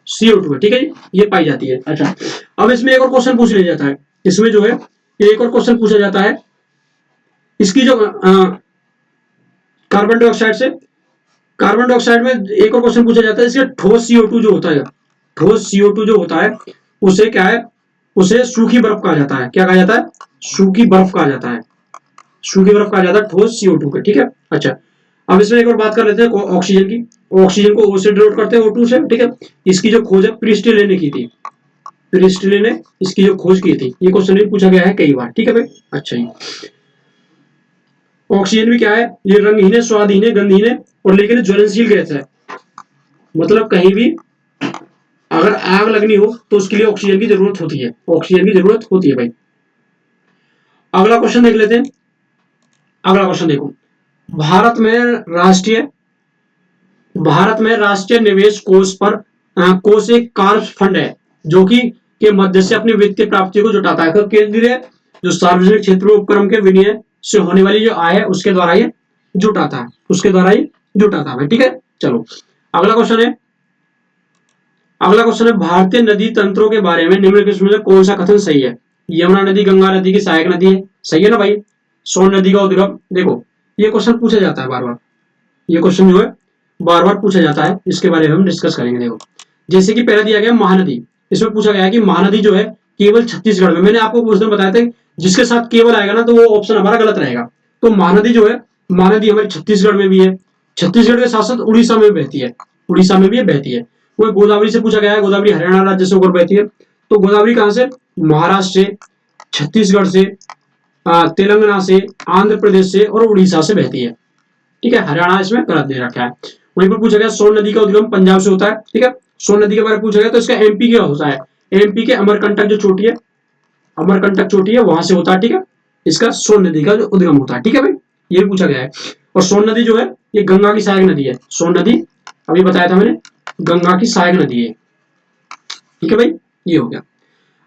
CO2 है, ठीक है। ये पाई जाती है। अच्छा अब इसमें एक और क्वेश्चन पूछ लिया जाता है, इसमें जो है एक और क्वेश्चन पूछा जाता है, इसकी जो कार्बन डाइऑक्साइड से, कार्बन डाइऑक्साइड में एक और क्वेश्चन पूछा जाता है, इसके ठोस CO2 जो होता है, ठोस CO2 जो होता है उसे क्या है, उसे सूखी बर्फ कहा जाता है। क्या कहा जाता है, सूखी बर्फ कहा जाता है, सूखी बर्फ कहा जाता है ठोस CO2 के, ठीक है। अच्छा अब इसमें एक और बात कर लेते हैं ऑक्सीजन की, ऑक्सीजन को O से डिनोट करते हैं, O2 से, ठीक है। इसकी जो खोज है प्रिस्टले ने की थी, प्रिस्टले ने इसकी जो खोज की थी, ये क्वेश्चन भी पूछा गया है कई बार, ठीक है भाई। अच्छा जी ऑक्सीजन भी क्या है, ये रंगहीन है, स्वादहीन है, गंधहीन है और लेकिन ज्वलनशील गैस है, मतलब कहीं भी अगर आग लगनी हो तो उसके लिए ऑक्सीजन की जरूरत होती है, ऑक्सीजन की जरूरत होती है भाई। अगला क्वेश्चन देख लेते हैं। अगला क्वेश्चन देखो, भारत में राष्ट्रीय, भारत में राष्ट्रीय निवेश कोष पर कोष एक कार्य फंड है जो कि के मध्य से अपनी वित्तीय प्राप्ति को जुटाता है। तो केंद्रीय जो सार्वजनिक क्षेत्र उपक्रम के विनिमय से होने वाली जो आय है उसके द्वारा ये जुटाता है, उसके द्वारा ही जुटाता है, ठीक है। चलो अगला क्वेश्चन है, अगला क्वेश्चन है भारतीय नदी तंत्रों के बारे में निम्नलिखित में से कौन सा कथन सही है। यमुना नदी गंगा नदी की सहायक नदी है, सही है ना भाई। सोन नदी का उद्गम, देखो ये क्वेश्चन पूछा जाता है बार बार, ये क्वेश्चन जो है बार बार पूछा जाता है, इसके बारे में हम डिस्कस करेंगे। देखो जैसे कि पहला दिया गया महानदी, इसमें पूछा गया है कि महानदी जो है केवल छत्तीसगढ़ में, मैंने आपको उस दिन बताया था जिसके साथ केवल आएगा ना तो वो ऑप्शन हमारा गलत रहेगा। तो महानदी जो है, महानदी हमारी छत्तीसगढ़ में भी है, छत्तीसगढ़ के साथ साथ उड़ीसा में बहती है, उड़ीसा में भी बहती है। वो गोदावरी से पूछा गया है, गोदावरी हरियाणा राज्य से होकर बहती है। तो गोदावरी कहाँ से, महाराष्ट्र से, छत्तीसगढ़ से, तेलंगाना से, आंध्र प्रदेश से और उड़ीसा से बहती है। ठीक है, हरियाणा इसमें गलत दे रखा है। वहीं पर पूछा गया सोन नदी का उद्गम पंजाब से होता है। ठीक है, सोन नदी के बारे में पूछा गया तो इसका एमपी का होता है, एमपी के अमरकंटक जो चोटी है, अमरकंटक चोटी है वहां से होता है। ठीक है, इसका सोन नदी का जो उद्गम होता है। ठीक है भाई, ये भी पूछा गया है। और सोन नदी जो है ये गंगा की सहायक नदी है, सोन नदी अभी बताया था मैंने, गंगा की सहायक नदी है। ठीक है भाई, ये हो गया।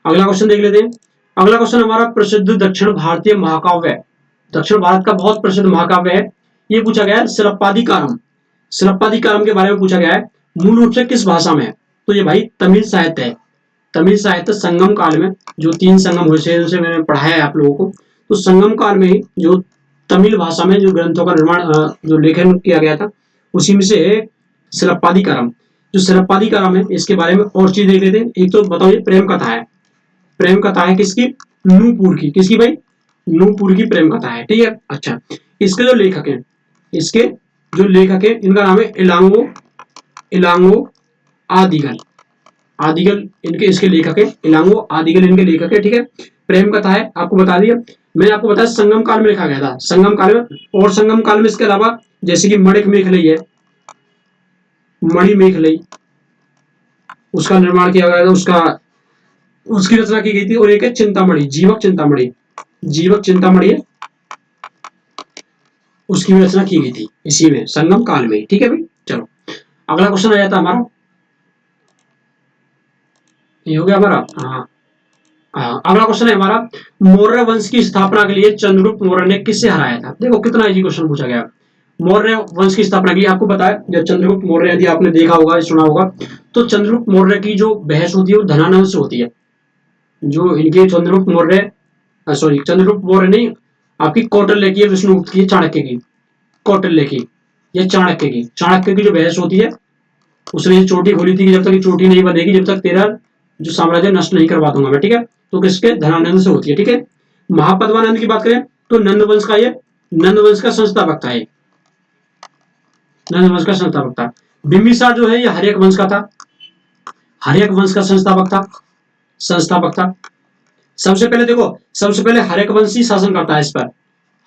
अगला क्वेश्चन देख लेते हैं। अगला क्वेश्चन हमारा प्रसिद्ध दक्षिण भारतीय महाकाव्य, दक्षिण भारत का बहुत प्रसिद्ध महाकाव्य है, ये पूछा गया है सिलप्पादिकारम। सिलप्पादिकारम के बारे में पूछा गया है, मूल रूप से किस भाषा में है? तो ये भाई तमिल साहित्य है। तमिल साहित्य संगम काल में जो 3 संगम हुए थे उनसे मैंने पढ़ाया है आप लोगों को, तो संगम काल में ही जो तमिल भाषा में जो ग्रंथों का निर्माण जो लेखन किया गया था उसी में से सिलप्पादिकारम। जो सिलप्पादिकारम है इसके बारे में और चीज देख लेते हैं। एक तो बताओ ये प्रेम कथा है, प्रेम कथा है किसकी? नूपुर की। किसकी भाई? नूपुर की प्रेम कथा है। ठीक है, अच्छा इसके जो लेखक हैं, इसके जो लेखक है इनका नाम है इलांगो, इलांगो आदिगल, आदिगल इनके इसके लेखक है, इलांगो आदिगल इनके लेखक है। ठीक है, प्रेम कथा है, आपको बता दिया। मैंने आपको बताया संगम काल में लिखा गया था, संगम काल में। और संगम काल में इसके अलावा जैसे कि मणिक मेखलई है, मणि मेखलई, उसका निर्माण किया गया था, उसका उसकी रचना की गई थी। और एक है चिंतामणि, जीवक चिंतामणि, जीवक चिंतामणि है, उसकी भी रचना की गई थी इसी में संगम काल में। ठीक है भाई, चलो अगला क्वेश्चन आ जाता है हमारा, ये हो गया हमारा। अगला क्वेश्चन है हमारा, मौर्य वंश की स्थापना के लिए चंद्रगुप्त मौर्य ने किससे हराया था? देखो कितना इजी क्वेश्चन पूछा गया। मौर्य वंश की स्थापना की आपको पता है, जब चंद्रगुप्त मौर्य यदि आपने देखा होगा सुना होगा तो चंद्रगुप्त मौर्य की जो बहस होती है वो धनानंद से होती है। जो इनके चंद्रगुप्त मौर्य, सॉरी चंद्रगुप्त मौर्य नहीं, आपकी कौटिल्य की, विष्णुगुप्त की, चाणक्य की, कौटिल्य की, ये चाणक्य की जो बहस होती है, उसने चोटी खोली थी कि जब तक ये चोटी नहीं बंधेगी जब तक तेरा जो साम्राज्य नष्ट नहीं करवा दूंगा मैं। ठीक है, तो किसके? धनानंद से होती है। ठीक है, महापद्मानंद की बात करें तो नंद वंश का, ये नंद वंश का संस्थापक था, ये नंद वंश का संस्थापक था। बिंबिसार जो है ये हर्यक वंश का था, हर्यक वंश का संस्थापक था, संस्थापक था। सबसे पहले देखो, सबसे पहले हर्यक वंशी शासन करता है इस पर,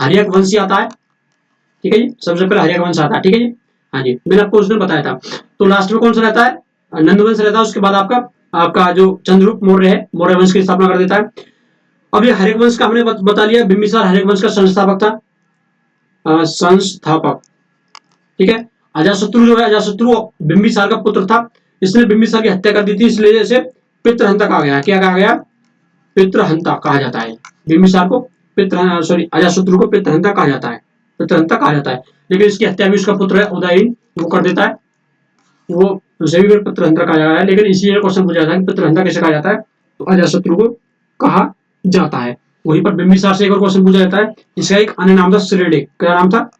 हर्यक वंशी आता है। ठीक है जी, सबसे पहले हर्यक वंश आता है। ठीक है जी, हाँ जी, मैंने आपको उस दिन बताया था। तो लास्ट में कौन सा रहता है? नंदवंश रहता है। उसके बाद आपका आपका जो चंद्रगुप्त मौर्य है, मौर्य वंश की स्थापना कर देता है। अब ये हर्यक वंश का हमने बता लिया, बिंबिसार हर्यक वंश का संस्थापक था, संस्थापक। ठीक है, अजातशत्रु जो है, अजातशत्रु बिंबिसार का पुत्र था, इसने बिंबिसार की हत्या कर दी थी, इसलिए इसे पितृहंता कहा गया। क्या कहा गया? पितृहंता कहा जाता है बिंबिसार को, सॉरी अजातशत्रु को पितृहंता कहा जाता है, पितृहंता कहा जाता है। लेकिन इसकी हत्या भी उसका पुत्र है उदयन वो कर देता है, वो उसे भी पितृहंता कहा जाता है। लेकिन इसी क्वेश्चन पूछा जाता है कि पितृहंता कैसे कहा जाता है, तो अजातशत्रु को कहा जाता है। वहीं पर बिंबिसार से एक और क्वेश्चन पूछा जाता है, इसका एक अन्य नाम था सिरडिक। क्या नाम था?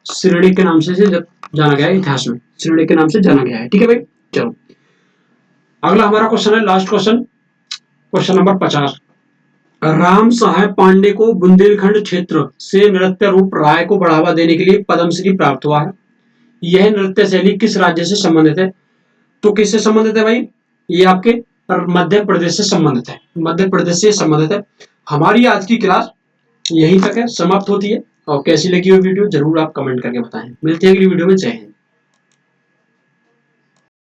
सिरडिक के नाम से जाना गया है, इतिहास में सिरडिक के नाम से जाना गया है। ठीक है भाई, चलो अगला हमारा क्वेश्चन है, last question, question number 50। Ram Sahay Pandey को बुंदेलखंड क्षेत्र से नृत्य रूप राय को बढ़ावा देने के लिए पद्मश्री प्राप्त हुआ है। यह नृत्य शैली किस राज्य से संबंधित है? तो किससे संबंधित है भाई? ये आपके मध्य प्रदेश से संबंधित है, मध्य प्रदेश से संबंधित है। हमारी आज की क्लास यहीं तक है, समाप्त होती है। और कैसी लगी वो वीडियो जरूर आप कमेंट करके बताएं। मिलते हैं अगली वीडियो में। जय हिंद।